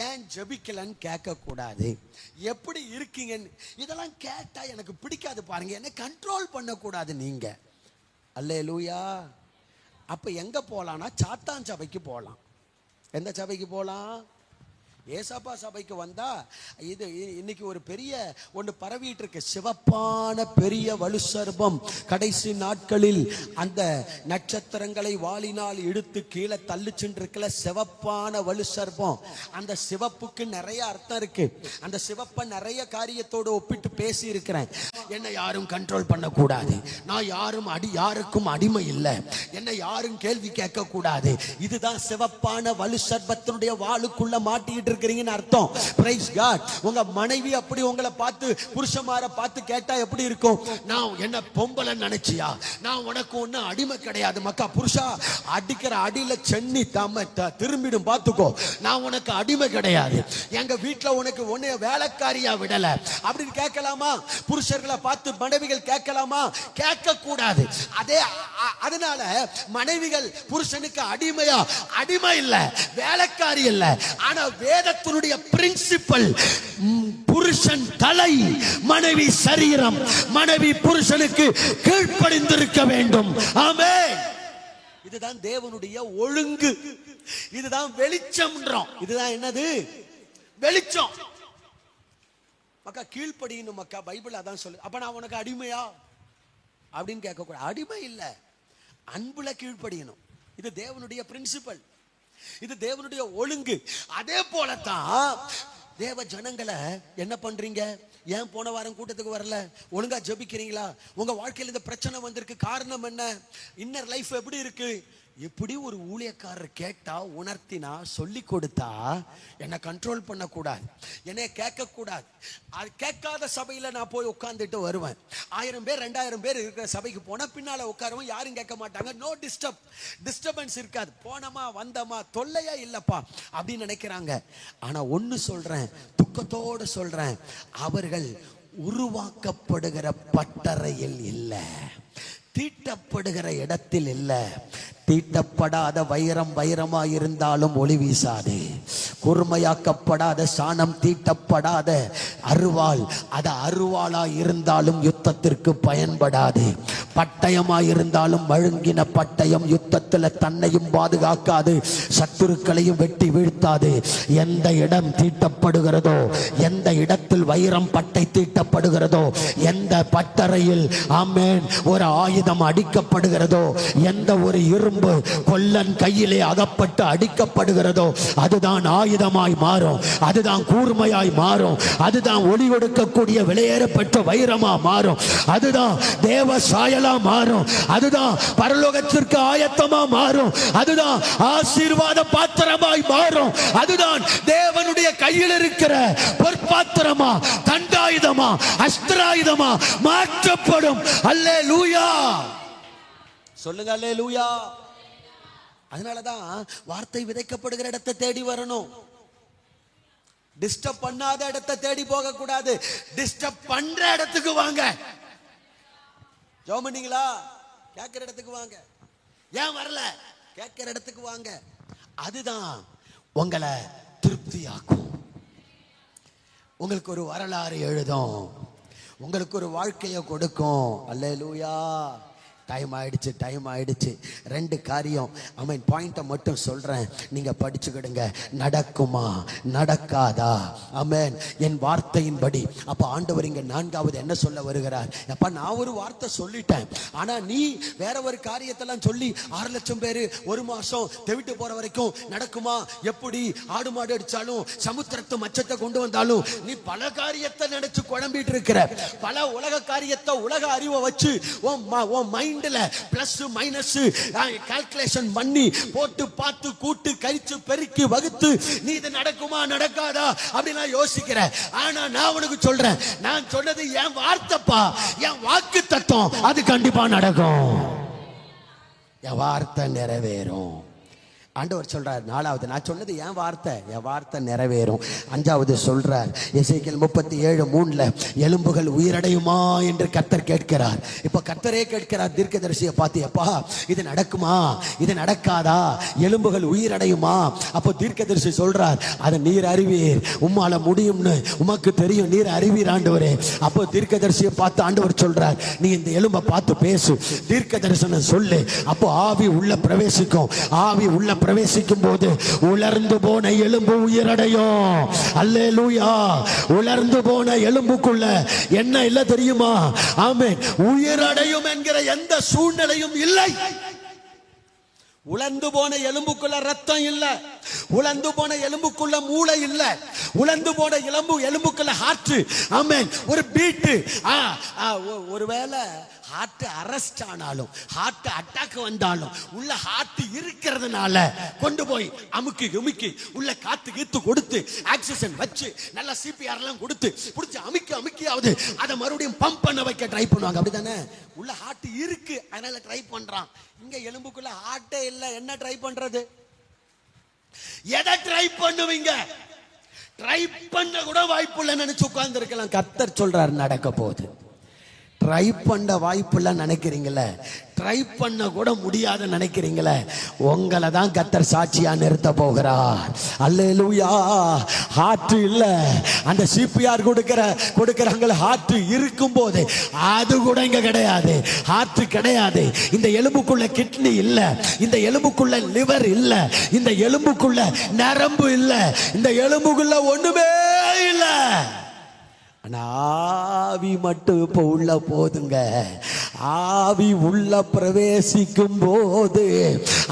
ஏன் ஜெபிக்கலன்னு கேட்க கூடாது, எப்படி இருக்கீங்கன்னு இதெல்லாம் கேட்டா எனக்கு பிடிக்காது பாருங்க, என்ன கண்ட்ரோல் பண்ணக்கூடாது நீங்க. அல்லேலூயா. அப்ப எங்க போலாம்னா சாத்தான் சபைக்கு போலாம். எந்த சபைக்கு போலாம்? ஏசாப்பா சபைக்கு வந்தா இது இன்னைக்கு ஒரு பெரிய ஒன்று பரவிட்டு இருக்கு. சிவப்பான பெரிய வலுசர்பம் கடைசி நாட்களில் அந்த நட்சத்திரங்களை வாளினால் இழுத்து கீழே தள்ளிச்சுருக்கல சிவப்பான வலுசர்பம். அந்த சிவப்புக்கு நிறைய அர்த்தம் இருக்கு. அந்த சிவப்பை நிறைய காரியத்தோடு ஒப்பிட்டு பேசி இருக்கிறேன். என்னை யாரும் கண்ட்ரோல் பண்ணக்கூடாது, நான் யாருக்கும் அடிமை இல்லை, என்னை யாரும் கேள்வி கேட்க கூடாது. இதுதான் சிவப்பான வலுசர்பத்தினுடைய வாளுக்குள்ள மாட்டிக்கிட்டு இருக்கிறீங்கன்னு அர்த்தம். Praise God. உங்க மனைவி அப்படி உங்களை பார்த்து புருஷமார பார்த்து கேட்டா எப்படி இருக்கும்? நான் என்ன பொம்பளை நினைச்சியா? நான் உனக்கு ஒண்ணு அடிமை கிடையாது மக்கா. புருஷா அடிக்கிற அடியில சென்னி திரும்பிடும் பார்த்துக்கோ. நான் உனக்கு அடிமை கிடையாது, எங்க வீட்டுல உனக்கு உன்னைய வேலைக்காரியா விடல அப்படின்னு கேட்கலாமா? புருஷர்களை பார்த்து மனைவிகள் கேட்கலாமா? கேட்க கூடாது. அதனால மனைவிகள் புருஷனுக்கு அடிமையா? அடிமை இல்ல, வேலைக்காரி இல்ல. ஆனா வேதத்தினுடைய பிரின்சிபல், புருஷன் தலை, மனைவி சரீரம். மனைவி புருஷனுக்கு கீழ்ப்படிந்திருக்க வேண்டும். ஆமென். இதுதான் தேவனுடைய ஒழுங்கு. இதுதான் வெளிச்சம்ன்றோம். இதுதான் என்னது? வெளிச்சம். மக்கா கீழ்ப்படியணும் மக்கா. பைபிள் அதான் சொல்லு. அப்ப நான் உனக்கு அடிமையா அப்படின்னு கேட்க கூடாது. அடிமை இல்ல, அன்புல கீழ்ப்படியணும். இது தேவனுடைய பிரின்சிபல், இது தேவனுடைய ஒழுங்கு. அதே போலத்தான் தேவ ஜனங்களை என்ன பண்றீங்க? ஏன் போன வாரம் கூட்டத்துக்கு வரல? ஒழுங்கா ஜெபிக்கிறீங்களா? உங்க வாழ்க்கையில் இந்த பிரச்சனை வந்திருக்கு, காரணம் என்ன? இன்னர் லைஃப் எப்படி இருக்கு? இப்படி ஒரு ஊழியக்காரர் கேட்டா, உணர்த்தினா, சொல்லி கொடுத்தா என்னை கண்ட்ரோல் பண்ணக்கூடாது, என்னை கேட்க கூடாது. அது கேட்காத சபையில நான் போய் உட்கார்ந்துட்டு வருவேன். 1000 பேர் 2000 பேர் இருக்கிற சபைக்கு போனா பின்னால உட்காருவோம், யாரும் கேட்க மாட்டாங்க. நோ டிஸ்டர்பன்ஸ் இருக்காது. போனமா வந்தமா தொல்லையா இல்லப்பா அப்படின்னு நினைக்கிறாங்க. ஆனா ஒன்னு சொல்றேன், துக்கத்தோடு சொல்றேன், அவர்கள் உருவாக்கப்படுகிற பட்டறையில் இல்லை, தீட்டப்படுகிற இடத்தில் இல்லை. தீட்டப்படாத வைரம் வைரமாயிருந்தாலும் ஒளி வீசாது. கூர்மையாக்கப்படாத சாணம், தீட்டப்படாத அருவாள் அது அருவாளா இருந்தாலும் யுத்தத்திற்கு பயன்படாது. பட்டயமாயிருந்தாலும் மழுங்கின பட்டயம் யுத்தத்தில் தன்னையும் பாதுகாக்காது, சத்துருக்களையும் வெட்டி வீழ்த்தாது. எந்த இடம் தீட்டப்படுகிறதோ, எந்த இடத்தில் வைரம் பட்டை தீட்டப்படுகிறதோ, எந்த பட்டறையில் ஆமென் ஒரு ஆயுதம் அடிக்கப்படுகிறதோ, எந்த ஒரு இரும்பு எலும்பு கொல்லன் கையிலே அகப்பட்டு அடிக்கப்படுகிறதோ அதுதான் ஆயுதமாய் மாறும், அதுதான் கூர்மையாய் மாறும், அதுதான் ஒளி கொடுக்கக்கூடிய விலையேற பெற்ற வைரமா மாறும், அதுதான் தேவ சாயலா மாறும், அதுதான் பரலோகத்திற்கு ஆயத்தமா மாறும், அதுதான் ஆசீர்வாத பாத்திரமாய் மாறும், அதுதான் தேவனுடைய கையில் இருக்கிற பொற்பாத்திரமா தண்டாயுதமா அஸ்திராயுதமா மாற்றப்படும். அல்லேலூயா சொல்லுங்க, அல்லேலூயா. அதனாலதான் வார்த்தை விதைக்கப்படுகிற இடத்தை தேடி வரணும். டிஸ்டர்ப் பண்ணாத இடத்தை தேடி போக கூடாது, டிஸ்டர்ப் பண்ற இடத்துக்கு வாங்க. ஜெபம் பண்ணீங்களா? கேட்கிற இடத்துக்கு வாங்க. ஏன் வரல? கேட்கிற இடத்துக்கு வாங்க. அதுதான் உங்களை திருப்தியாக்கும். உங்களுக்கு ஒரு வரலாறு எழுதும், உங்களுக்கு ஒரு வாழ்க்கையை கொடுக்கும். அல்லேலூயா. டைம் ஆயிடுச்சு. 2 காரியம் ஆமென் பாயிண்ட்டை மட்டும் சொல்றேன், நீங்க படிச்சுக்கிடுங்க. நடக்குமா நடக்காதா? ஆமென். என் வார்த்தையின்படி. அப்ப ஆண்டவர் இங்க 4வது என்ன சொல்ல வருகிறார்? அப்ப நான் ஒரு வார்த்தை சொல்லிட்டேன், ஆனா நீ வேற ஒரு காரியத்தெல்லாம் சொல்லி 6 லட்சம் பேரு 1 மாசம் தெவிட்டு போற வரைக்கும் நடக்குமா? எப்படி? ஆடு மாடு அடிச்சாலும் சமுத்திரத்து மச்சத்தை கொண்டு வந்தாலும் நீ பல காரியத்தை நினைச்சு குழம்பிட்டு இருக்கிற. பல உலக காரியத்தை உலக அறிவை வச்சு உன் மைண்ட் பிளஸ் மைனஸ் கால்குலேஷன் பண்ணி போட்டு பார்த்து கூட்டு கழிச்சு பெருக்கி வகுத்து நீ இது நடக்குமா நடக்காதா அப்படினா யோசிக்கிற. ஆனா நான் உனக்கு சொல்றேன், நான் சொன்னது என் வார்த்தைப்பா, என் வாக்கு தத்துவம், அது கண்டிப்பா நடக்கும். என் வார்த்தை நிறைவேறும். ஆண்டவர் சொல்றார். 4வது நான் சொன்னது என் வார்த்தை நிறைவேறும். 5வது சொல்றார் எசேக்கியேல் 37:3 எலும்புகள் உயிரடையுமா என்று கர்த்தர் கேட்கிறார். இப்ப கர்த்தரே கேட்கிறார் தீர்க்கதரிசியை பார்த்து, அப்பா இது நடக்குமா இது நடக்காதா? எலும்புகள் உயிரடையுமா? அப்போ தீர்க்கதரிசி சொல்றார், அதை நீர் அறிவீர், உம்மால முடியும்னு உமக்கு தெரியும், நீர் அறிவீர் ஆண்டவரே. அப்போ தீர்க்கதரிசியை பார்த்து ஆண்டவர் சொல்றார், நீ இந்த எலும்பை பார்த்து பேசு, தீர்க்க தரிசனம் சொல்லு. அப்போ ஆவி உள்ள பிரவேசிக்கும். ஆவி உள்ள பிரவேசிக்கும் போது உலர்ந்து போன எலும்பு உயிரடையும். அல்லேலூயா. உலர்ந்து போன எலும்புக்குள்ள என்ன இல்ல தெரியுமா? ஆமென். உயிரடையும் என்கிற எந்த சூழ்நிலையும் இல்லை. உலர்ந்து போன எலும்புக்குள்ள ரத்தம் இல்ல, உலர்ந்து போன எலும்புக்குள்ள மூளை இல்ல, உலர்ந்து போன எலும்புக்குள்ள ஹார்ட். ஆமென். ஒரு பீட். ஒருவேளை ஹார்ட் அரெஸ்ட் ஆனாலும், ஹார்ட் அட்டாக் வந்தாலும் உள்ள ஹார்ட் இருக்கிறதுனால கொண்டு போய் அமுக்கி உள்ள காத்து கீத்து கொடுத்து ஆக்சிஜன் வச்சு நல்ல சிபிஆர் எல்லாம் கொடுத்து புடிச்சு அமுக்கியாவது அதை மறுபடியும் பம்ப் பண்ண வைக்க ட்ரை பண்ணுவாங்க. அப்படிதானே? உள்ள ஹார்ட் இருக்கு, அதனால ட்ரை பண்றான். இங்க எலும்புக்குள்ள ஹார்ட்டே இல்ல, என்ன ட்ரை பண்றது? எதை ட்ரை பண்ணுவீங்க? ட்ரை பண்ண கூட வாய்ப்பு இல்லைன்னு நினைச்சு உட்கார்ந்து இருக்கலாம். கர்த்தர் சொல்றாரு நடக்க போகுது. ட்ரை பண்ண வாய்ப்புல நினைக்கிறீங்களே, ட்ரை பண்ண கூட முடியாத நினைக்கிறீங்களே, உங்களை தான் கர்த்தர் சாட்சியா நிறுத்த போகிறார். அல்லேலூயா. ஹார்ட் இல்ல, அந்த சிபிஆர் கொடுக்கறாங்க, ஹார்ட் இருக்கும் போது அது கூட இங்க கிடையாது. ஹார்ட் கிடையாது. இந்த எலும்புக்குள்ள கிட்னி இல்ல, இந்த எலும்புக்குள்ள லிவர் இல்ல, இந்த எலும்புக்குள்ள நரம்பு இல்ல, இந்த எலும்புக்குள்ள ஒண்ணுமே இல்ல. ஆவி மட்டும் இப்ப உள்ள போதுங்க. ஆவி உள்ள பிரவேசிக்கும் போது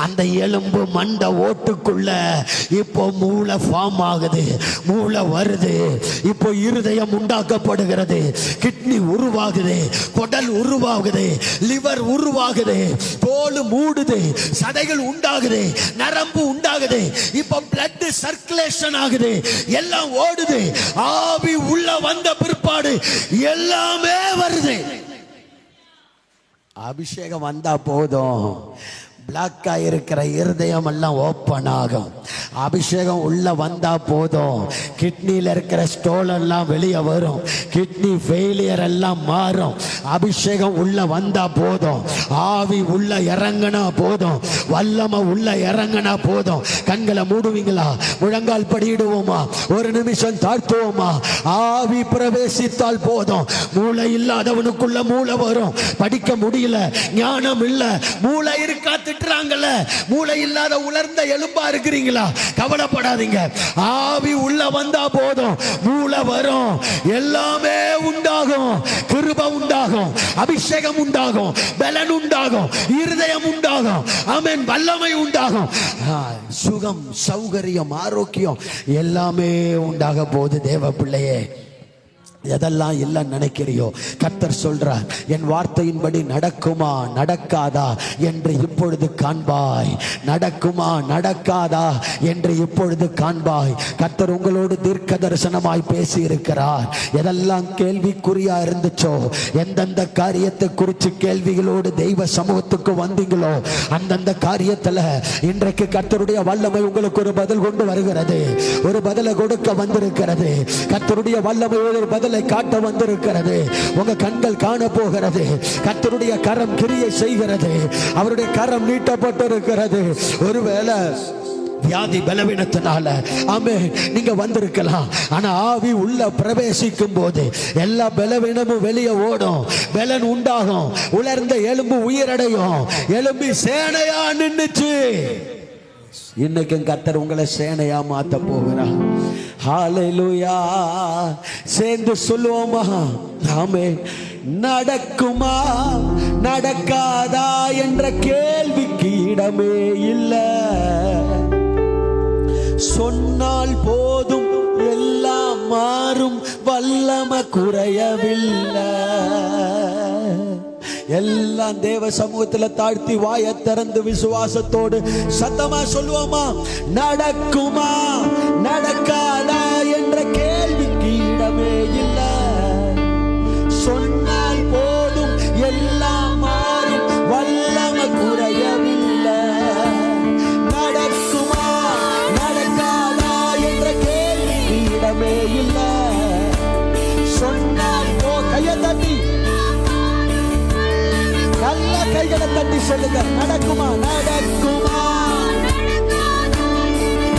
அந்த எலும்பு மண்டை ஓட்டுக்குள்ள இப்போ மூளை ஃபார்ம் ஆகுது, மூளை வருது, இப்போ இருதயம் உண்டாக்கப்படுகிறது, கிட்னி உருவாகுது, குடல் உருவாகுது, லிவர் உருவாகுது, தோல் மூடுது, சதைகள் உண்டாகுது, நரம்பு உண்டாகுது, இப்போ பிளட் சர்க்குலேஷன் ஆகுது, எல்லாம் ஓடுது. ஆவி உள்ள வந்த பிற்பாடு எல்லாமே வருது. அபிஷேகம் வந்தா போதும், பிளாக்கா இருக்கிற இருதயம் எல்லாம் ஓப்பன் ஆகும். அபிஷேகம் உள்ள வந்தா போதும், கிட்னில இருக்கிற ஸ்டோன் எல்லாம் வெளியே வரும், கிட்னி ஃபெயிலியர் எல்லாம் மாறும். அபிஷேகம் உள்ள வந்தா போதும், ஆவி உள்ள இறங்கினா போதும், வல்லமை உள்ள இறங்கினா போதும். கண்களை மூடுவீங்களா? முழங்கால் படியிடுவோமா? ஒரு நிமிஷம் தாழ்த்துவோமா? ஆவி பிரவேசித்தால் போதும். மூளை இல்லாதவனுக்குள்ள மூளை வரும். படிக்க முடியல, ஞானம் இல்ல, மூளை இருக்காத்து திட்டுறாங்கல்ல, மூளை இல்லாத உலர்ந்த எலும்பா இருக்கிறீங்களா? கவலைப்படாதீங்க. ஆவி உள்ள வந்தா போதும், மூளை வரும், எல்லாமே உண்டாகும். கிருபை உண்டாகும், அபிஷேகம் உண்டாகும், பலன் உண்டாகும், இருதயம் உண்டாகும், ஆமென், வல்லமை உண்டாகும், சுகம், சௌகரியம், ஆரோக்கியம் எல்லாமே உண்டாக போது. தேவ பிள்ளையே, எதெல்லாம் இல்லை நினைக்கிறியோ, கர்த்தர் சொல்றார், என் வார்த்தையின்படி நடக்குமா நடக்காதா என்று இப்பொழுது காண்பாய். நடக்குமா நடக்காதா என்று இப்பொழுது காண்பாய். கர்த்தர் உங்களோடு தீர்க்க தரிசனமாய் பேசி இருக்கிறார். எதெல்லாம் கேள்விக்குறியா இருந்துச்சோ, எந்தெந்த காரியத்தை குறித்து கேள்விகளோடு தெய்வ சமூகத்துக்கு வந்தீங்களோ, அந்தந்த காரியத்துல இன்றைக்கு கர்த்தருடைய வல்லமை உங்களுக்கு ஒரு பதில் கொண்டு வருகிறது. ஒரு பதிலை கொடுக்க வந்திருக்கிறது. கர்த்தருடைய வல்லமை ஒரு பதில் காட்ட வந்திருக்கிறது. உங்க கண்கள் காண போகிறது. கர்த்தருடைய கரம் கிரியை செய்கிறது. அவருடைய கரம் நீட்டப்பட்டிருக்கிறது. ஒருவேளை வியாதி பலவீனத்தினால ஆமென் நீங்க வந்திருக்கலாம். ஆனா ஆவி உள்ள பிரவேசிக்கும் போது எல்லா பலவீனமும் வெளியே ஓடும், பலன் உண்டாகும், உலர்ந்த எலும்பு உயிரடையும், எலும்பி சேனையா நின்னுச்சு. இன்னைக்கு கர்த்தர் உங்களை சேனையா மாத்த போகிறார். ஹalleluya. சேர்ந்து சொல்லுவோமா? ஆமென். நடக்குமா நடக்காதா என்ற கேள்விக்கு இடமே இல்லை. சொன்னால் போதும், எல்லாம் மாறும், வல்லமை குறையவில்லை. எல்லாம் தேவ சமூகத்தில் தாழ்த்தி வாயை திறந்து விசுவாசத்தோடு சத்தமா சொல்லுவோமா? நடக்குமா நடக்காதா என்ற கேள்விக்கு இடமே இல்லை. சொன்னால் போதும், எல்லாம் மாறும், வல்லமை குறையவில்லை. நடக்குமா நடக்காதா என்ற கேள்விக்கு இடமே இல்லை. சொன்னால் கையை தட்டி, நல்ல கைகளை தட்டி சொல்லுங்க. நடக்குமா நடக்குமா,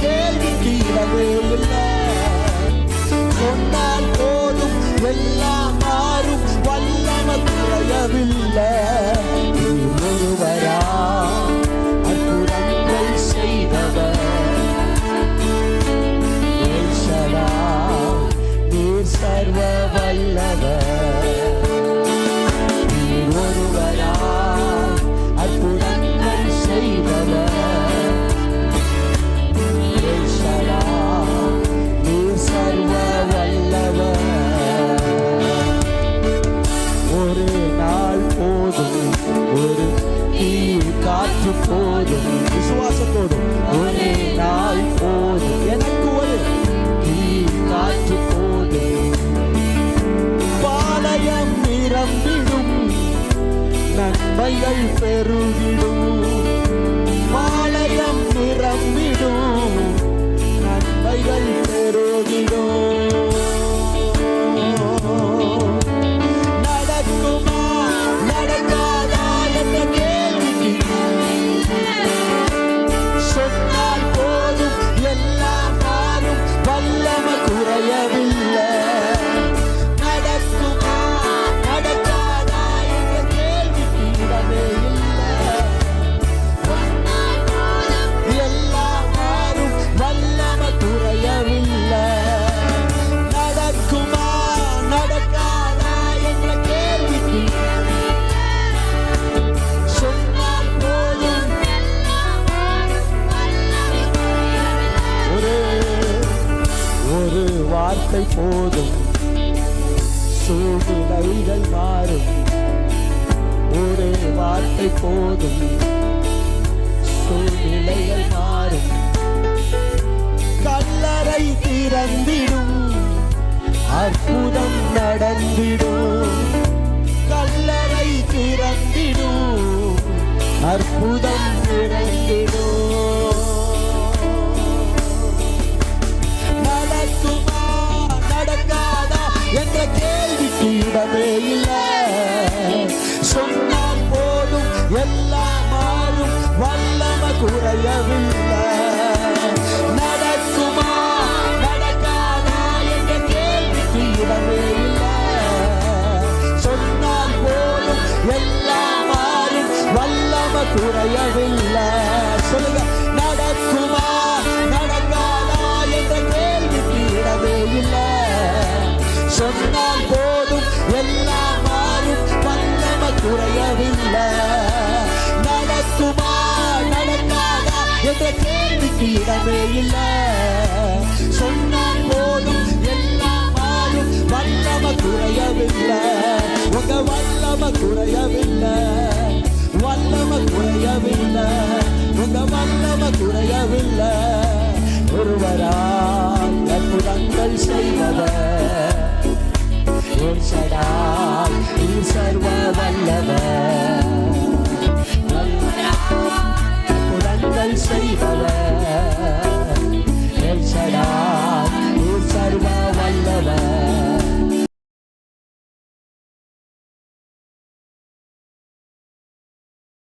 கேள்விக்கு இடமே இல்லை. சொன்னால் போதும், எல்லாம் மாறும், வல்லமை குறையவில்லை. ஒருவரா அற்புதங்கள் செய்தவர், நீர் சர்வ வல்லவர். அற்புதங்கள் செய்தவர், நீர் சர்வ வல்லவர். ஒரு நாள் போதும், ஒரு காற்று போதும், விசுவாசத்தோடு ஒரு நாள் போதும், எனக்கு ஒரு காற்று போதும், பாளையம் நிரம்பிடும், நன்மைகள் பெருகிடும். பாளையம் நிரம்பிடும், நன்மைகள் பெருகிடும். நடக்குமா நடக்காதா என்ற கேள்விக்கு சொன்னால் போதும், எல்லாம் மாறும், வல்லமை குறையவில்லை. நடக்குமா நடக்காதா என்ற கேள்விக்கு இடமே இல்லை. எல்லாம் மாறும், வல்லமை குறையவில்லை. நடக்குமா நடக்காதா என்ற கேள்விக்கு சொன்னால் போதும், ஒரு வார்த்தை போதும், சூழ்நிலைகள் மாறும். ஒரு வார்த்தை போதும், சூழ்நிலைகள் மாறும். கல்லறை திறந்திடும், அற்புதம் நடந்திடும். கல்லறை திறந்திடும், அற்புதம் திறந்திடும். நடக்குமா நடக்காதா என்ற கேள்விக்கு இடமே இல்லை. சொன்னால் போதும், எல்லாம் மாறும், வல்லமை குறையவில்லை. நடக்குமா நடக்காதா என்ற கேள்விக்கு இடமே இல்லை. சொன்னால் போதும், எல்லாம் மாறும், வல்லமை குறையவில்லை. இடமே இல்லை. சொன்னால் போதும் எல்லாம் மாறும். வல்லமை குறையவில்லை, உங்க வல்லமை குறையவில்லை, வல்லமை குறையவில்லை, உங்க வல்லமை குறையவில்லை. ஒருவரால் அற்புதங்கள் செய்பவர் என் சடாய் நீ சர்வ வல்லவர். அற்புதங்கள் செய்பவர்